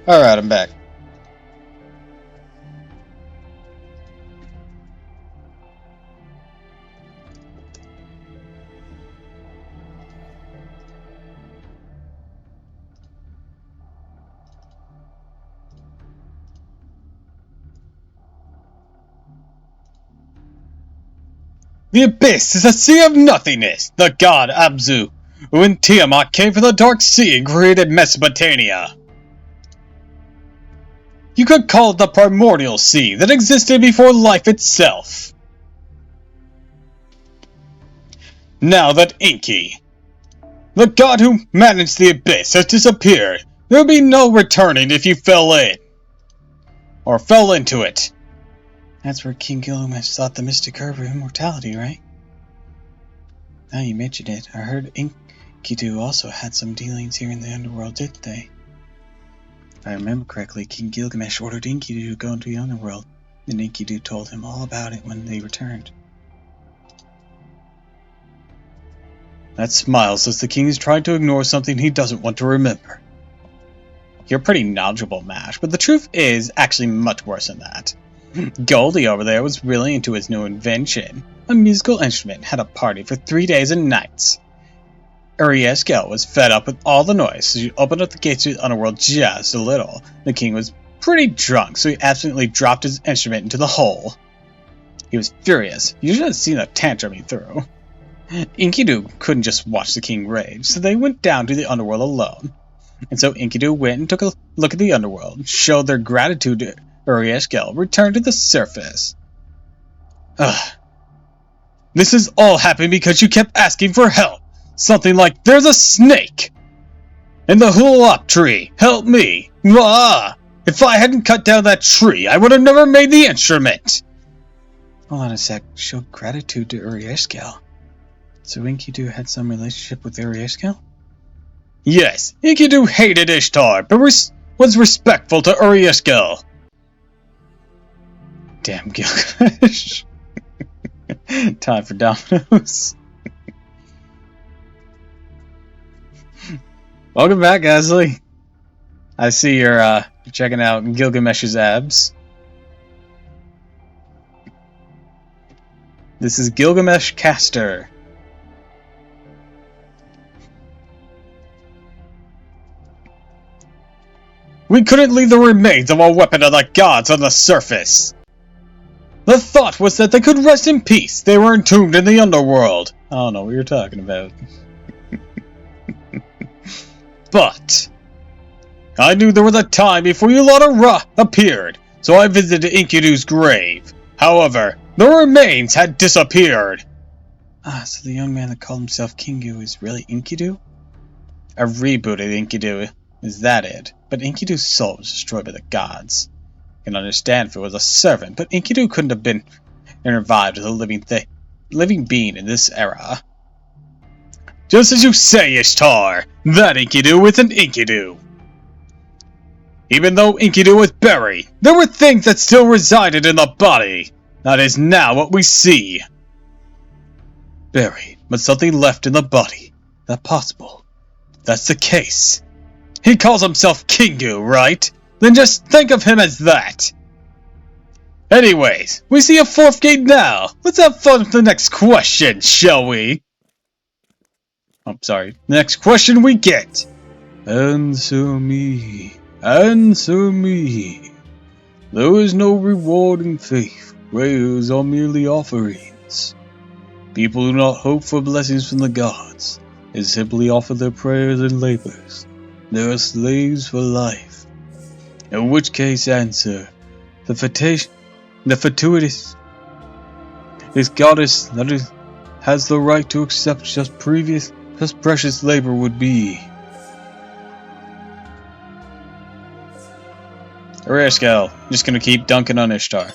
Alright, I'm back. The Abyss is a sea of nothingness. The god Abzu, who in Tiamat came from the Dark Sea and created Mesopotamia. You could call it the primordial sea that existed before life itself. Now that Enki, the god who managed the Abyss, has disappeared, there will be no returning if you fell in. Or fell into it. That's where King Gilgamesh sought the mystic herb of immortality, right? Now you mention it, I heard Enkidu also had some dealings here in the underworld, didn't they? If I remember correctly, King Gilgamesh ordered Enkidu to go into the underworld, and Enkidu told him all about it when they returned. That smile says the king is trying to ignore something he doesn't want to remember. You're pretty knowledgeable, Mash, but the truth is actually much worse than that. Goldie over there was really into his new invention, a musical instrument, had a party for 3 days and nights. Urieskel was fed up with all the noise, so she opened up the gates to the underworld just a little. The king was pretty drunk, so he absolutely dropped his instrument into the hole. He was furious. You should have seen the tantrum he threw. Enkidu couldn't just watch the king rage, so they went down to the underworld alone. And so Enkidu went and took a look at the underworld, showed their gratitude to Urieskel, returned to the surface. Ugh. This is all happening because you kept asking for help. Something like, there's a snake in the hulap tree. Help me. Ah! If I hadn't cut down that tree, I would have never made the instrument. Hold on a sec. Showed gratitude to Urieskel. So Enkidu had some relationship with Urieskel? Yes, Enkidu hated Ishtar, but was respectful to Urieskel. Damn Gilgamesh. Time for dominoes. Welcome back, Gasly. I see you're checking out Gilgamesh's abs. This is Gilgamesh Caster. We couldn't leave the remains of our weapon of the gods on the surface. The thought was that they could rest in peace. They were entombed in the underworld. I don't know what you're talking about. But I knew there was a time before Yulata Ra appeared, so I visited Enkidu's grave. However, the remains had disappeared. Ah, so the young man that called himself Kingu is really Enkidu? A rebooted Enkidu, is that it? But Enkidu's soul was destroyed by the gods. I can understand if it was a servant, but Enkidu couldn't have been revived as a living being in this era. Just as you say, Ishtar, that Enkidu is an Enkidu. Even though Enkidu was buried, there were things that still resided in the body. That is now what we see. Buried, but something left in the body. That possible. That's the case. He calls himself Kingu, right? Then just think of him as that. Anyways, we see a fourth gate now. Let's have fun with the next question, shall we? Oh, sorry. Next question we get. Answer me. Answer me. There is no reward in faith. Prayers are merely offerings. People do not hope for blessings from the gods. They simply offer their prayers and labors. They are slaves for life. In which case, answer. The fortuitous this goddess that has the right to accept just precious labor would be. Urieskel, just gonna keep dunking on Ishtar.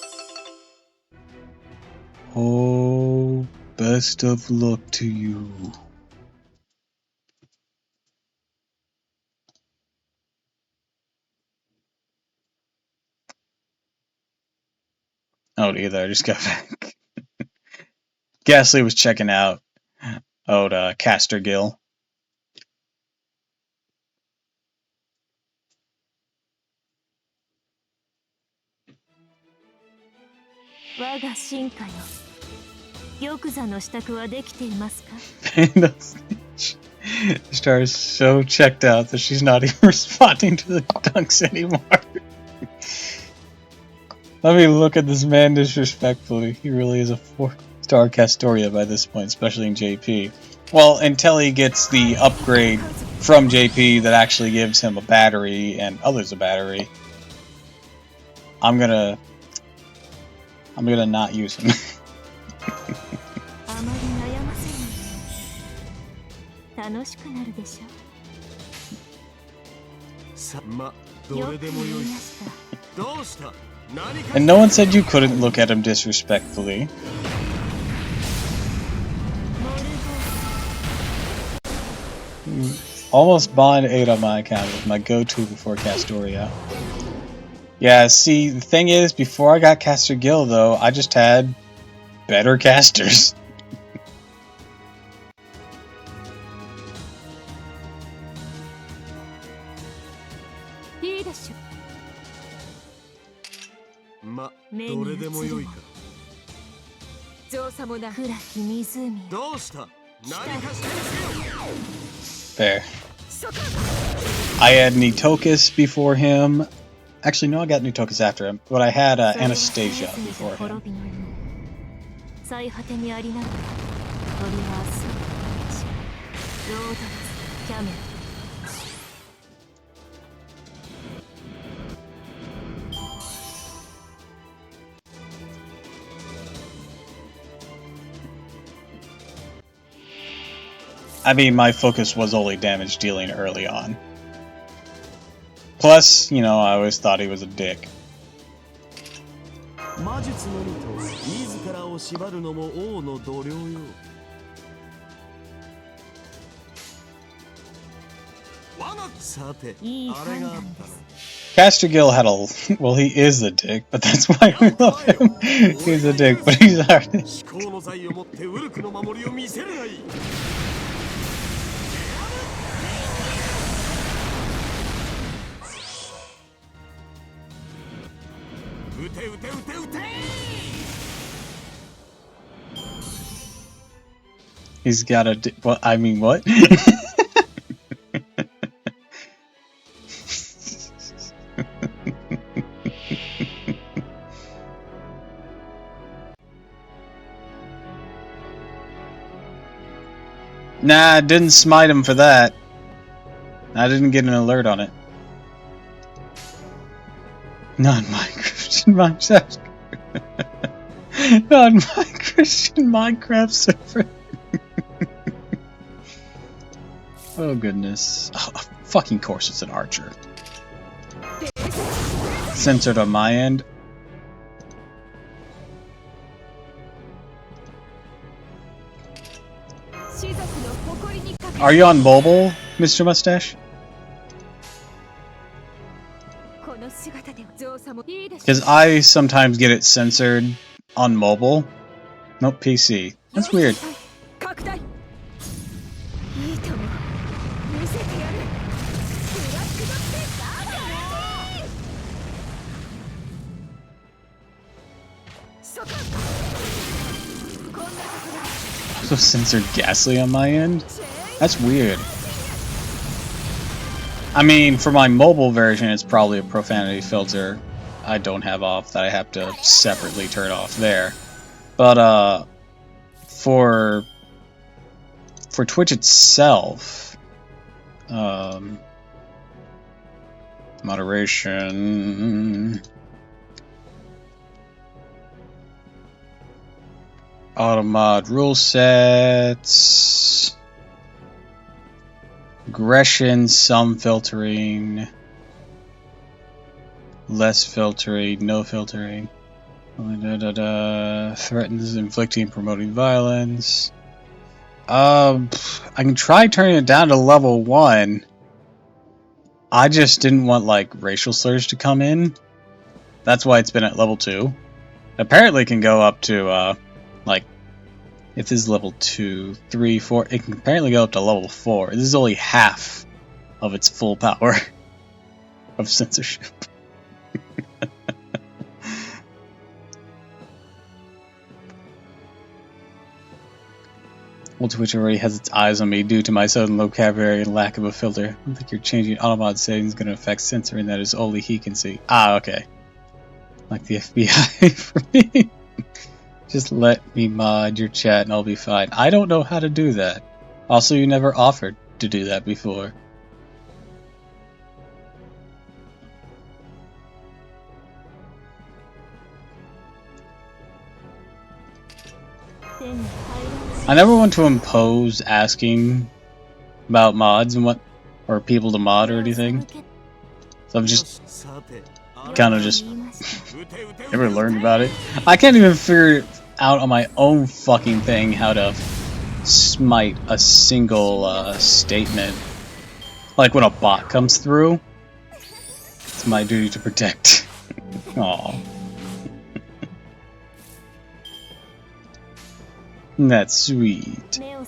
Oh, best of luck to you. Oh, either I just got back. Ghastly was checking out Caster Gill. 我が進化よ。玉座の支度はできていますか? Panda Star is so checked out that she's not even responding to the dunks anymore. Let me look at this man disrespectfully. He really is a 4-star Castoria by this point, especially in JP. Well, until he gets the upgrade from JP that actually gives him a battery and others a battery. I'm gonna not use him. And no one said you couldn't look at him disrespectfully. Almost bond 8 on my account with my go-to before Castoria. Yeah, see, the thing is, before I got Caster Gil, though, I just had better casters. There. I had Nitokus before him. Actually, no, I got Nitokus after him, but I had Anastasia before him. I mean, my focus was only damage dealing early on. Plus, you know, I always thought he was a dick. Caster Gil had a... well, he is a dick, but that's why we love him. He's a dick, but he's hard. He's got a... well, I mean, what? Nah, I didn't smite him for that. I didn't get an alert on it. Not my Christian Minecraft. Not my Christian Minecraft server. Oh goodness. Oh, of fucking course it's an archer. Censored on my end. Are you on mobile, Mr. Mustache? Because I sometimes get it censored on mobile. Nope, PC. That's weird. So censored Ghastly on my end? That's weird. I mean, for my mobile version, it's probably a profanity filter I don't have off that I have to separately turn off there. But, for Twitch itself, moderation, automod rule sets, aggression, some filtering, less filtering, no filtering, threatens inflicting, promoting violence. I can try turning it down to level 1. I just didn't want, like, racial slurs to come in. That's why it's been at level 2. Apparently it can go up to, like, if this is level 2, 3, 4, it can apparently go up to level 4. This is only half of its full power of censorship. Twitch already has its eyes on me due to my sudden vocabulary and lack of a filter. I don't think you're changing automod settings is going to affect censoring that is only he can see. Ah, okay. Like the FBI for me. Just let me mod your chat and I'll be fine. I don't know how to do that. Also, you never offered to do that before. I never want to impose asking about mods and what, or people to mod or anything. So I'm just kind of just never learned about it. I can't even figure out on my own fucking thing how to smite a single statement. Like when a bot comes through, it's my duty to protect. Aww. That's sweet. You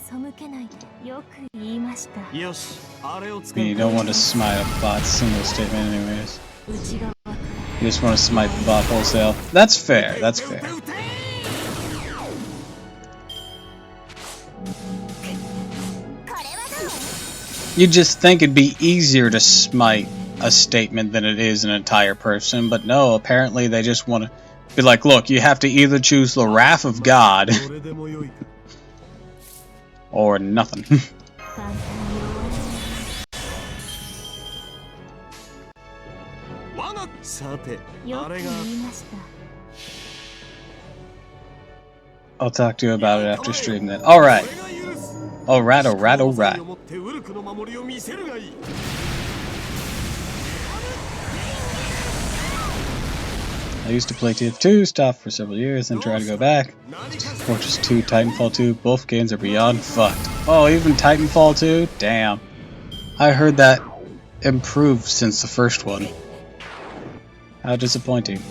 don't want to smite a bot's single statement anyways. You just want to smite the bot wholesale. That's fair, that's fair. You'd just think it'd be easier to smite a statement than it is an entire person, but no, apparently they just want to be like, look, you have to either choose the wrath of God or nothing. I'll talk to you about it after stream then. Alright. Alright, alright, alright. I used to play TF2, stopped for several years, then tried to go back. Fortress 2, Titanfall 2, both games are beyond fucked. Oh, even Titanfall 2? Damn. I heard that improved since the first one. How disappointing.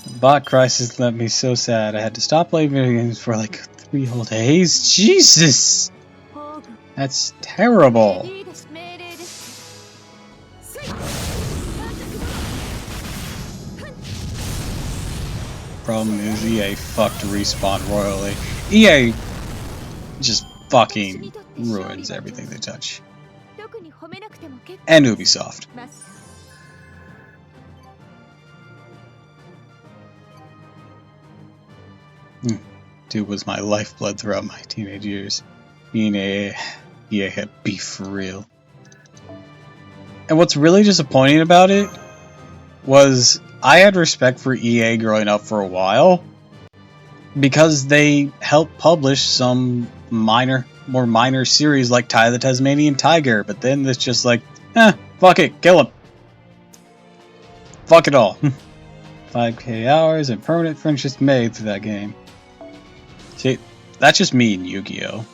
The bot crisis left me so sad I had to stop playing video games for like 3 whole days. Jesus! That's terrible. Problem is EA fucked Respawn royally. EA just fucking ruins everything they touch. And Ubisoft. Dude was my lifeblood throughout my teenage years. EA had beef for real. And what's really disappointing about it was I had respect for EA growing up for a while because they helped publish some more minor series like Ty the Tasmanian Tiger, but then it's just like, fuck it, kill him. Fuck it all. 5k hours and permanent friendships made through that game. See, that's just me and Yu-Gi-Oh!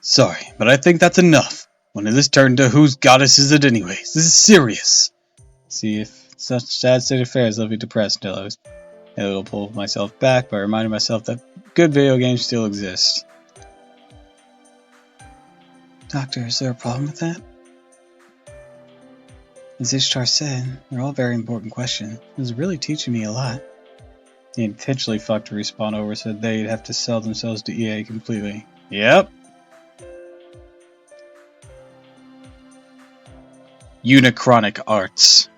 Sorry, but I think that's enough. When did this turn to whose goddess is it anyways? This is serious. See, if such sad state of affairs left me depressed until I was able to pull myself back by reminding myself that good video games still exist. Doctor, is there a problem with that? As Ishtar said, they're all very important questions. It was really teaching me a lot. He intentionally fucked Respawn over, said they'd have to sell themselves to EA completely. Yep. Unichronic Arts.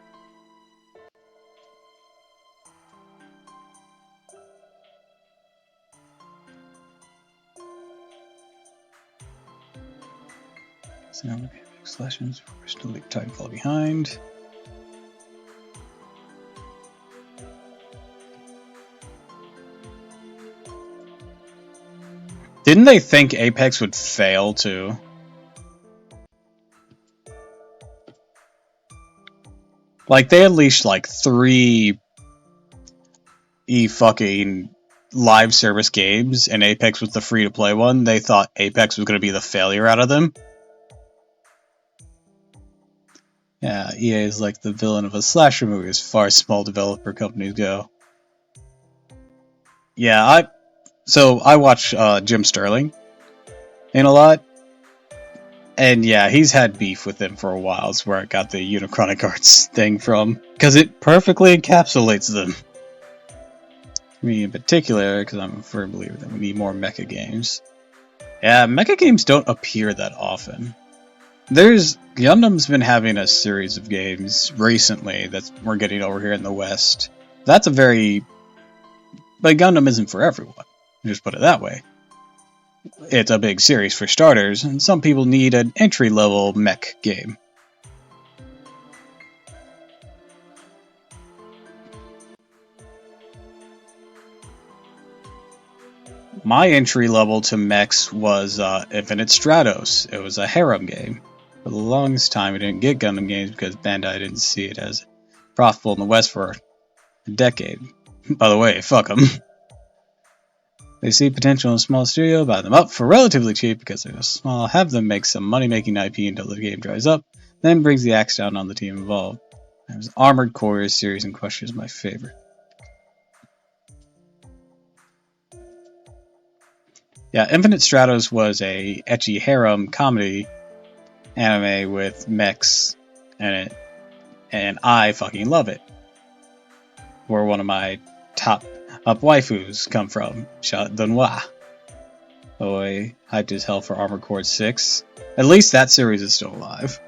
So now we have slashes. We're still leave Titanfall behind. Didn't they think Apex would fail too? Like they unleashed like 3 fucking live service games, and Apex was the free-to-play one. They thought Apex was going to be the failure out of them. Yeah, EA is like the villain of a slasher movie as far as small developer companies go. Yeah, So I watch Jim Sterling in a lot, and yeah, he's had beef with him for a while. It's where I got the Unichronic Arts thing from, because it perfectly encapsulates them. Me in particular, because I'm a firm believer that we need more mecha games. Yeah, mecha games don't appear that often. Gundam's been having a series of games recently that we're getting over here in the West. But Gundam isn't for everyone. Just put it that way. It's a big series for starters, and some people need an entry-level mech game. My entry level to mechs was Infinite Stratos. It was a harem game. For the longest time, we didn't get Gundam games because Bandai didn't see it as profitable in the West for a decade. By the way, fuck them. They see potential in a small studio, buy them up for relatively cheap because they're small, have them make some money-making IP until the game dries up, then brings the axe down on the team involved. There's Armored Core series in question is my favorite. Yeah, Infinite Stratos was a ecchi harem comedy anime with mechs in it, and I fucking love it. Where one of my top up waifus come from, Shout Dunwa. Boy, hyped as hell for Armored Core 6. At least that series is still alive.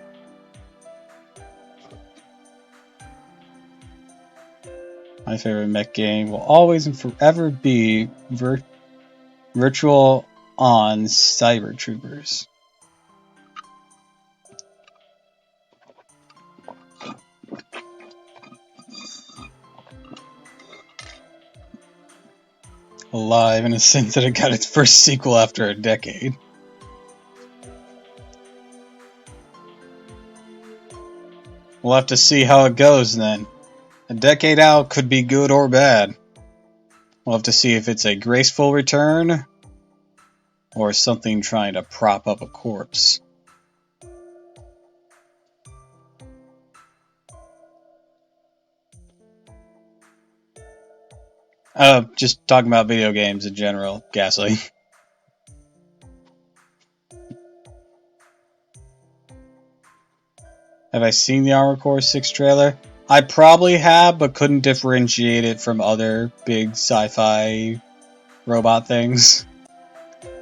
My favorite mech game will always and forever be Virtual on Cyber Troopers. Alive in a sense that it got its first sequel after a decade. We'll have to see how it goes then. A decade out could be good or bad. We'll have to see if it's a graceful return or something trying to prop up a corpse. Just talking about video games in general, Ghastly. Have I seen the Armored Core 6 trailer? I probably have, but couldn't differentiate it from other big sci-fi robot things.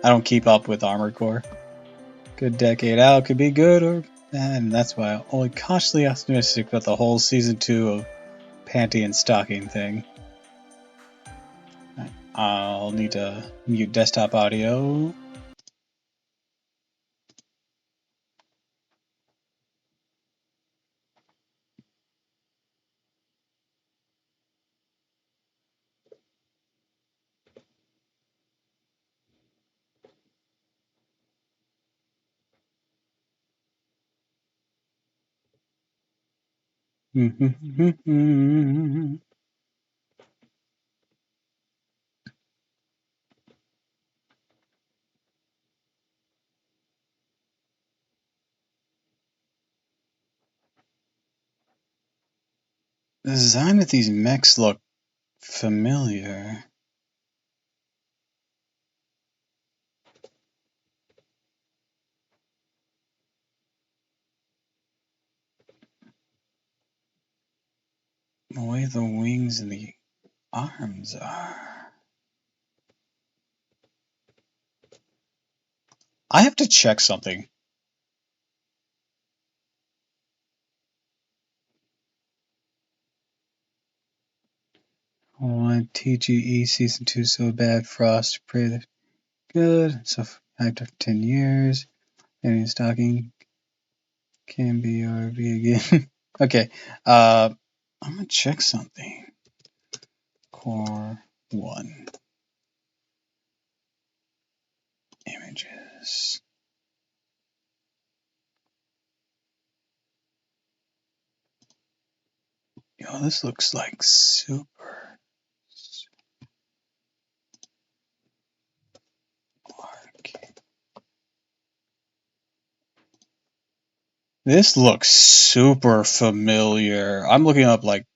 I don't keep up with Armored Core. Good decade out could be good or bad, and that's why I'm only cautiously optimistic about the whole Season 2 of Panty and Stocking thing. I'll need to mute desktop audio. The design of these mechs look familiar. The way the wings and the arms are. I have to check something. I want TGE Season 2 so bad. Frost, pray that good. So hyped up 10 years. Any stocking can be or be again. Okay. I'm gonna check something. Core 1. Images. Yo, this looks like super. This looks super familiar. I'm looking up like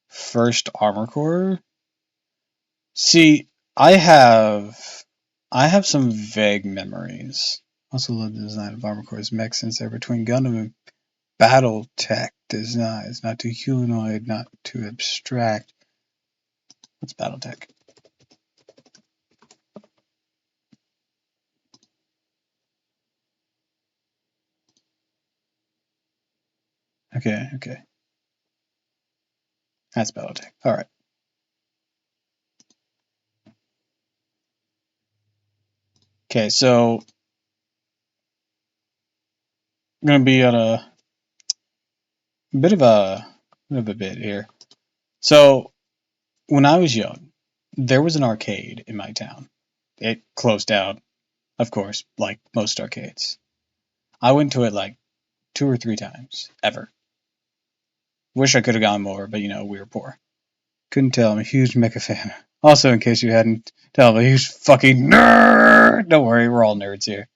first Armor Core. See, I have some vague memories. Also love the design of Armor Core's mech since they're between Gundam and Battletech design. It's not too humanoid, not too abstract. What's Battletech? Okay. That's Battletech. Alright. Okay, so I'm gonna be on a bit of a bit here. So when I was young, there was an arcade in my town. It closed down, of course, like most arcades. I went to it like 2 or 3 times, ever. Wish I could have gone more, but we were poor. Couldn't tell, I'm a huge mecha fan. Also, in case you hadn't tell, I'm a huge fucking nerd! Don't worry, we're all nerds here.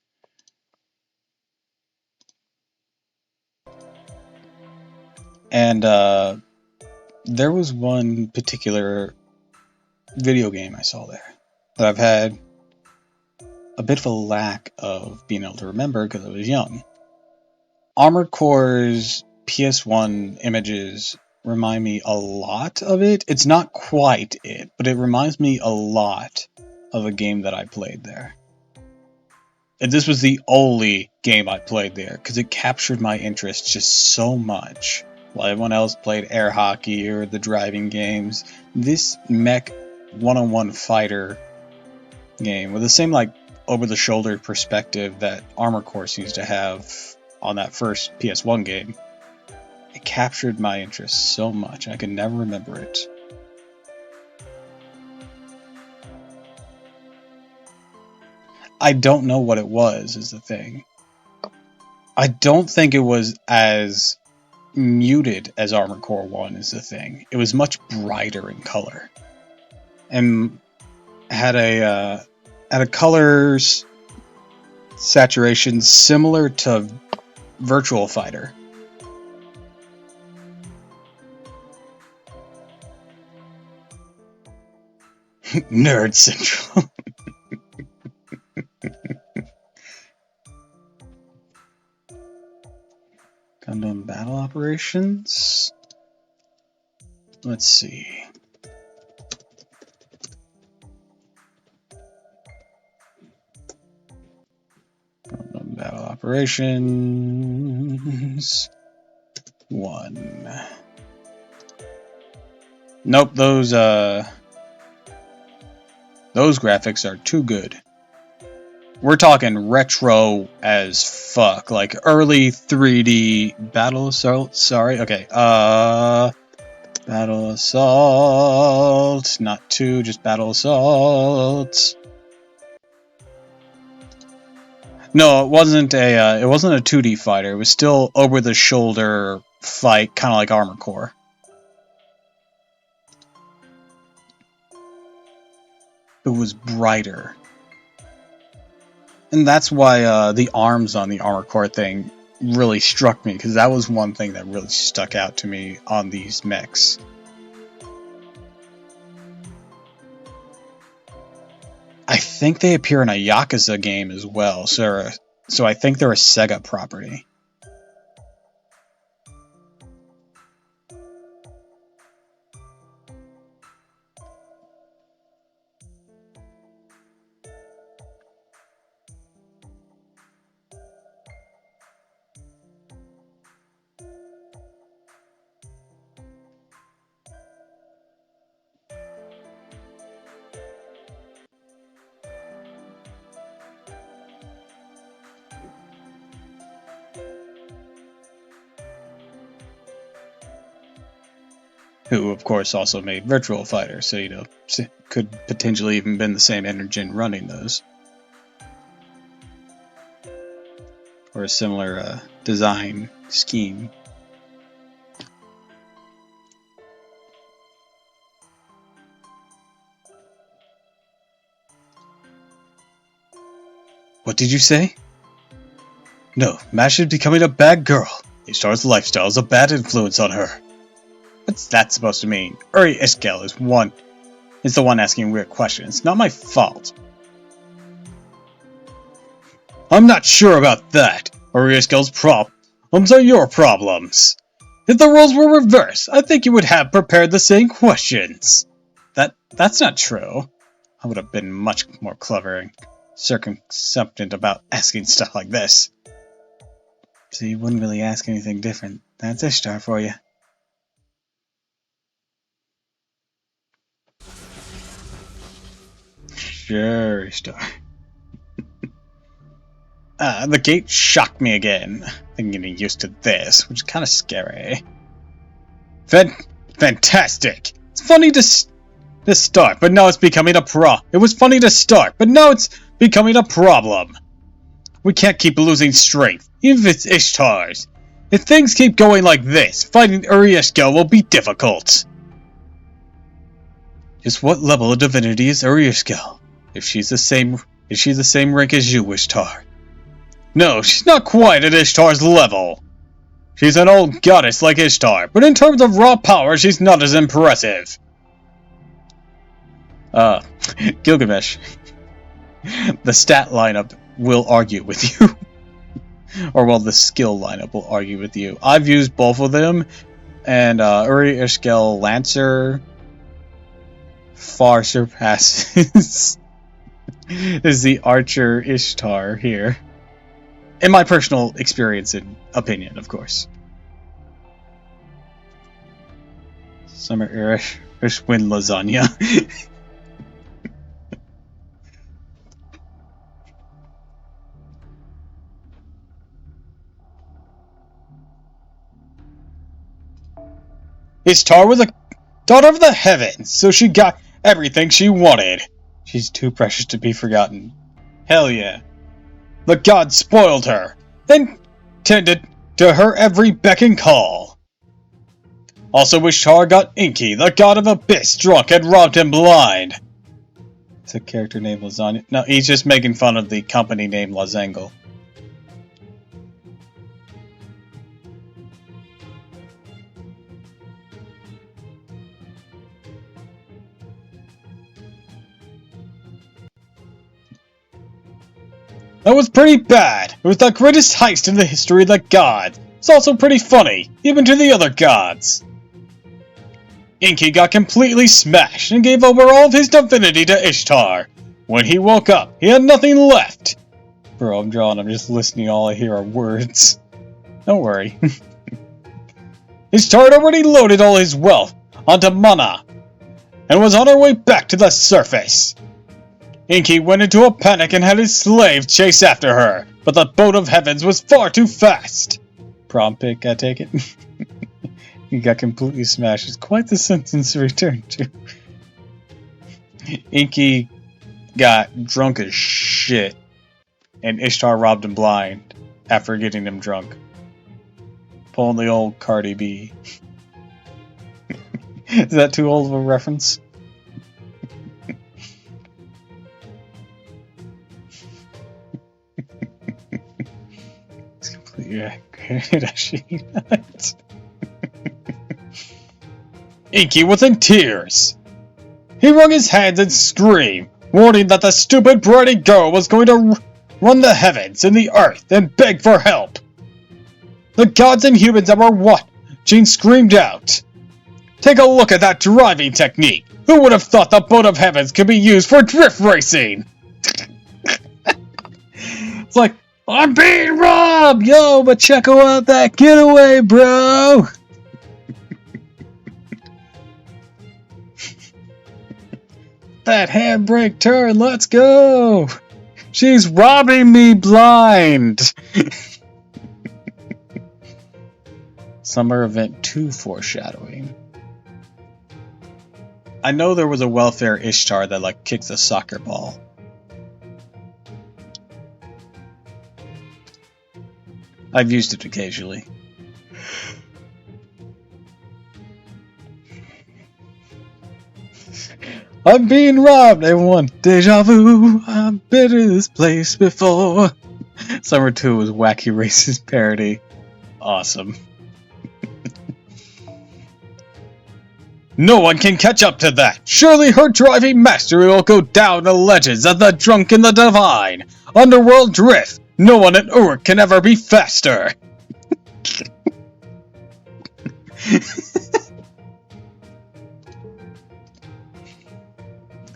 And, there was one particular video game I saw there that I've had a bit of a lack of being able to remember because I was young. Armored Core's PS1 images remind me a lot of it. It's not quite it, but it reminds me a lot of a game that I played there. And this was the only game I played there because it captured my interest just so much. While everyone else played air hockey or the driving games, this mech one-on-one fighter game with the same like over-the-shoulder perspective that Armor Core seems to have on that first PS1 game, it captured my interest so much I could never remember it. I don't know what it was, is the thing. I don't think it was as muted as Armored Core 1 is the thing. It was much brighter in color. And had a colors saturation similar to Virtual Fighter. Nerd Central. Gundam Battle Operations. Let's see. Gundam Battle Operations 1. Nope, those graphics are too good. We're talking retro as fuck, like early 3D Battle Assault. Sorry, okay. Battle Assault, not 2, just Battle Assault. No, it wasn't a 2D fighter. It was still over the shoulder fight, kind of like Armor Core. It was brighter. And that's why the arms on the Armor Core thing really struck me, because that was one thing that really stuck out to me on these mechs. I think they appear in a Yakuza game as well, so I think they're a Sega property. Who, of course, also made Virtual Fighter, so, could potentially even been the same engine running those. Or a similar design scheme. What did you say? No, Mash is becoming a bad girl. Ishtar's lifestyle is a bad influence on her. What's that supposed to mean? Uri Iskel is one. is the one asking weird questions. Not my fault. I'm not sure about that. Aria's problems are your problems. If the roles were reversed, I think you would have prepared the same questions. That's not true. I would have been much more clever and circumspect about asking stuff like this. So you wouldn't really ask anything different. That's Ishtar for you. Sure, Ishtar. The gate shocked me again. I'm getting used to this, which is kind of scary. Fantastic! It's funny to start, but now it's becoming a It was funny to start, but now it's becoming a problem. We can't keep losing strength, even if it's Ishtar's. If things keep going like this, fighting Urishko will be difficult. Just what level of divinity is Urishko? Is she the same rank as you, Ishtar? No, she's not quite at Ishtar's level. She's an old goddess like Ishtar, but in terms of raw power, she's not as impressive. Gilgamesh. The stat lineup will argue with you. Or, well, the skill lineup will argue with you. I've used both of them, and Uri Ishkel Lancer far surpasses is the Archer Ishtar here. In my personal experience and opinion, of course. Summer Irish win lasagna. Ishtar was a daughter of the heavens, so she got everything she wanted. She's too precious to be forgotten. Hell yeah. The gods spoiled her, then tended to her every beck and call. Also, Ishtar got Inky, the god of abyss, drunk and robbed him blind. It's a character named Lasagna. No, he's just making fun of the company named Lazangle. That was pretty bad. It was the greatest heist in the history of the gods. It's also pretty funny, even to the other gods. Inky got completely smashed and gave over all of his divinity to Ishtar. When he woke up, he had nothing left. Bro, I'm just listening, all I hear are words. Don't worry. Ishtar had already loaded all his wealth onto Mana, and was on her way back to the surface. Inky went into a panic and had his slave chase after her, but the boat of heavens was far too fast. Prom pick, I take it? He got completely smashed. It's quite the sentence to return to. Inky got drunk as shit, and Ishtar robbed him blind after getting him drunk. Pulling the old Cardi B. Is that too old of a reference? It's completely accurate, actually. Inky was in tears. He wrung his hands and screamed, warning that the stupid pretty girl was going to run the heavens and the earth and beg for help. The gods and humans that were watching screamed out. Take a look at that driving technique. Who would have thought the boat of heavens could be used for drift racing? It's like, I'm being robbed! Yo, but check out that getaway, bro! That handbrake turn, let's go! She's robbing me blind! Summer Event 2 foreshadowing. I know there was a welfare Ishtar that like kicks a soccer ball. I've used it occasionally. I'm being robbed, everyone. Deja vu. I've been to this place before. Summer 2 was Wacky Racist parody. Awesome. No one can catch up to that. Surely her driving mastery will go down the legends as the drunk and the divine. Underworld drift. No one in Uruk can ever be faster.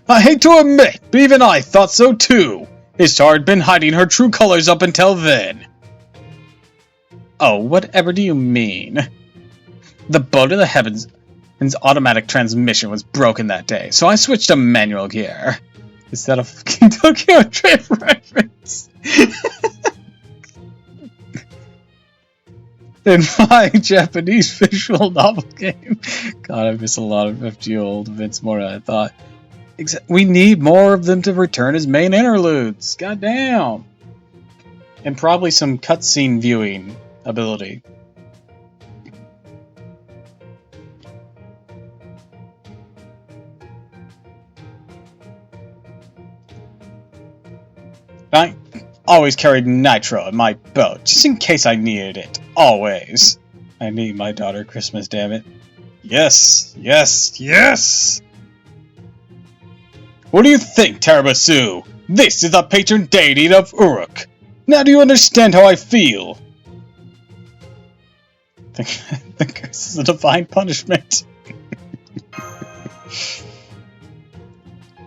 I hate to admit, but even I thought so too. Ishtar had been hiding her true colors up until then. Oh, whatever do you mean? The boat of the heavens' automatic transmission was broken that day, so I switched to manual gear. Is that a fucking Tokyo Drift reference? In my Japanese visual novel game. God, I miss a lot of FGO old events more than I thought. We need more of them to return as main interludes. Goddamn. And probably some cutscene viewing ability. I always carried nitro in my boat, just in case I needed it. Always. I need my daughter Christmas, damn it. Yes, yes, yes! What do you think, Tiramisu? This is the patron deity of Uruk. Now do you understand how I feel? The curse is a divine punishment.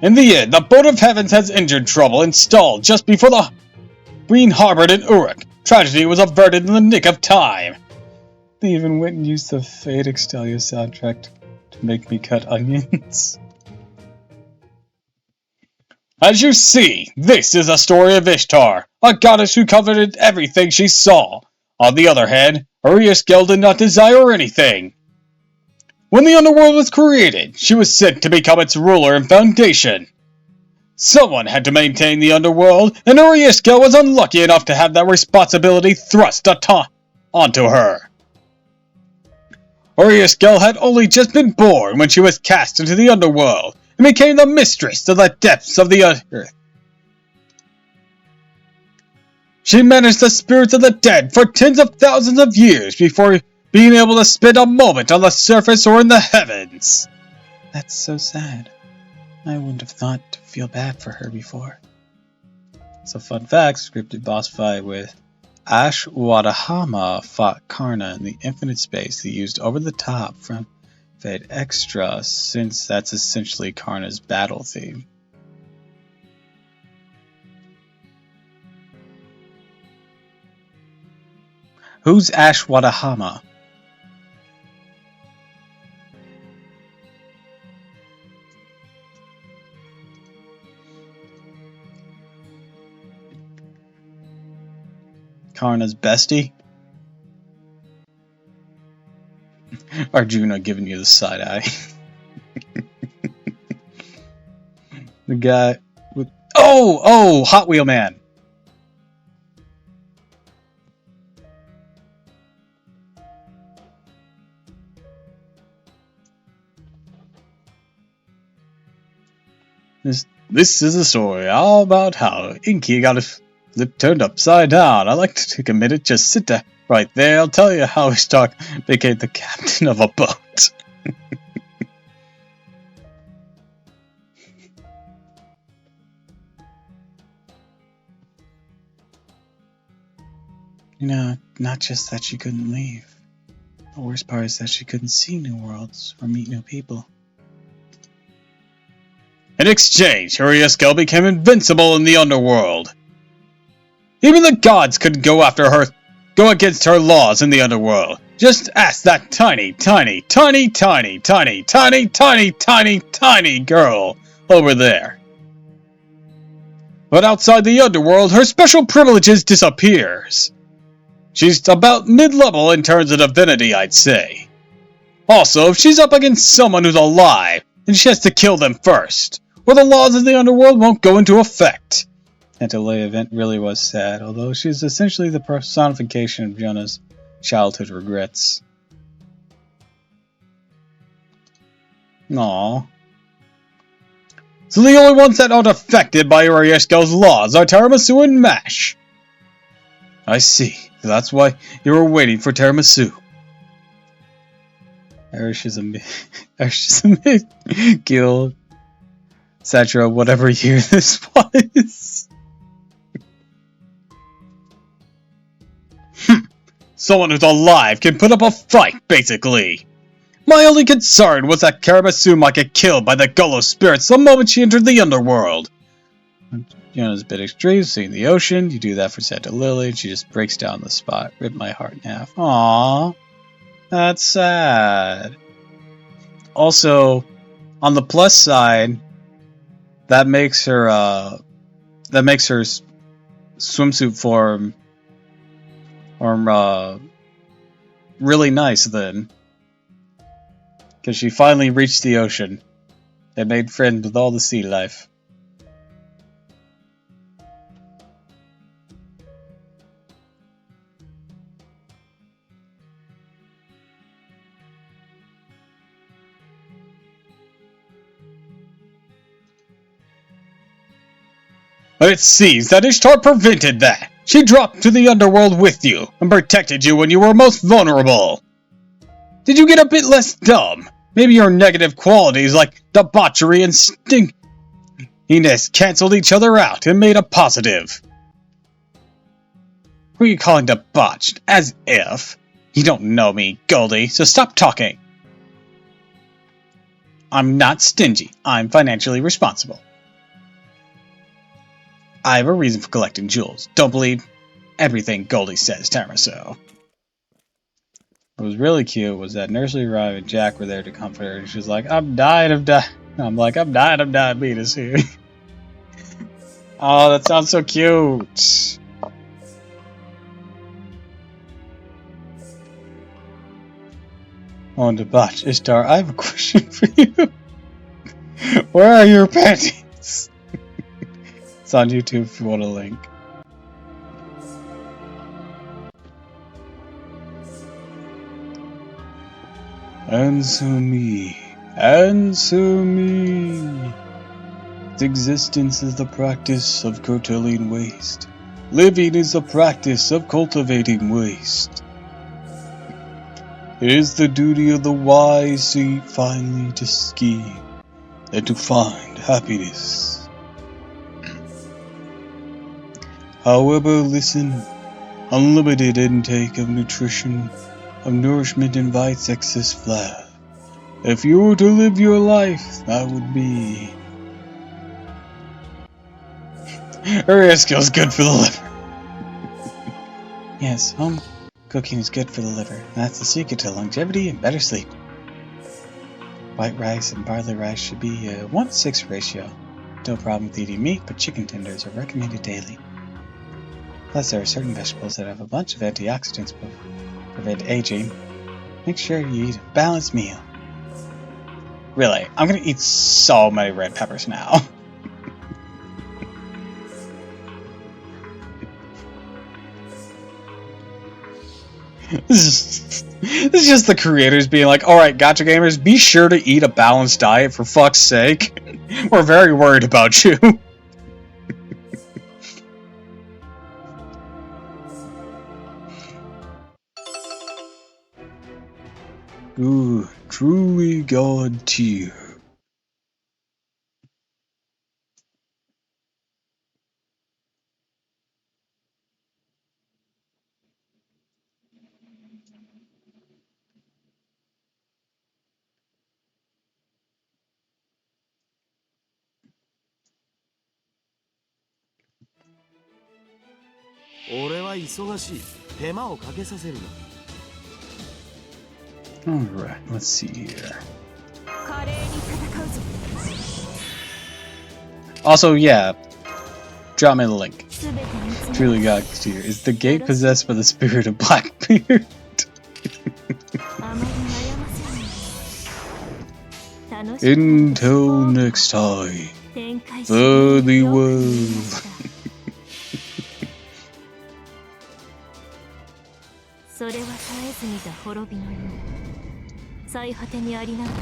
In the end, the boat of heavens has engine trouble installed just before the being harbored in Uruk. Tragedy was averted in the nick of time. They even went and used the Fate Extelia soundtrack to make me cut onions. As you see, this is a story of Ishtar, a goddess who coveted everything she saw. On the other hand, Uriaskel did not desire anything. When the underworld was created, she was sent to become its ruler and foundation. Someone had to maintain the underworld, and Uriaskel was unlucky enough to have that responsibility thrust onto her. Uriaskel had only just been born when she was cast into the underworld, and became the mistress of the depths of the earth. She managed the spirits of the dead for tens of thousands of years before being able to spend a moment on the surface or in the heavens. That's so sad. I wouldn't have thought to feel bad for her before. So fun fact, scripted boss fight with Ashwadahama fought Karna in the infinite space he used over the top from Fate Extra, since that's essentially Karna's battle theme. Who's Ashwadahama? Karna's bestie? Arjuna giving you the side eye. The guy with... Oh! Hot Wheel Man! This is a story all about how Inky got his flip turned upside down. I'd like to take a minute, just sit down right there. I'll tell you how Ishtar became the captain of a boat. You know, not just that she couldn't leave. The worst part is that she couldn't see new worlds or meet new people. In exchange, Uriaskel became invincible in the underworld. Even the gods couldn't go against her laws in the underworld. Just ask that tiny girl over there. But outside the underworld, her special privileges disappears. She's about mid-level in terms of divinity, I'd say. Also, if she's up against someone who's alive, then she has to kill them first, or the laws of the underworld won't go into effect. That delay event really was sad, although she's essentially the personification of Jonah's childhood regrets. Aww. So the only ones that aren't affected by Uriaskel's laws are Tiramisu and Mash. I see. That's why you were waiting for Tiramisu. Arishizame Guild, etc. Whatever year this was. Someone who's alive can put up a fight, basically. My only concern was that Karamasu might get killed by the Golo spirits the moment she entered the underworld. You know, it's a bit extreme, seeing the ocean. You do that for Santa Lily, and she just breaks down the spot. Rip my heart in half. Aww. That's sad. Also, on the plus side, that makes her swimsuit form really nice then. Because she finally reached the ocean and made friends with all the sea life. But it seems that Ishtar prevented that. She dropped to the underworld with you and protected you when you were most vulnerable. Did you get a bit less dumb? Maybe your negative qualities like debauchery and stinginess canceled each other out and made a positive. Who are you calling debauched? As if. You don't know me, Goldie, so stop talking. I'm not stingy. I'm financially responsible. I have a reason for collecting jewels. Don't believe everything Goldie says, Tamaso. What was really cute was that Nursery Rhyme and Jack were there to comfort her, and she was like, I'm dying of dying. I'm like, I'm dying of diabetes here. Oh, that sounds so cute. On debauch, Ishtar, I have a question for you. Where are your panties? It's on YouTube if you want a link. Answer me. Answer me. Existence is the practice of curtailing waste. Living is the practice of cultivating waste. It is the duty of the wise to eat finely, to scheme, and to find happiness. However, listen, unlimited intake of nutrition, of nourishment invites excess flair. If you were to live your life, that would be... Area skill's good for the liver. Yes, home cooking is good for the liver. That's the secret to longevity and better sleep. White rice and barley rice should be a 1:6 ratio. No problem with eating meat, but chicken tenders are recommended daily. Plus, there are certain vegetables that have a bunch of antioxidants to prevent aging. Make sure you eat a balanced meal. Really, I'm gonna eat so many red peppers now. This is just the creators being like, alright, gotcha gamers, be sure to eat a balanced diet for fuck's sake. We're very worried about you. Ooh, truly god tier. Alright, let's see here. Also, yeah, drop me the link. Truly God tier. Is the gate possessed by the spirit of Blackbeard? Until next time, fare thee well. それは絶えず見た滅びの世最果てにありながらト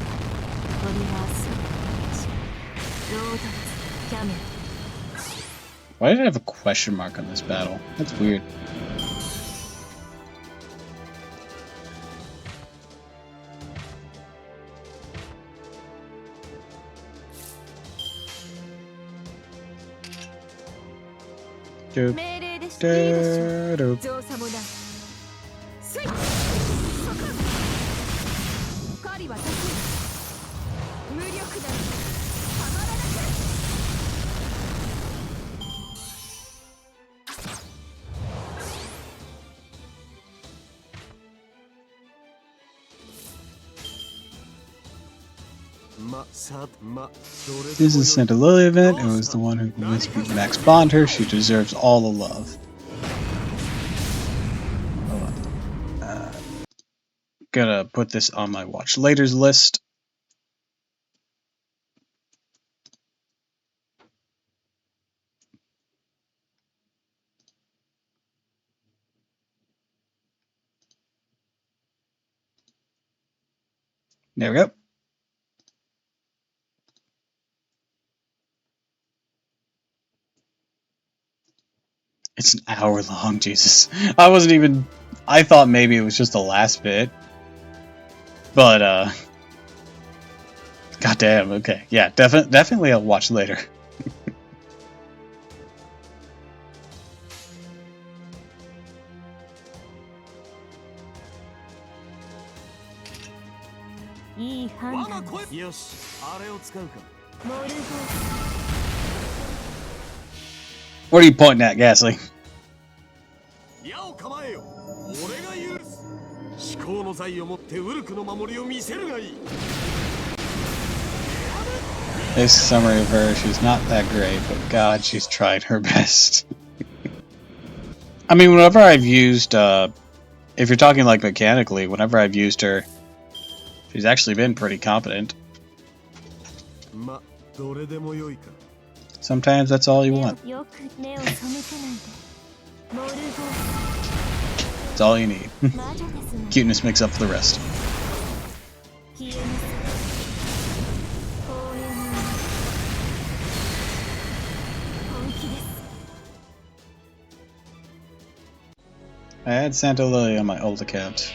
リガースロードレスキャメル Why did I have a question mark on this battle? That's weird. Doop. 命令でしていいでしょう。 Doop. 造作もない。スイッ狩りは得意。無力だ。たまらなく。 This is Santa Lily event. It was the one who convinced me to Max Bond her. She deserves all the love. Hold on. Gotta put this on my watch later's list. There we go. It's an hour long, Jesus. I wasn't even... I thought maybe it was just the last bit. But, goddamn, okay. Yeah, definitely I'll watch later. What are you pointing at, Ghastly? This summary of her, she's not that great, but God, she's tried her best. I mean, whenever I've used, if you're talking like mechanically, whenever I've used her, she's actually been pretty competent. Sometimes that's all you want. That's all you need. Cuteness makes up for the rest. I had Santa Lily on my old account.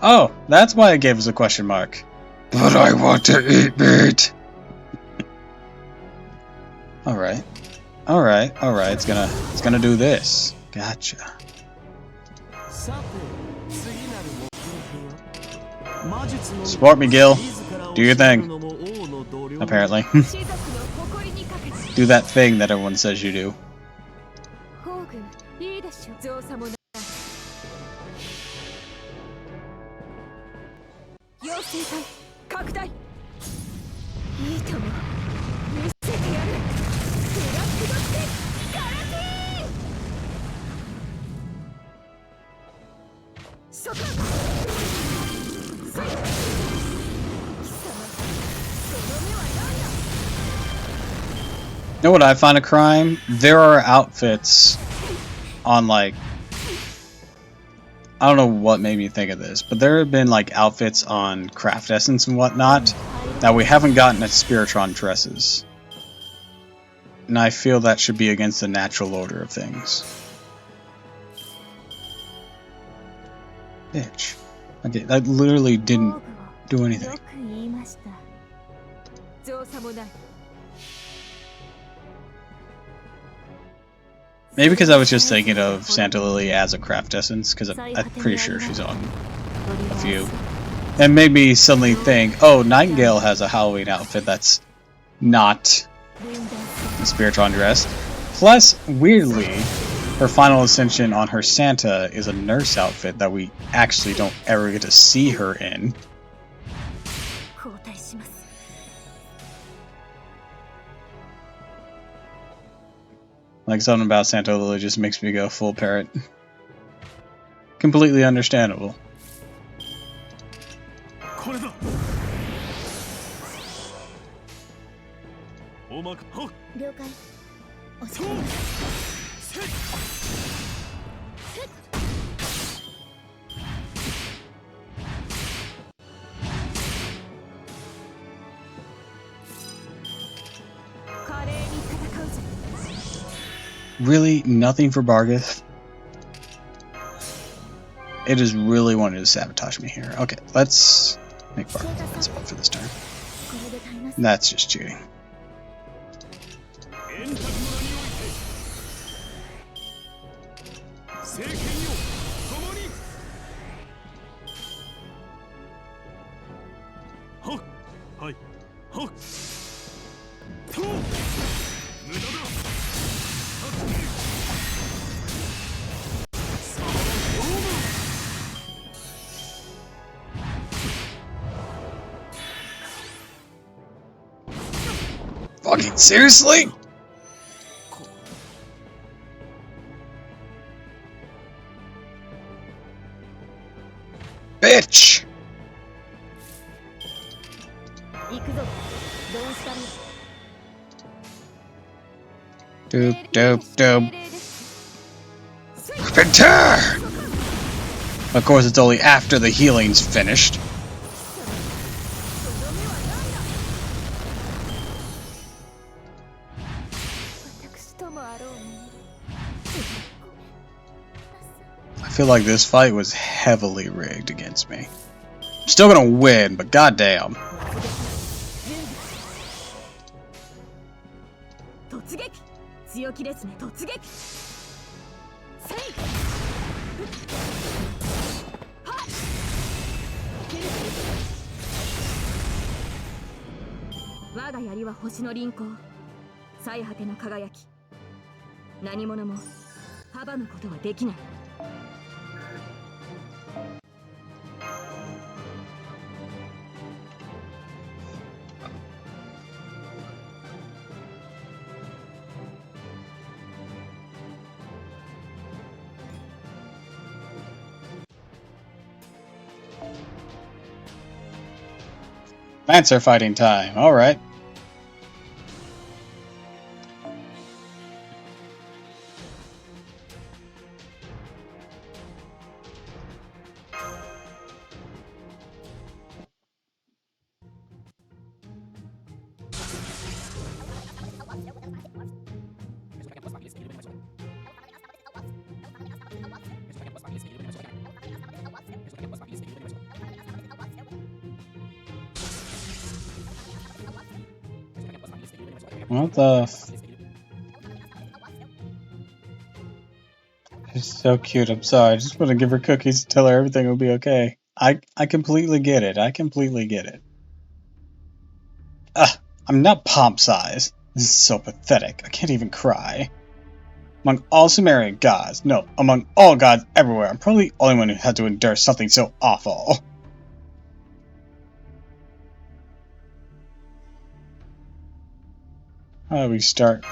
Oh, that's why it gave us a question mark. But I want to eat meat! Alright. Alright, it's gonna do this. Gotcha. Support me, Gil. Do your thing. Apparently. Do that thing that everyone says you do. You know what I find a crime? There are outfits on, like... I don't know what made me think of this, but there have been, like, outfits on Craft Essence and whatnot that we haven't gotten at Spiritron dresses. And I feel that should be against the natural order of things. Bitch. Okay, that literally didn't do anything. Maybe because I was just thinking of Santa Lily as a Craft Essence, because I'm pretty sure she's on a few. And made me suddenly think, oh, Nightingale has a Halloween outfit that's not a Spiritron dress. Plus, weirdly, her final ascension on her Santa is a nurse outfit that we actually don't ever get to see her in. Like, something about Santa Lily just makes me go full parrot. Completely understandable. Really? Nothing for Bargith? It is really wanting to sabotage me here. Okay, let's make Bargith invincible for this turn. That's just cheating. Fucking seriously? Bitch! Doop, doop, doop. Carpenter! Of course, it's only after the healing's finished. I feel like this fight was heavily rigged against me. I'm still gonna win, but goddamn. Lancer fighting time, alright. What the She's so cute, I'm sorry. I just want to give her cookies and tell her everything will be okay. I completely get it. I completely get it. I'm not pomp size. This is so pathetic. I can't even cry. Among all Sumerian gods, no, among all gods everywhere, I'm probably the only one who had to endure something so awful. How do we start?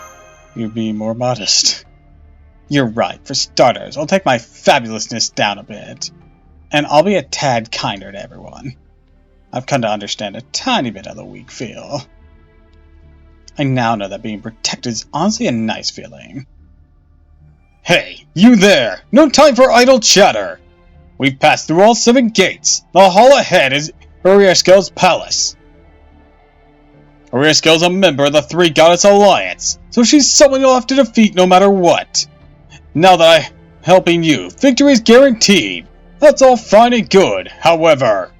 You be more modest. You're right. For starters, I'll take my fabulousness down a bit. And I'll be a tad kinder to everyone. I've come to understand a tiny bit of the weak feel. I now know that being protected is honestly a nice feeling. Hey, you there! No time for idle chatter! We've passed through all 7 gates. The hall ahead is Uriaskel's palace. Uriaskel's a member of the 3 Goddess Alliance, so she's someone you'll have to defeat no matter what. Now that I'm helping you, victory is guaranteed. That's all fine and good, however.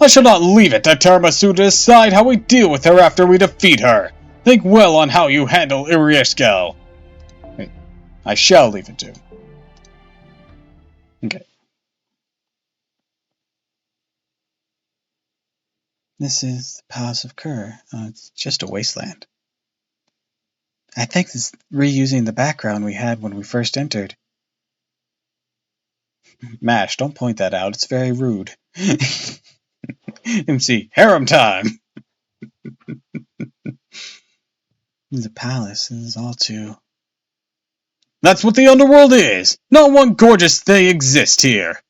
I shall not leave it to Tiramisu to decide how we deal with her after we defeat her. Think well on how you handle Uriaskel. I shall leave it to. Okay. This is the Palace of Kur. It's just a wasteland. I think this is reusing the background we had when we first entered. Mash, don't point that out. It's very rude. MC, harem time! The palace is all too... That's what the underworld is! Not one gorgeous thing exists here!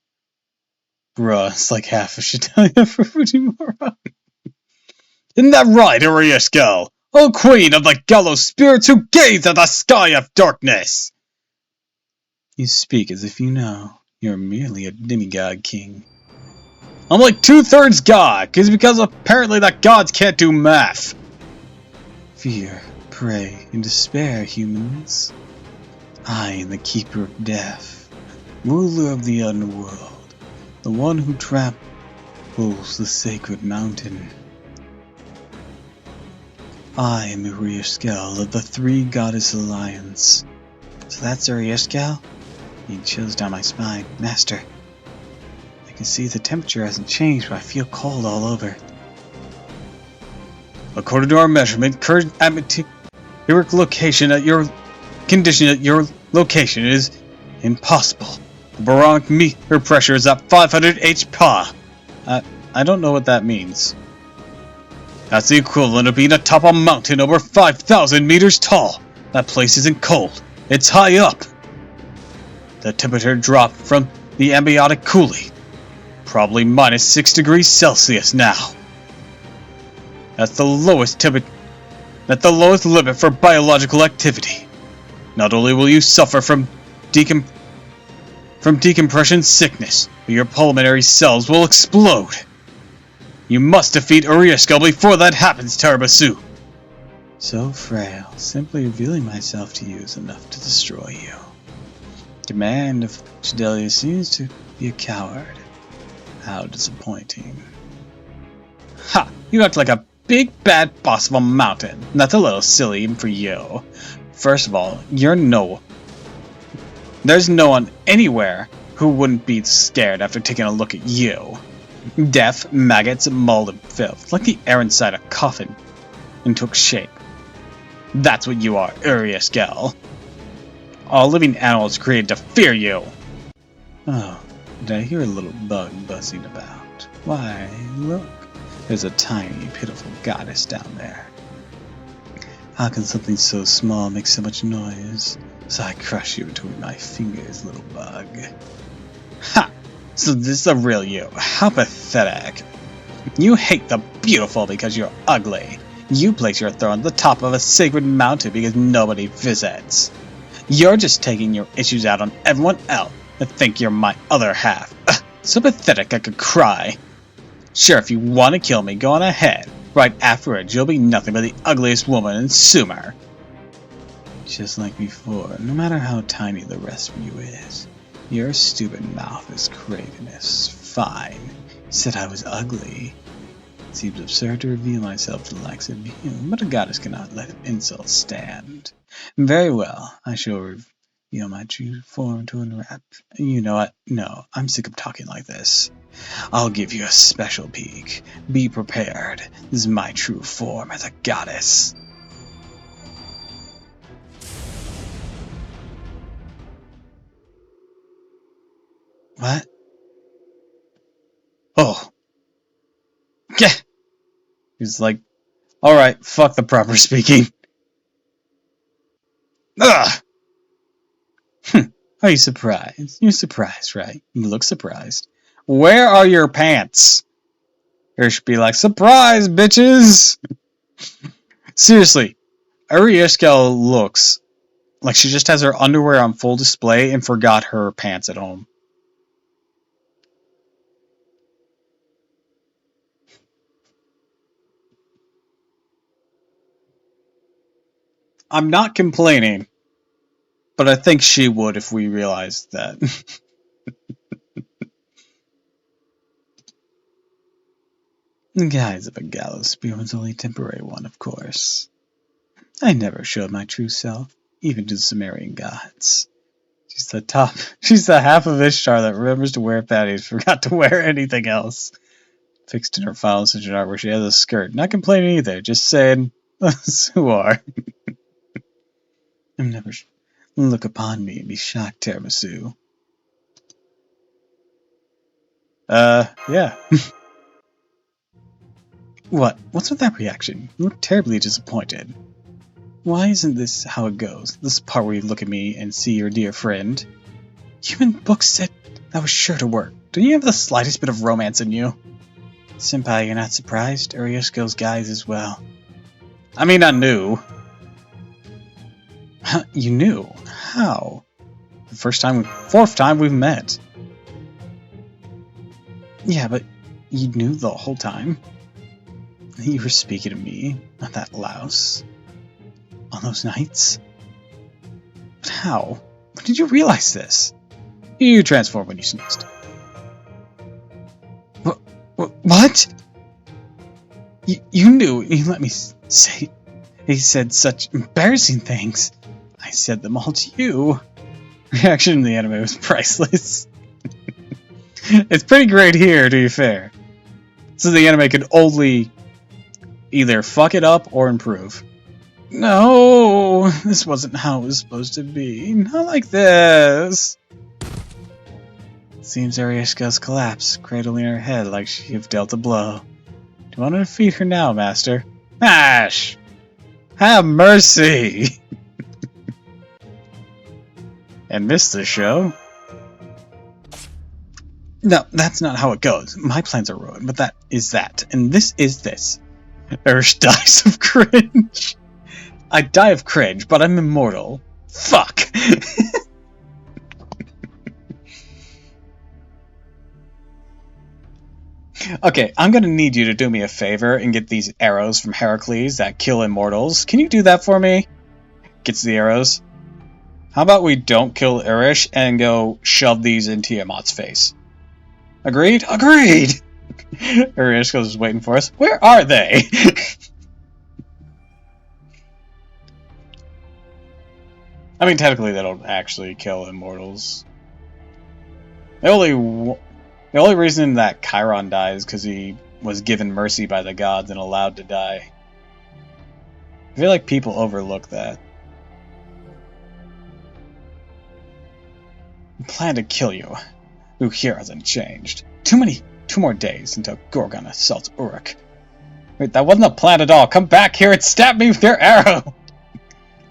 Bruh, it's like half a Shitaya for Fujimura. Isn't that right, Uriaskel? O queen of the gallows spirits who gaze at the sky of darkness! You speak as if you know. You're merely a demigod king. I'm like 2/3 god, because apparently that gods can't do math. Fear, prey, and despair, humans. I am the keeper of death, ruler of the underworld, the one who tramples the sacred mountain. I am Uriaskel of the 3 Goddess Alliance. So that's Uriaskel? He chills down my spine. Master, I can see the temperature hasn't changed, but I feel cold all over. According to our measurement, current atmospheric location at your condition at your location is impossible. The barometric meter pressure is at 500 HP. I don't know what that means. That's the equivalent of being atop a mountain over 5,000 meters tall. That place isn't cold. It's high up. The temperature dropped from the ambiotic cooling. Probably minus 6 degrees Celsius now. That's the lowest limit for biological activity. Not only will you suffer from decompression sickness, but your pulmonary cells will explode. You must defeat Uriaskel before that happens, Tarabasu. So frail, simply revealing myself to you is enough to destroy you. Command of Shidelia seems to be a coward. How disappointing. Ha! You act like a big bad boss of a mountain. That's a little silly even for you. First of all, there's no one anywhere who wouldn't be scared after taking a look at you. Death, maggots, mold, and filth, like the air inside a coffin, and took shape. That's what you are, Uriaskel. All living animals created to fear you. Oh, did I hear a little bug buzzing about? Why, look, there's a tiny, pitiful goddess down there. How can something so small make so much noise? So I crush you between my fingers, little bug. Ha! So this is the real you. How pathetic. You hate the beautiful because you're ugly. You place your throne at the top of a sacred mountain because nobody visits. You're just taking your issues out on everyone else and think you're my other half. Ugh, so pathetic I could cry. Sure, if you want to kill me, go on ahead. Right afterwards, you'll be nothing but the ugliest woman in Sumer. Just like before, no matter how tiny the rest of you is. Your stupid mouth is cravenous. Fine. You said I was ugly. It seems absurd to reveal myself to the likes of you, but a goddess cannot let insults stand. Very well, I shall reveal my true form to unwrap. You know what? No, I'm sick of talking like this. I'll give you a special peek. Be prepared. This is my true form as a goddess. What? Oh. Gah! He's like, alright, fuck the proper speaking. Ugh! Are you surprised? You're surprised, right? You look surprised. Where are your pants? There should be like, surprise, bitches! Seriously, Uriaskel looks like she just has her underwear on full display and forgot her pants at home. I'm not complaining, but I think she would if we realized that. The guise of a gallows spear was only a temporary one, of course. I never showed my true self, even to the Sumerian gods. She's the half of Ishtar that remembers to wear panties, forgot to wear anything else. Fixed in her final decision art where she has a skirt. Not complaining either, just saying, who are. I'm never look upon me and be shocked, Tiramisu. Yeah. What? What's with that reaction? You look terribly disappointed. Why isn't this how it goes? This part where you look at me and see your dear friend. Human books said that was sure to work. Don't you have the slightest bit of romance in you? Senpai, you're not surprised? Uriaskel's guys as well. I mean, I knew. Huh, you knew? How? The fourth time we've met. Yeah, but you knew the whole time? You were speaking to me, not that louse. On those nights? But how? When did you realize this? You transformed when you sneezed. What? You knew. You let me say. He said such embarrassing things. I said them all to you. Reaction in the anime was priceless. It's pretty great here, to be fair. So the anime could only either fuck it up or improve. No, this wasn't how it was supposed to be. Not like this. Seems Uriaskel's collapsed, cradling her head like she have dealt a blow. Do you want to defeat her now, Master? Ash! Have mercy! And miss the show? No, that's not how it goes. My plans are ruined, but that is that. And this is this. Irish dies of cringe. I die of cringe, but I'm immortal. Fuck! Okay, I'm gonna need you to do me a favor and get these arrows from Heracles that kill immortals. Can you do that for me? Gets the arrows. How about we don't kill Irish and go shove these in Tiamat's face? Agreed? Agreed! Irish is waiting for us. Where are they? I mean, technically they don't actually kill immortals. The only reason that Chiron dies is because he was given mercy by the gods and allowed to die. I feel like people overlook that. I plan to kill you. Who here hasn't changed? Two more days until Gorgon assaults Uruk. Wait, that wasn't a plan at all. Come back here and stab me with your arrow!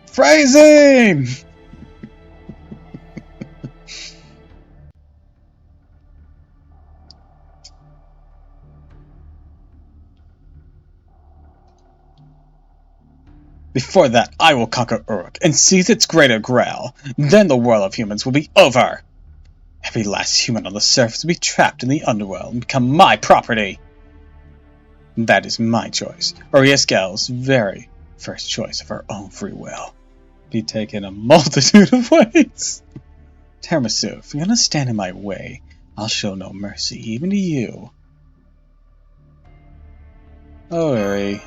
Phrasing! Before that, I will conquer Uruk and seize its greater grail. Then the world of humans will be over. Every last human on the surface will be trapped in the underworld and become my property. That is my choice, or Yeskel's very first choice of her own free will. Be taken a multitude of ways. Tiramisu, if you're gonna stand in my way, I'll show no mercy, even to you. Oh, Eri.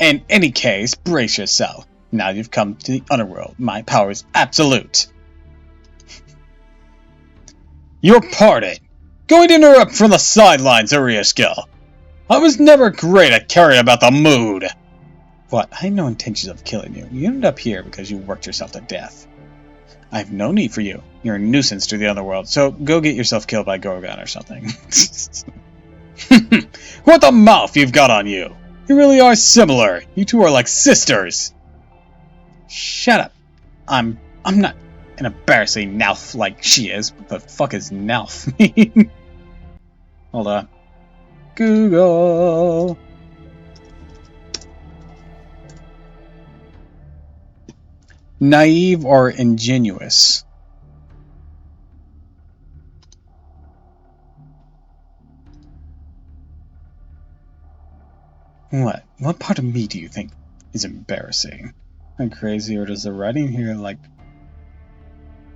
In any case, brace yourself. Now you've come to the underworld, my power is absolute. You're pardoned. Going to interrupt from the sidelines, Uriaskill. I was never great at caring about the mood. What? I had no intentions of killing you. You ended up here because you worked yourself to death. I have no need for you. You're a nuisance to the underworld, so go get yourself killed by Gorgon or something. What a mouth you've got on you! You really are similar. You two are like sisters. Shut up. I'm not an embarrassing Nauf like she is. What the fuck is Nauf mean? Hold on. Google. Naive or ingenuous? What? What part of me do you think is embarrassing? Am I crazy, or does the writing here like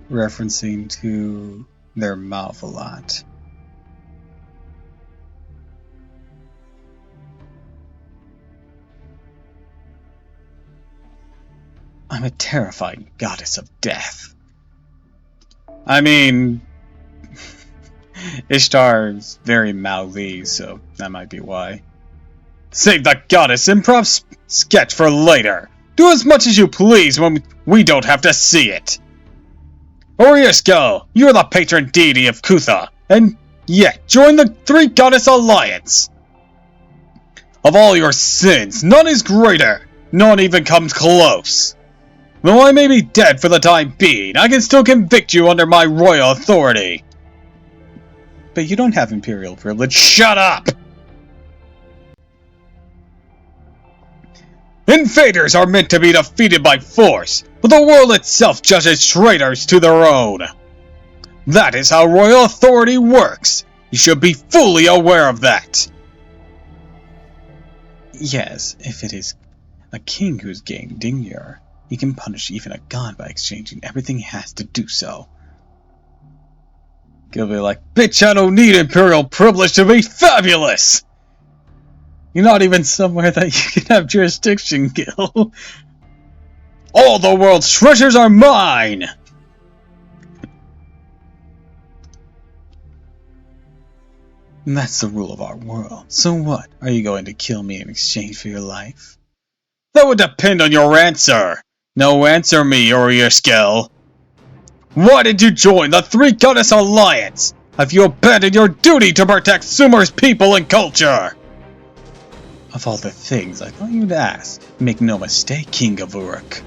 referencing to their mouth a lot? I'm a terrifying goddess of death. I mean, Ishtar's very mouthy, so that might be why. Save the goddess improv sketch for later. Do as much as you please when we don't have to see it. Uriaskill, you are the patron deity of Kutha, and yet join the Three Goddess Alliance. Of all your sins, none is greater. None even comes close. Though I may be dead for the time being, I can still convict you under my royal authority. But you don't have imperial privilege. Shut up! Invaders are meant to be defeated by force, but the world itself judges traitors to their own. That is how royal authority works. You should be fully aware of that. Yes, if it is a king who's gained Dingyur, he can punish even a god by exchanging everything he has to do so. He'll be like, bitch, I don't need imperial privilege to be fabulous! You're not even somewhere that you can have jurisdiction, Gil. All the world's treasures are mine! And that's the rule of our world. So what? Are you going to kill me in exchange for your life? That would depend on your answer. No, answer me, Uriaskill. Why did you join the Three Goddess Alliance? Have you abandoned your duty to protect Sumer's people and culture? Of all the things I thought you'd ask, make no mistake, King of Uruk.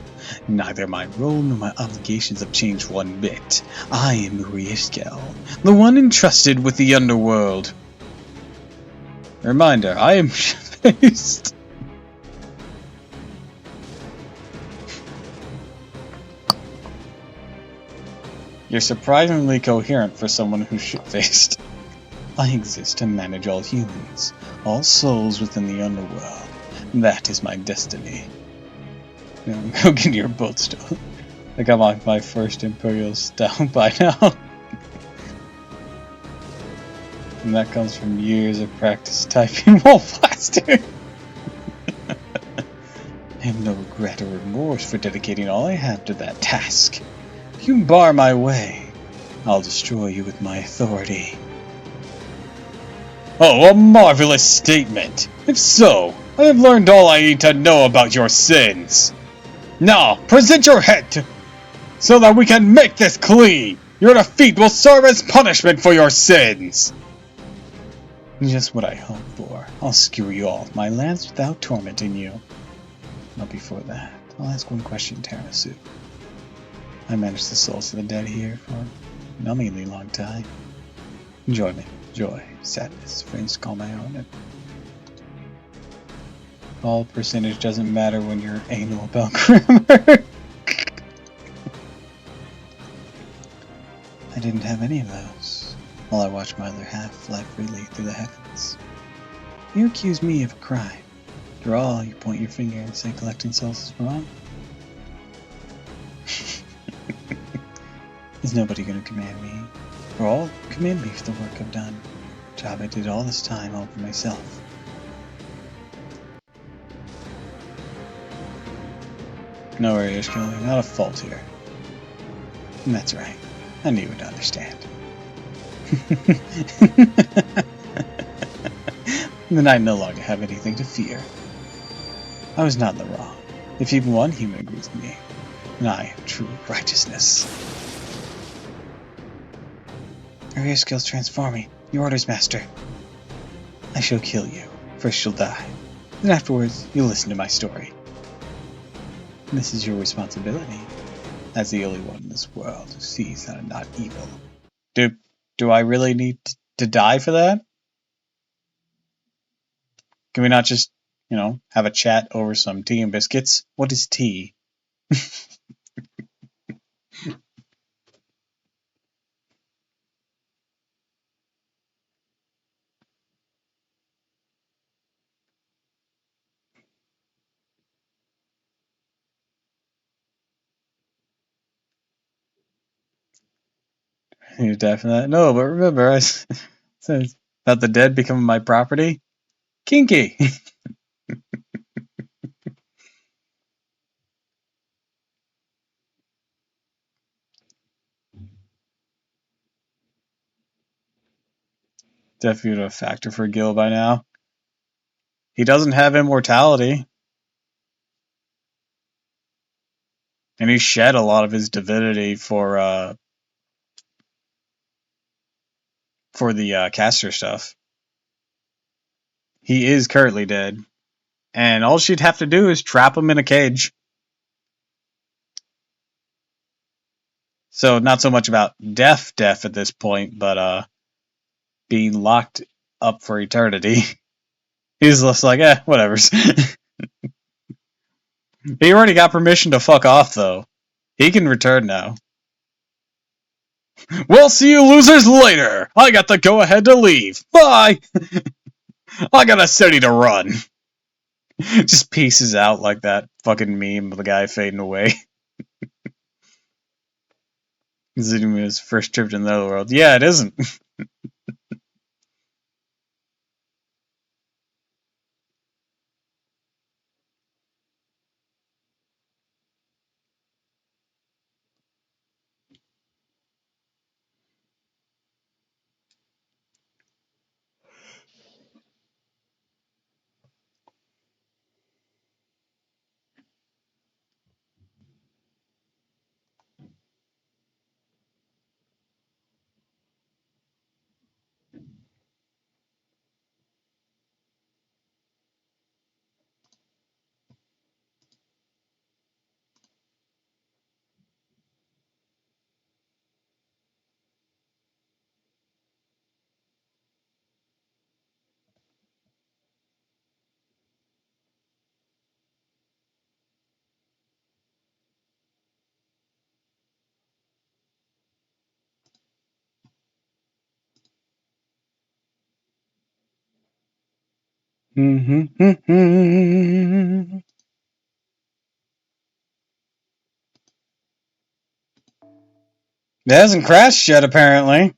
Neither my role nor my obligations have changed one bit. I am Uriishkel, the one entrusted with the underworld. Reminder, I am shit-faced. You're surprisingly coherent for someone who's shit-faced. I exist to manage all humans, all souls within the underworld. That is my destiny. Go get your boat still. I got my first Imperial Stout by now. And that comes from years of practice typing while fasting. I have no regret or remorse for dedicating all I have to that task. If you bar my way, I'll destroy you with my authority. Oh, a marvelous statement! If so, I have learned all I need to know about your sins. Now, present your head so that we can make this clean! Your defeat will serve as punishment for your sins! Just what I hoped for. I'll skewer you off my lands without tormenting you. But before that, I'll ask one question, Tiramisu. I managed the souls of the dead here for an numbingly long time. Enjoyment, joy, sadness, friends call my own. All percentage doesn't matter when you're anal about grammar. I didn't have any of those, while I watched my other half fly freely through the heavens. You accuse me of a crime. After all, you point your finger and say collecting souls is wrong. Is nobody going to command me? Or all commend me for the work I've done. Job I did all this time all for myself. No worries, Kelly. Not a fault here. And that's right. I knew you would understand. Then I no longer have anything to fear. I was not in the wrong. If even one human agrees with me, then I have true righteousness. Your skills transform me. Your orders, master. I shall kill you. First you'll die. Then afterwards, you'll listen to my story. This is your responsibility, as the only one in this world who sees that I'm not evil. Do I really need to die for that? Can we not just, have a chat over some tea and biscuits? What is tea? You're definitely no, but remember, I said about the dead becoming my property. Kinky. Definitely a factor for Gil by now. He doesn't have immortality, and he shed a lot of his divinity for the caster stuff. He is currently dead, and all she'd have to do is trap him in a cage. So not so much about death at this point, but being locked up for eternity. He's just like, whatever. He already got permission to fuck off, though. He can return now. We'll see you losers later! I got the go-ahead to leave. Bye! I got a city to run. Just pieces out like that fucking meme of the guy fading away. This isn't even his first trip to the Netherworld. Yeah, it isn't. It hasn't crashed yet, apparently.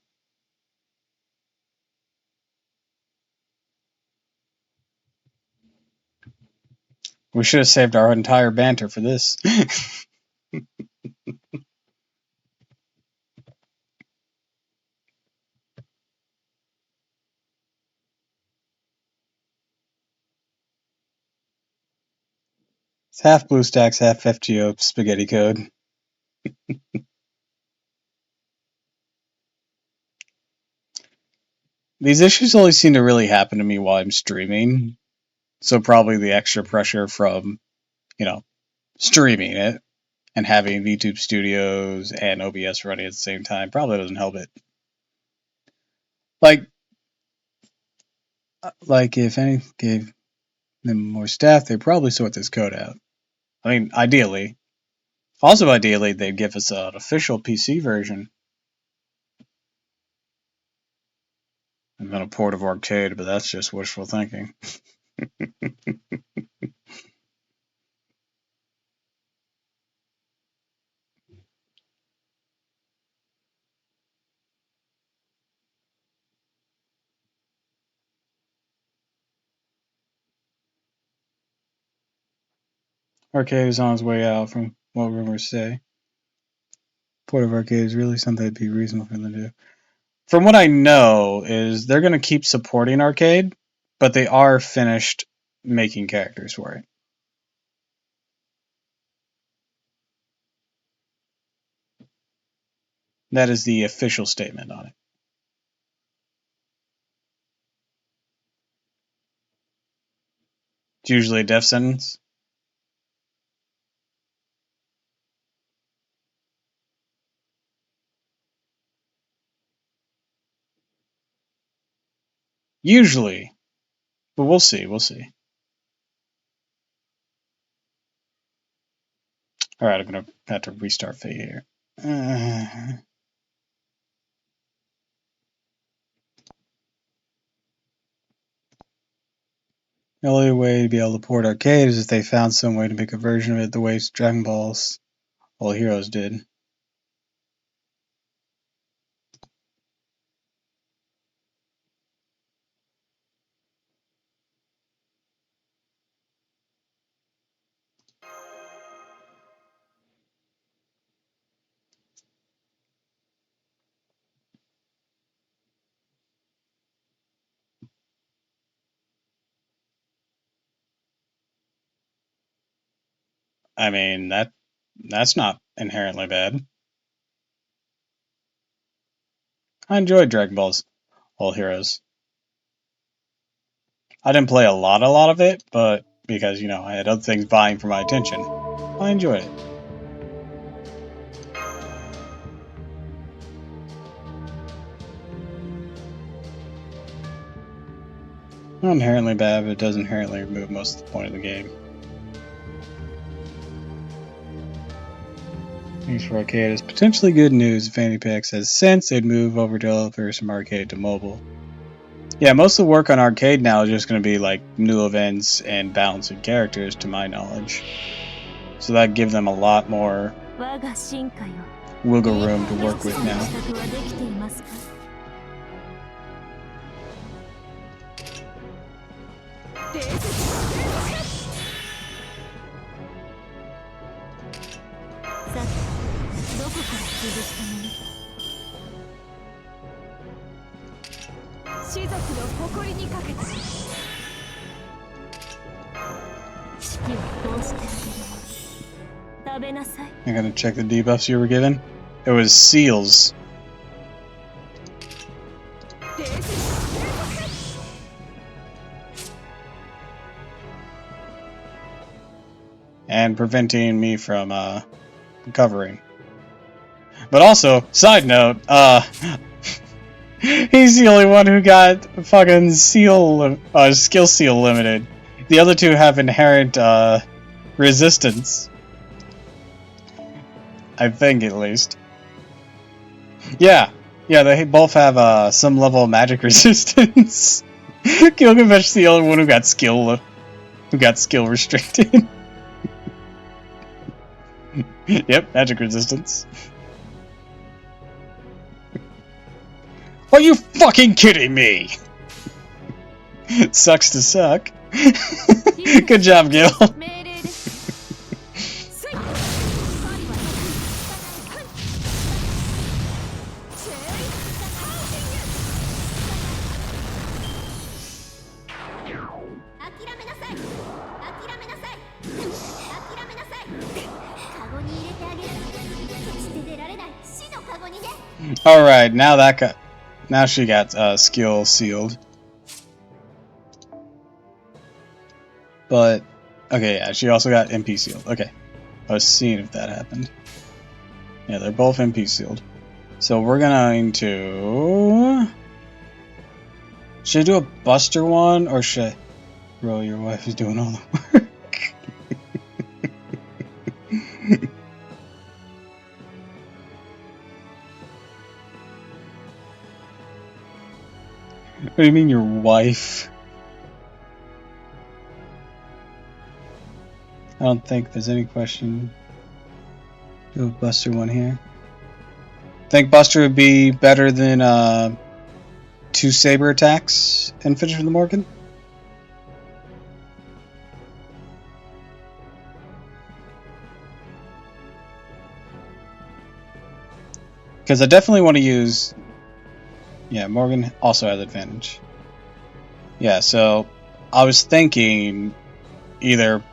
We should have saved our entire banter for this. It's half BlueStacks, half FGO spaghetti code. These issues only seem to really happen to me while I'm streaming, so probably the extra pressure from, streaming it and having VTube Studios and OBS running at the same time probably doesn't help it. Like if any gave them more staff, they'd probably sort this code out. I mean, ideally. Also, ideally, they'd give us an official PC version. And then a port of Arcade, but that's just wishful thinking. Arcade is on its way out, from what rumors say. Port of Arcade is really something that'd be reasonable for them to do. From what I know, is they're going to keep supporting Arcade, but they are finished making characters for it. That is the official statement on it. It's usually a death sentence. Usually. But we'll see, we'll see. Alright, I'm going to have to restart Fate here. The only way to be able to port Arcade is if they found some way to make a version of it the way Dragon Ball's All Heroes did. I mean, that's not inherently bad. I enjoyed Dragon Ball's All Heroes. I didn't play a lot of it, but because, I had other things vying for my attention, I enjoyed it. Not inherently bad, but it does inherently remove most of the point of the game. News for Arcade is potentially good news if Aniplex has sense they'd move over developers from Arcade to mobile. Yeah, most of the work on Arcade now is just going to be like new events and balancing characters, to my knowledge. So that'd give them a lot more wiggle room to work with now. I'm gonna check the debuffs you were given. It was seals. And preventing me from recovering. But also, side note, he's the only one who got fucking skill seal limited. The other two have inherent resistance. I think, at least. Yeah, they both have some level of magic resistance. Gilgamesh's the only one who got skill restricted. Yep, magic resistance. Are you fucking kidding me? Sucks to suck. Good job, Gil. Alright, now she got skill sealed. But okay, yeah, she also got MP sealed. Okay. I was seeing if that happened. Yeah, they're both MP sealed. So we're going to... Should I do a Buster one, or should I... Bro, your wife is doing all the work. What do you mean, your wife? I don't think there's any question. Do a Buster one here. Think Buster would be better than 2 saber attacks and finish with the Morgan? Because I definitely want to use... Yeah, Morgan also has advantage. Yeah, so I was thinking either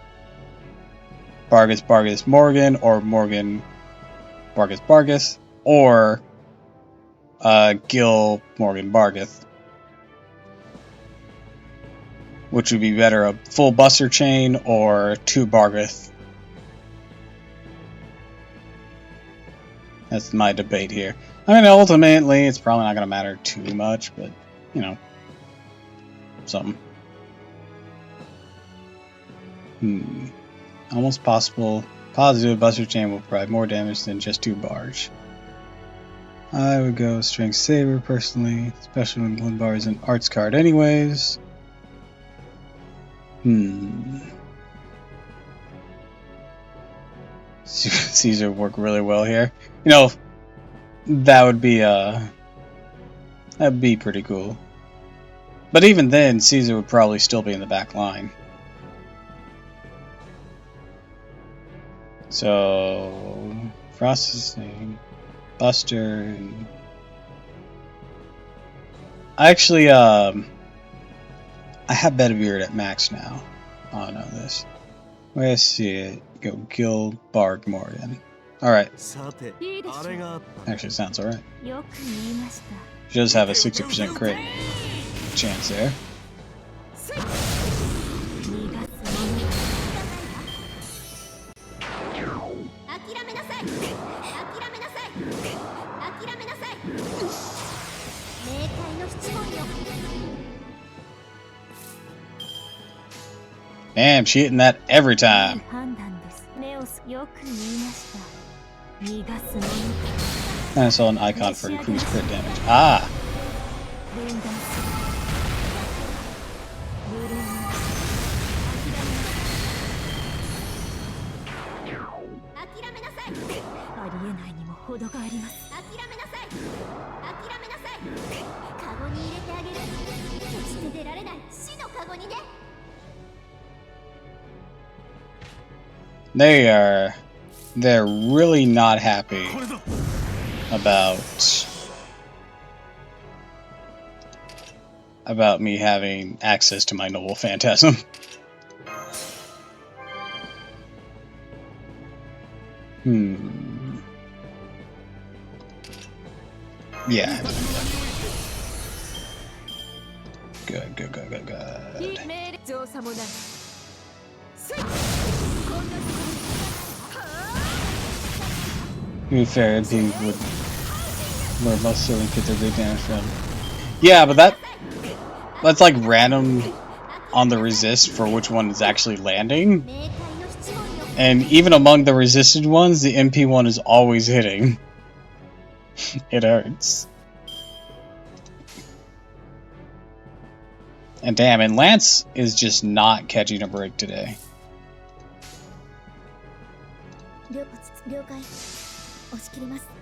Bargus Morgan, or Morgan Bargus, or Gil Morgan Bargus. Which would be better, a full Buster chain or 2 Bargus? That's my debate here. I mean, ultimately, it's probably not going to matter too much, but, you know, something. Almost possible. Positive Buster Chain will provide more damage than just 2 bars. I would go Strength Saber, personally, especially when 1 bar is an arts card anyways. Caesar would work really well here. You know, that would be that'd be pretty cool. But even then, Caesar would probably still be in the back line. So, processing, Buster, and... Actually, I have Bedivere at max now. Oh, I know this. Where I see it, go Gil Barg Morgan. Alright. Actually, it sounds alright. She does have a 60% crit chance there. Damn, she hitting that every time. And I saw an icon for increased crit damage. Ah! They're really not happy about me having access to my Noble Phantasm. Yeah. Good. To be fair, MP would most certainly get their big damage from. Yeah, but that's like random on the resist for which one is actually landing. And even among the resisted ones, the MP one is always hitting. It hurts. And damn, and Lance is just not catching a break today.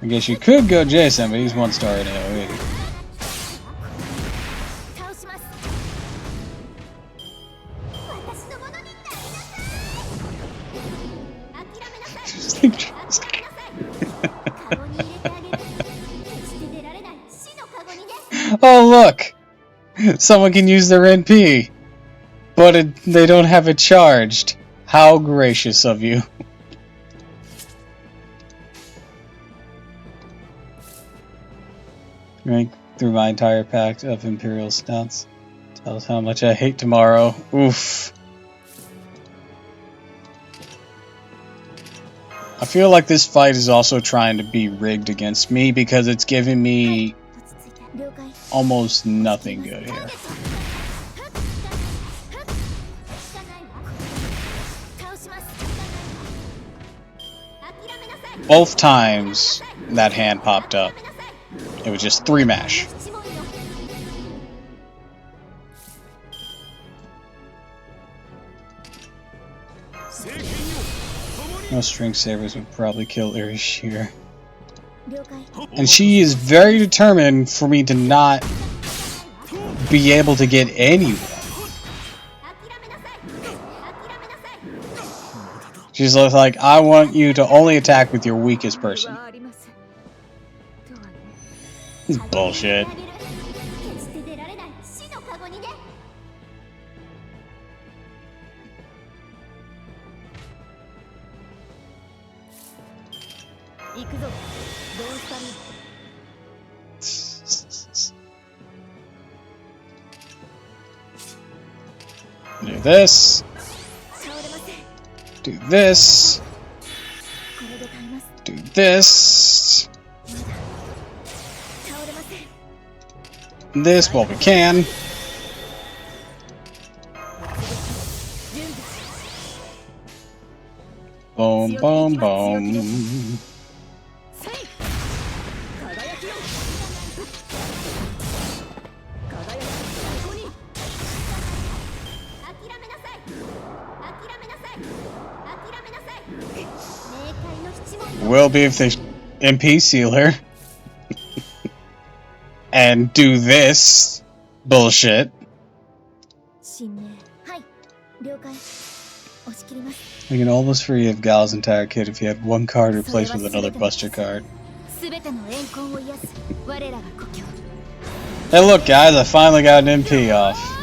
I guess you could go Jason, but he's 1 star in AoE. Oh look! Someone can use their NP, but they don't have it charged. How gracious of you. Rank through my entire pack of Imperial Stouts. Tells how much I hate tomorrow. Oof. I feel like this fight is also trying to be rigged against me because it's giving me almost nothing good here. Both times that hand popped up, it was just 3 mash. No string sabers would probably kill Irishir. And she is very determined for me to not be able to get anywhere. She's like, I want you to only attack with your weakest person. This is bullshit. Do this. Do this. Do this. This while we can. Boom, boom, boom. Will be if they MP seal her. And do this bullshit. We can almost forgive Gal's entire kit if he had 1 card replaced with another Buster card. Hey look guys, I finally got an MP off.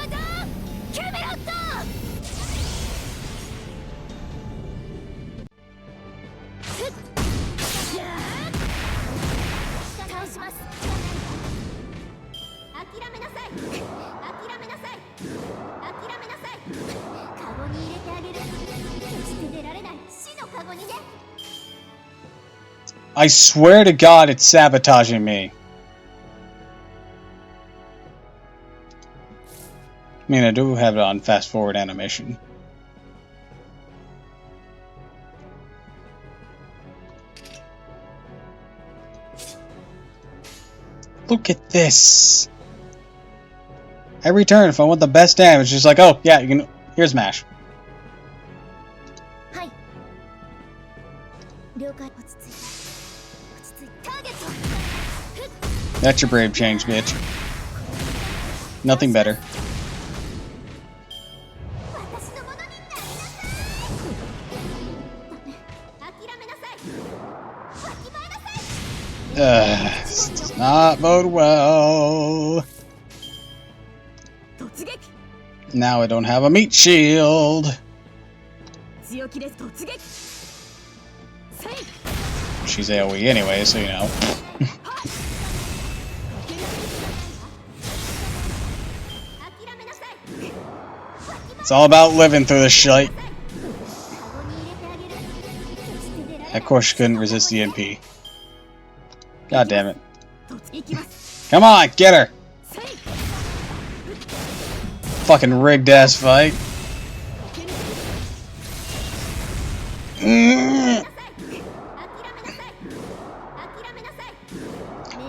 I swear to God, it's sabotaging me. I mean, I do have it on fast forward animation. Look at this. Every turn, if I want the best damage, it's just like, oh, yeah, you can. Here's Mash. That's your brave change, bitch. Nothing better. This does not bode well. Now I don't have a meat shield. She's AoE anyway, so you know. It's all about living through the shite. Of course, she couldn't resist the MP. God damn it. Come on, get her! Fucking rigged ass fight.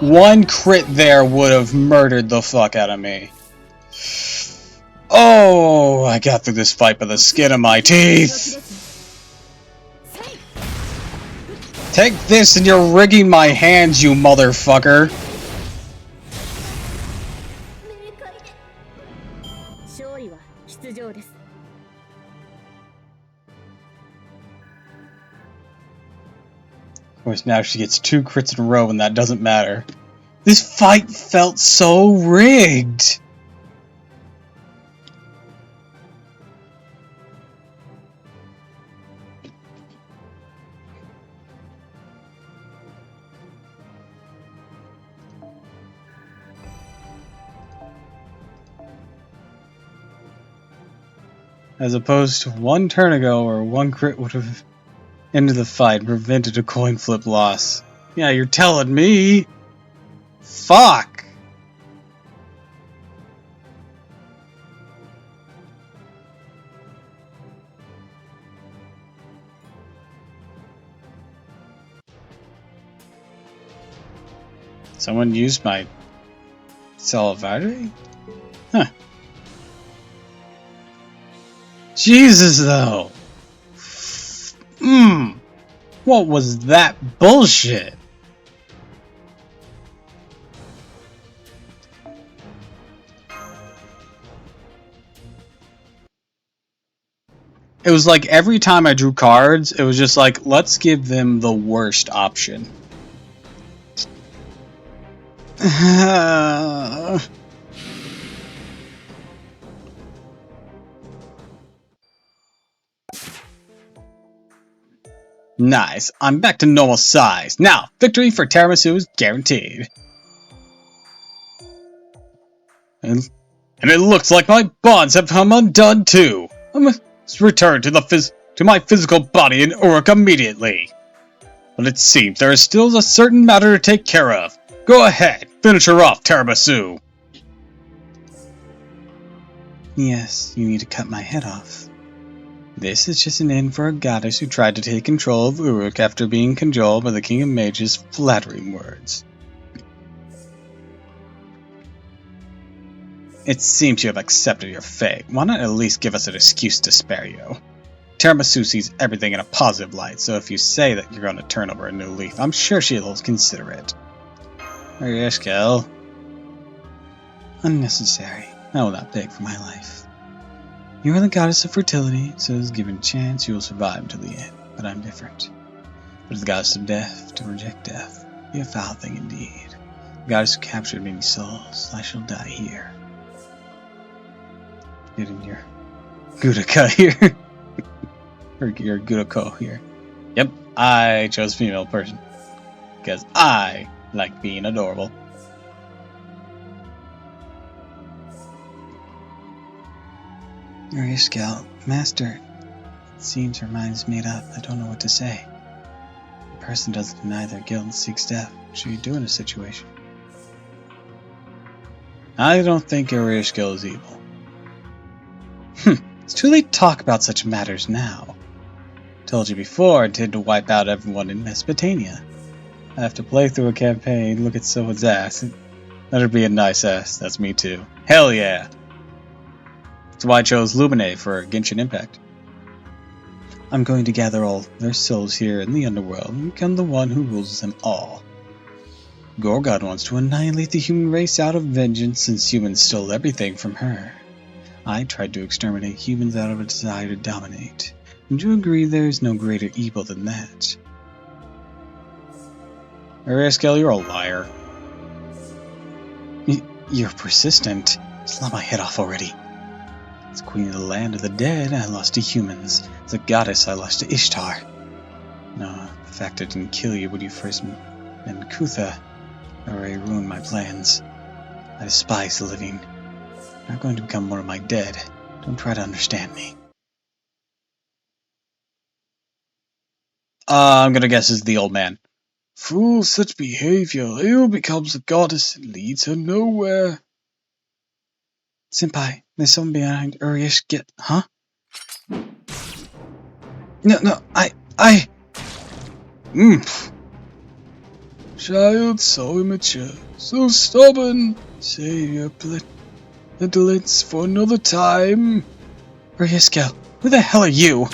One crit there would have murdered the fuck out of me. Oh, I got through this fight by the skin of my teeth! Take this and you're rigging my hands, you motherfucker! Of course, now she gets 2 crits in a row and that doesn't matter. This fight felt so rigged! As opposed to 1 turn ago where 1 crit would have ended the fight and prevented a coin flip loss. Yeah, you're telling me? Fuck! Someone used my salivary? Huh. Jesus, though! What was that bullshit? It was like every time I drew cards, it was just like, let's give them the worst option. Nice, I'm back to normal size. Now, victory for Tiramisu is guaranteed. And it looks like my bonds have come undone too. I must return to my physical body in Uruk immediately. But it seems there is still a certain matter to take care of. Go ahead, finish her off, Tiramisu. Yes, you need to cut my head off. This is just an end for a goddess who tried to take control of Uruk after being cajoled by the King of Mages' flattering words. It seems you have accepted your fate. Why not at least give us an excuse to spare you? Tiramisu sees everything in a positive light, so if you say that you're going to turn over a new leaf, I'm sure she'll consider it. Ereshkigal. Unnecessary. I will not beg for my life. You are the goddess of fertility, so as given a chance, you will survive until the end. But I'm different. But the goddess of death, to reject death, be a foul thing indeed. The goddess who captured many souls, I shall die here. Get in your Gudaka here. Or your Gudako here. Yep, I chose female person. Because I like being adorable. Ereshkigal, Master. It seems her mind is made up. I don't know what to say. A person doesn't deny their guilt and seeks death. What should you do in a situation? I don't think Ereshkigal is evil. It's too late to talk about such matters now. Told you before, I intend to wipe out everyone in Mesopotamia. I have to play through a campaign, look at someone's ass, and let her be a nice ass. That's me too. Hell yeah! That's why I chose Lumine for Genshin Impact. I'm going to gather all their souls here in the underworld and become the one who rules them all. Gorgon wants to annihilate the human race out of vengeance since humans stole everything from her. I tried to exterminate humans out of a desire to dominate. Would you agree there is no greater evil than that? Ereshkigal, you're a liar. You're persistent. Just let my head off already. As queen of the land of the dead, I lost to humans. As a goddess, I lost to Ishtar. No, the fact I didn't kill you when you first met Kutha already ruined my plans. I despise the living. You're not going to become one of my dead. Don't try to understand me. I'm gonna guess it's the old man. Fool, such behavior. Ill becomes a goddess and leads her nowhere. Senpai, there's someone behind Ereshkigal. Huh? No, I... Child so immature, so stubborn. Save your blood. Indolence for another time. Ryusko, who the hell are you?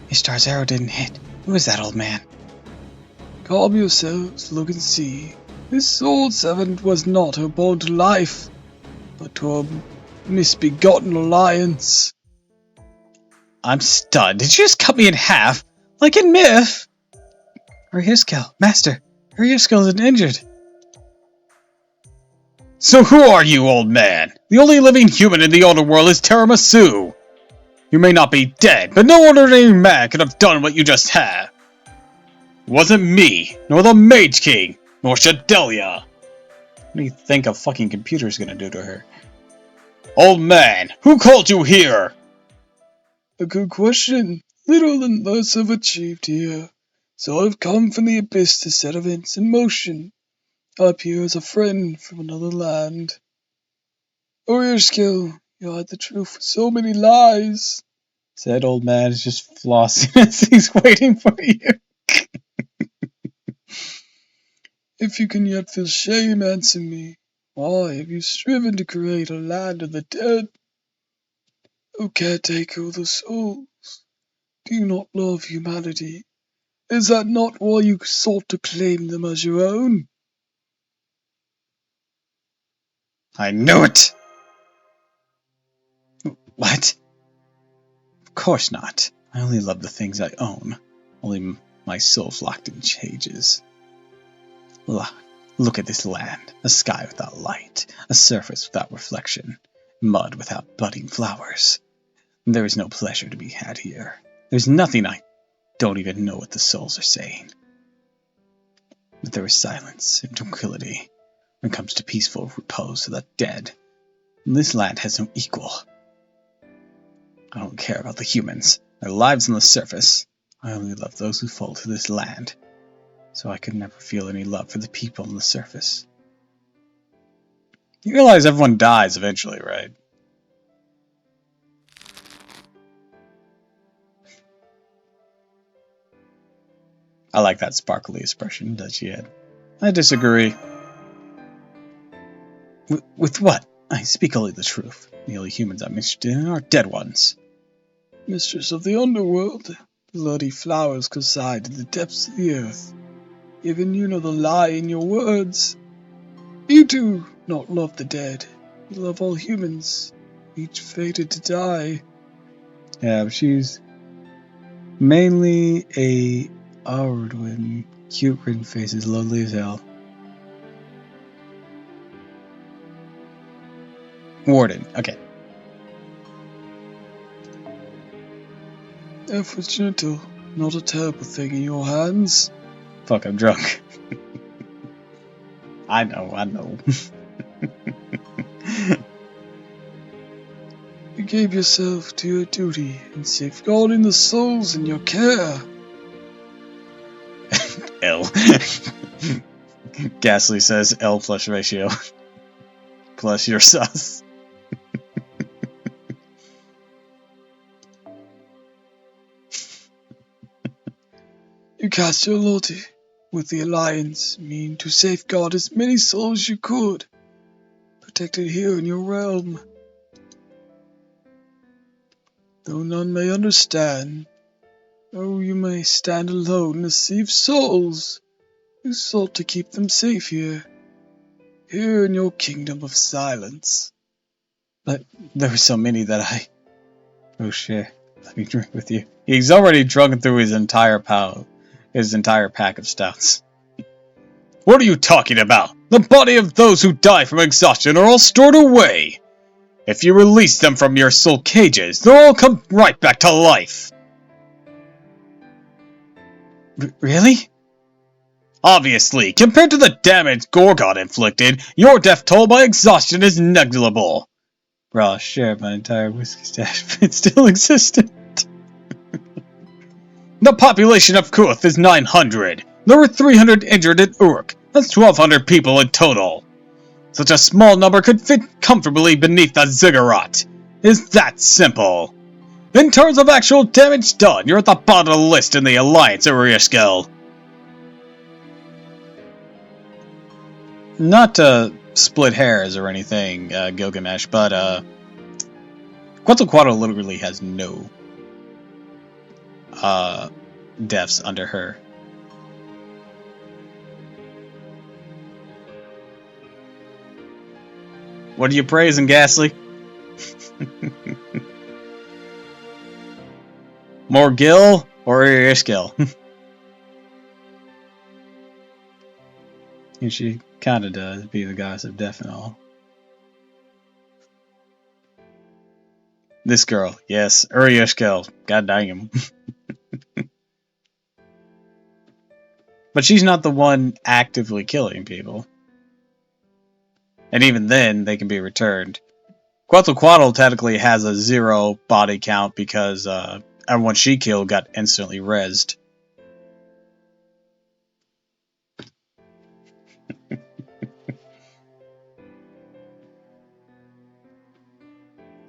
Ishtar's arrow didn't hit. Who is that old man? Calm yourselves, look and see. This soul servant was not her born to life, but to a misbegotten alliance. I'm stunned. Did you just cut me in half? Like in Myth? Ryusko, Master, Ryusko isn't injured. So who are you, old man? The only living human in the underworld is Tiramisu. You may not be dead, but no ordinary man could have done what you just have. It wasn't me, nor the Mage King, nor Shadelia. What do you think a fucking computer's gonna do to her? Old man, who called you here? A good question. Little and less have achieved here. So I've come from the abyss to set events in motion. I appear as a friend from another land. Oh, your skill. You hide the truth with so many lies. Said old man is just flossing as he's waiting for you. If you can yet feel shame, answer me. Why have you striven to create a land of the dead? O caretaker of the souls, do you not love humanity? Is that not why you sought to claim them as your own? I knew it! What? Of course not. I only love the things I own. Only my soul's locked in cages. Look at this land. A sky without light. A surface without reflection. Mud without budding flowers. There is no pleasure to be had here. There's nothing. I don't even know what the souls are saying. But there is silence and tranquility when it comes to peaceful repose of the dead. And this land has no equal. I don't care about the humans, their lives on the surface. I only love those who fall to this land. So I could never feel any love for the people on the surface. You realize everyone dies eventually, right? I like that sparkly expression that she had. I disagree. With what? I speak only the truth. The only humans I'm interested in are dead ones. Mistress of the underworld, bloody flowers reside in the depths of the earth. Even you know the lie in your words. You do not love the dead. You love all humans, each fated to die. Yeah, but she's mainly a Arwin. Cute grin faces, lovely as hell. Warden, okay. F was gentle, not a terrible thing in your hands. Fuck, I'm drunk. I know. You gave yourself to your duty in safeguarding the souls in your care. L. Ghastly says L plus ratio. Plus your sus. You cast your loyalty with the Alliance, mean to safeguard as many souls as you could, protected here in your realm. Though none may understand, though you may stand alone in a sea of souls, you sought to keep them safe here in your kingdom of silence. But there were so many that I... Oh shit, let me drink with you. He's already drunk through his entire pack of stouts. What are you talking about? The body of those who die from exhaustion are all stored away. If you release them from your soul cages, they'll all come right back to life. Really? Obviously, compared to the damage Gorgon inflicted, your death toll by exhaustion is negligible. Bro, I shared my entire whiskey stash, but it still existed. The population of Kuth is 900. There were 300 injured at Uruk. That's 1,200 people in total. Such a small number could fit comfortably beneath the ziggurat. It's that simple. In terms of actual damage done, you're at the bottom of the list in the Alliance, Ryusko. Not to split hairs or anything, Gilgamesh, but Quetzalcoatl literally has no deaths under her. What are you praising, Ghastly? More Gil or Ishgil? She kinda does be the goddess of death and all. This girl, yes, Ishgil. God dang him. But she's not the one actively killing people. And even then, they can be returned. Quetzalcoatl technically has a 0 body count because everyone she killed got instantly rezzed.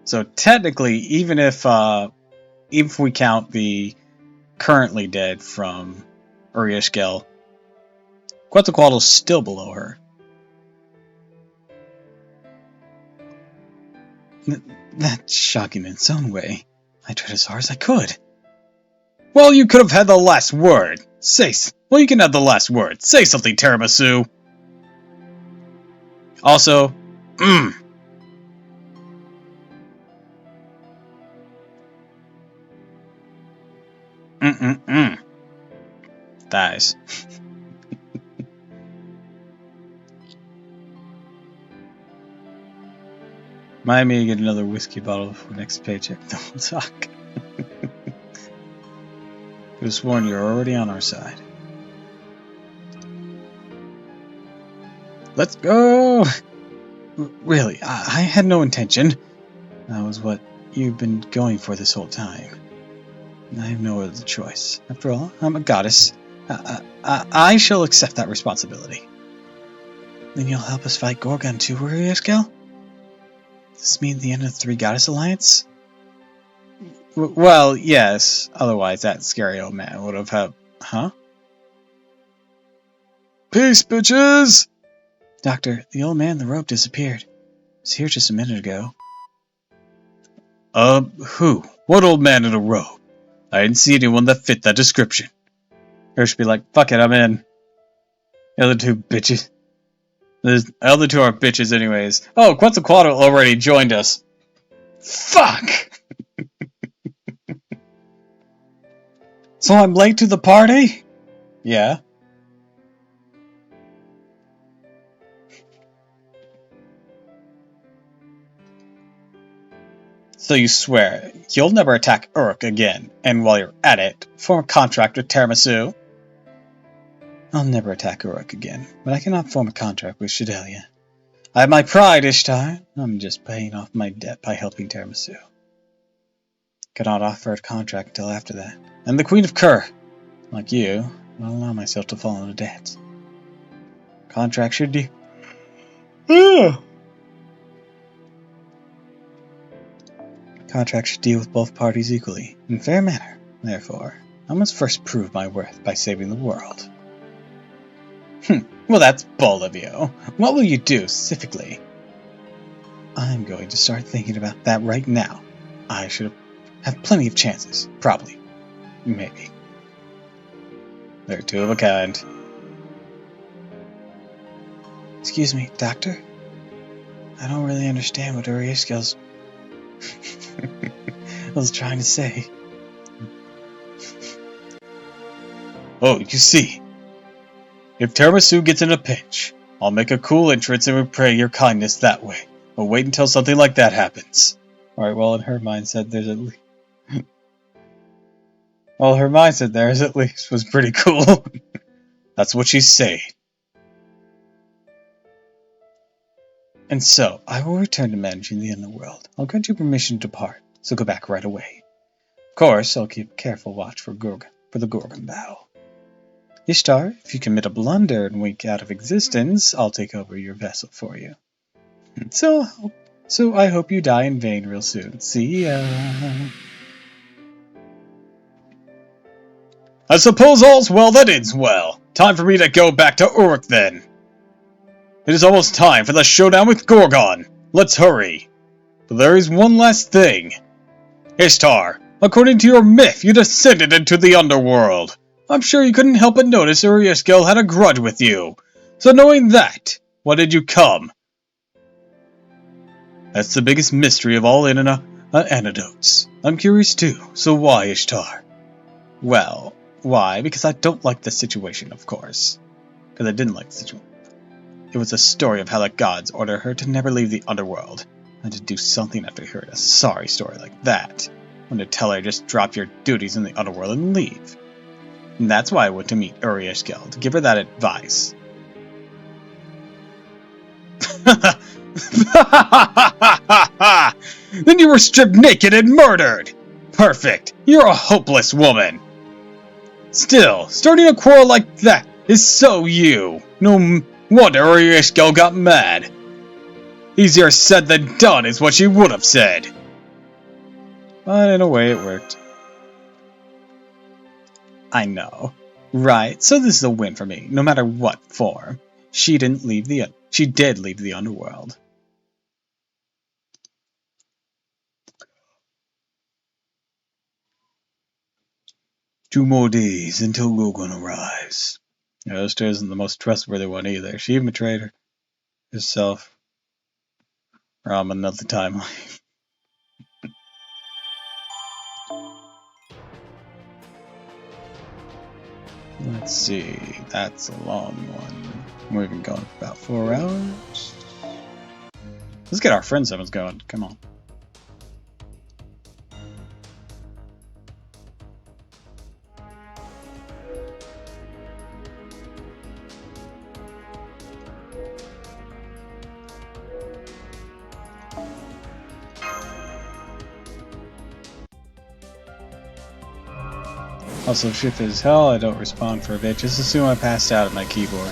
So technically, even if we count the currently dead from Ishgil, Quetzalcoatl's still below her. That's shocking in its own way. I tried as hard as I could. Well, you could have had the last word. Well, you can have the last word. Say something, Tiramisu. Also, Thighs. Remind me to get another whiskey bottle for next paycheck. Don't talk. Could have sworn you're already on our side. Let's go! Really, I had no intention. That was what you've been going for this whole time. I have no other choice. After all, I'm a goddess. I shall accept that responsibility. Then you'll help us fight Gorgon too, Ishgil? Does this mean the end of the Three Goddess Alliance? Well, yes. Otherwise, that scary old man would have had... Huh? Peace, bitches! Doctor, the old man in the robe disappeared. He was here just a minute ago. Who? What old man in a robe? I didn't see anyone that fit that description. Her should be like, fuck it, I'm in. The other two bitches. The other two are bitches anyways. Oh, Quetzalcoatl already joined us. Fuck! So I'm late to the party? Yeah. So you swear you'll never attack Uruk again, and while you're at it, form a contract with Tiramisu? I'll never attack Uruk again, but I cannot form a contract with Shidelia. I have my pride, Ishtar. I'm just paying off my debt by helping Tiramisu. Cannot offer a contract until after that. I'm the Queen of Kur. Like you, I'll allow myself to fall into debt. Contract should do. Contract should deal with both parties equally, in fair manner. Therefore, I must first prove my worth by saving the world. Well, that's bold of you. What will you do, specifically? I'm going to start thinking about that right now. I should have plenty of chances. Probably. Maybe. They're two of a kind. Excuse me, Doctor? I don't really understand what Ishgil's was trying to say. Oh, you see. If Tiramisu gets in a pinch, I'll make a cool entrance and repay your kindness that way. But wait until something like that happens. Alright, well, in her mindset, there's at least... well, her mindset there is at least was pretty cool. That's what she's saying. And so, I will return to managing the underworld. I'll grant you permission to depart, so go back right away. Of course, I'll keep careful watch for the Gorgon bow. Ishtar, if you commit a blunder and wink out of existence, I'll take over your vessel for you. So I hope you die in vain real soon. See ya. I suppose all's well that ends well. Time for me to go back to Uruk then. It is almost time for the showdown with Gorgon. Let's hurry. But there is one last thing. Ishtar, according to your myth, you descended into the underworld. I'm sure you couldn't help but notice Uriaskel had a grudge with you. So knowing that, why did you come? That's the biggest mystery of all anecdotes. I'm curious too, so why, Ishtar? Well, why? Because I don't like the situation, of course. Because I didn't like the situation. It was a story of how the gods ordered her to never leave the underworld, and to do something after hearing a sorry story like that. When to tell her just drop your duties in the underworld and leave. And that's why I went to meet Uriaskel, to give her that advice. Then you were stripped naked and murdered! Perfect! You're a hopeless woman! Still, starting a quarrel like that is so you. No wonder Uriaskel got mad. Easier said than done is what she would have said. But in a way it worked. I know. Right, so this is a win for me, no matter what form. She did leave the underworld. Two more days until Gorgon arrives. Esther isn't the most trustworthy one either. She even betrayed herself from another timeline. Let's see, that's a long one. We've been going for about 4 hours. Let's get our friend summons going, come on. Also, shit as hell, I don't respond for a bit. Just assume I passed out at my keyboard.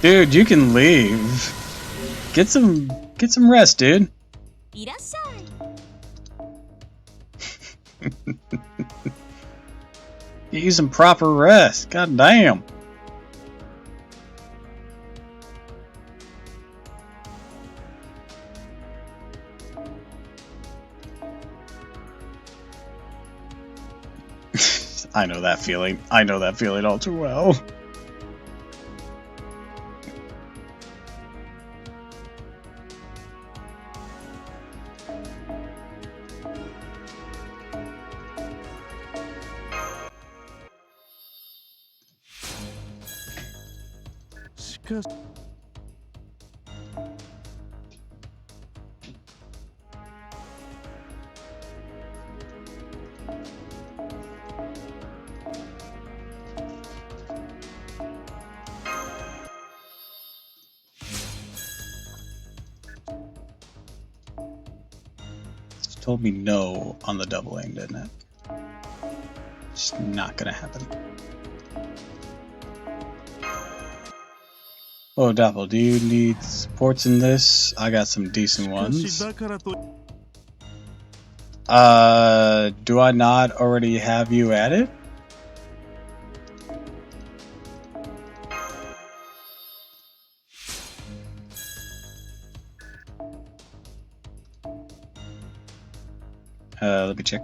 Dude, you can leave. Get some rest, dude. Get you some proper rest. God damn. I know that feeling. I know that feeling all too well. Told me no on the double aim, didn't it? It's not gonna happen. Oh, Doppel, do you need supports in this? I got some decent ones. Do I not already have you added? Let me check.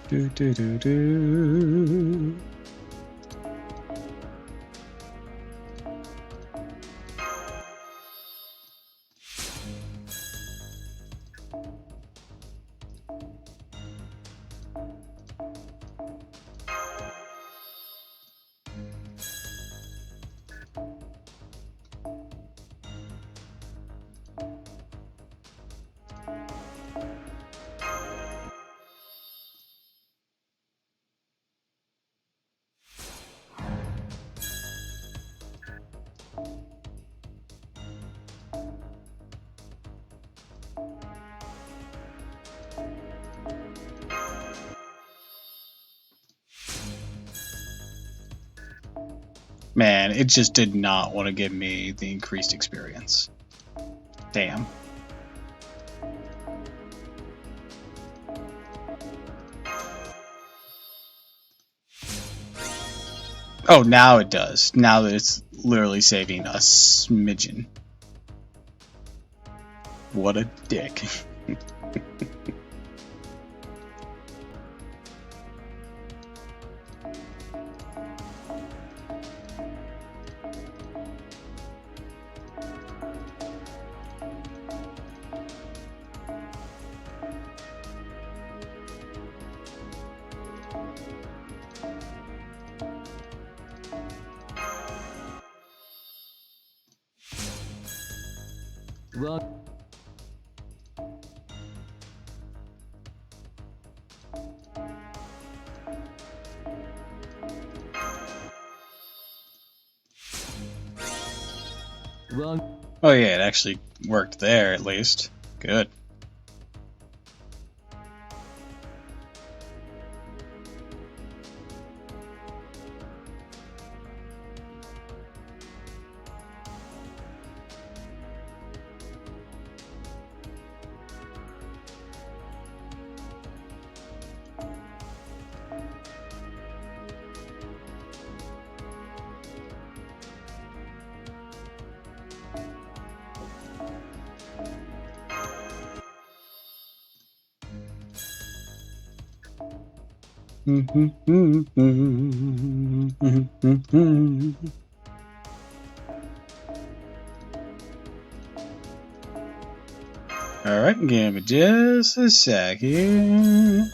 Do. Man, it just did not want to give me the increased experience. Damn. Oh, now it does. Now that it's literally saving a smidgen. What a dick. Oh yeah, it actually worked there at least. Good. Alright, give me just a second.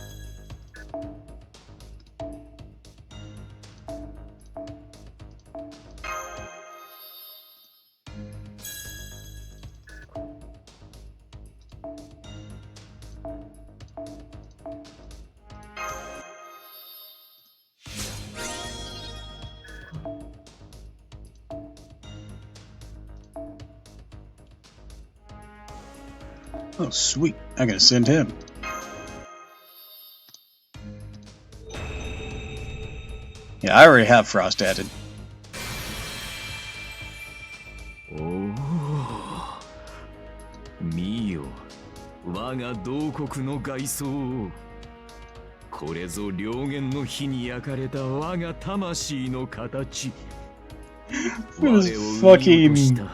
Oh, sweet. I'm gonna send him. Yeah, I already have Frost added. Oh, Mio, 我が同国の外装。これぞ燎原の火に焼かれた我が魂の形。 This fucking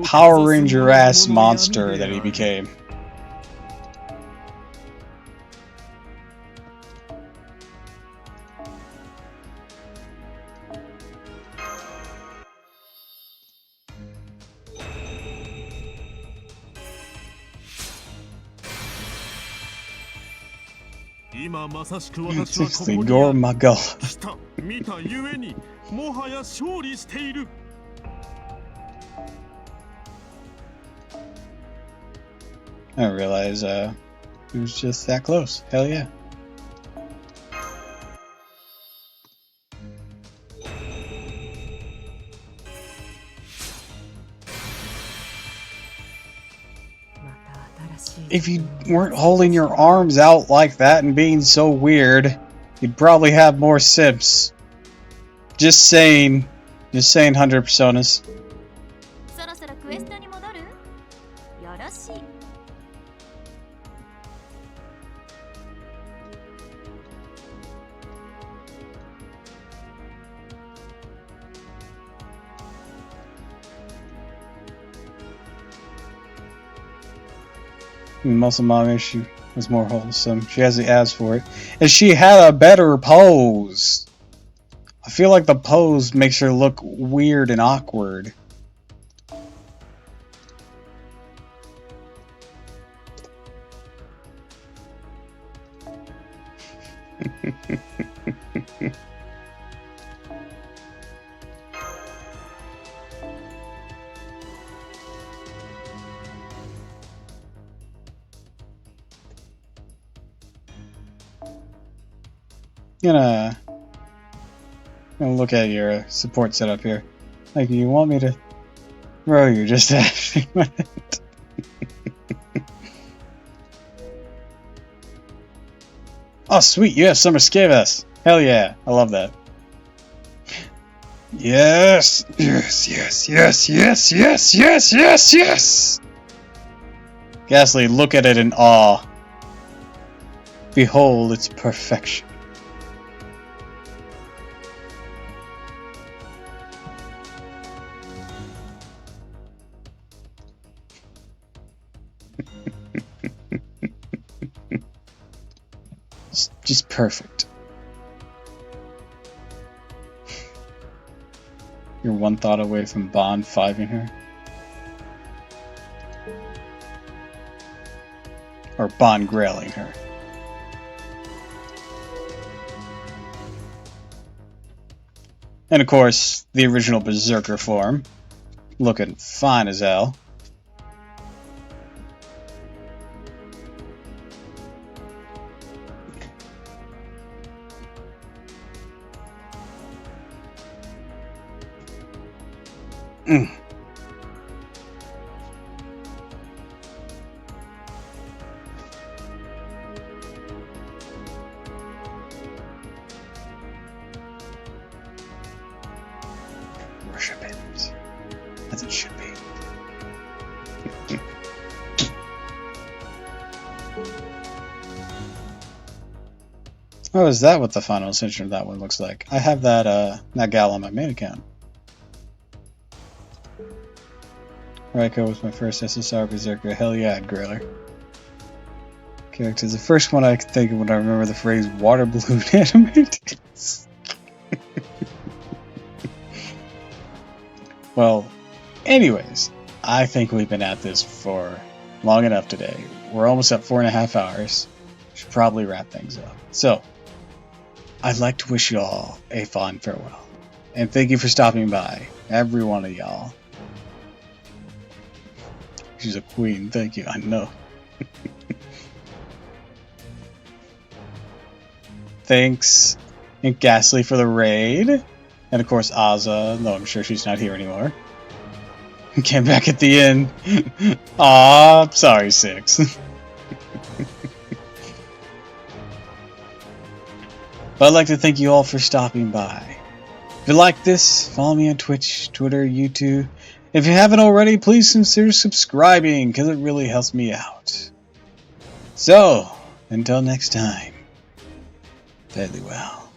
Power Ranger ass monster that he became. Seriously, Gormagal. I didn't realize it was just that close. Hell yeah. If you weren't holding your arms out like that and being so weird, you'd probably have more sips. Just saying. Just saying, 100 personas. Muscle Mommy, she was more wholesome. She has the abs for it. And she had a better pose. I feel like the pose makes her look weird and awkward. Gonna look at your support setup here. Like, you want me to throw you just asking it. Oh, sweet, you have Summer Skavas. Hell yeah, I love that. Yes! Yes, yes, yes, yes, yes, yes, yes, yes! Ghastly, look at it in awe. Behold its perfection. Just perfect. You're one thought away from Bond 5-ing her. Or Bond grailing her. And of course, the original Berserker form. Looking fine as hell. Worship it. As it should be. Oh, is that what the final ascension of that one looks like? I have that gal on my main account. Raiko was my first SSR Berserker. Hell yeah, I'd grailer. Characters. The first one I could think of when I remember the phrase water balloon animated. Well, anyways, I think we've been at this for long enough today. We're almost at 4.5 hours. Should probably wrap things up. So, I'd like to wish you all a fond farewell. And thank you for stopping by, every one of y'all. She's a queen, thank you, I know. Thanks, and Ghastly for the raid. And of course, Azza, though I'm sure she's not here anymore. Came back at the end. Aw, sorry, Six. But I'd like to thank you all for stopping by. If you like this, follow me on Twitch, Twitter, YouTube. If you haven't already, please consider subscribing, because it really helps me out. So, until next time, fare thee well.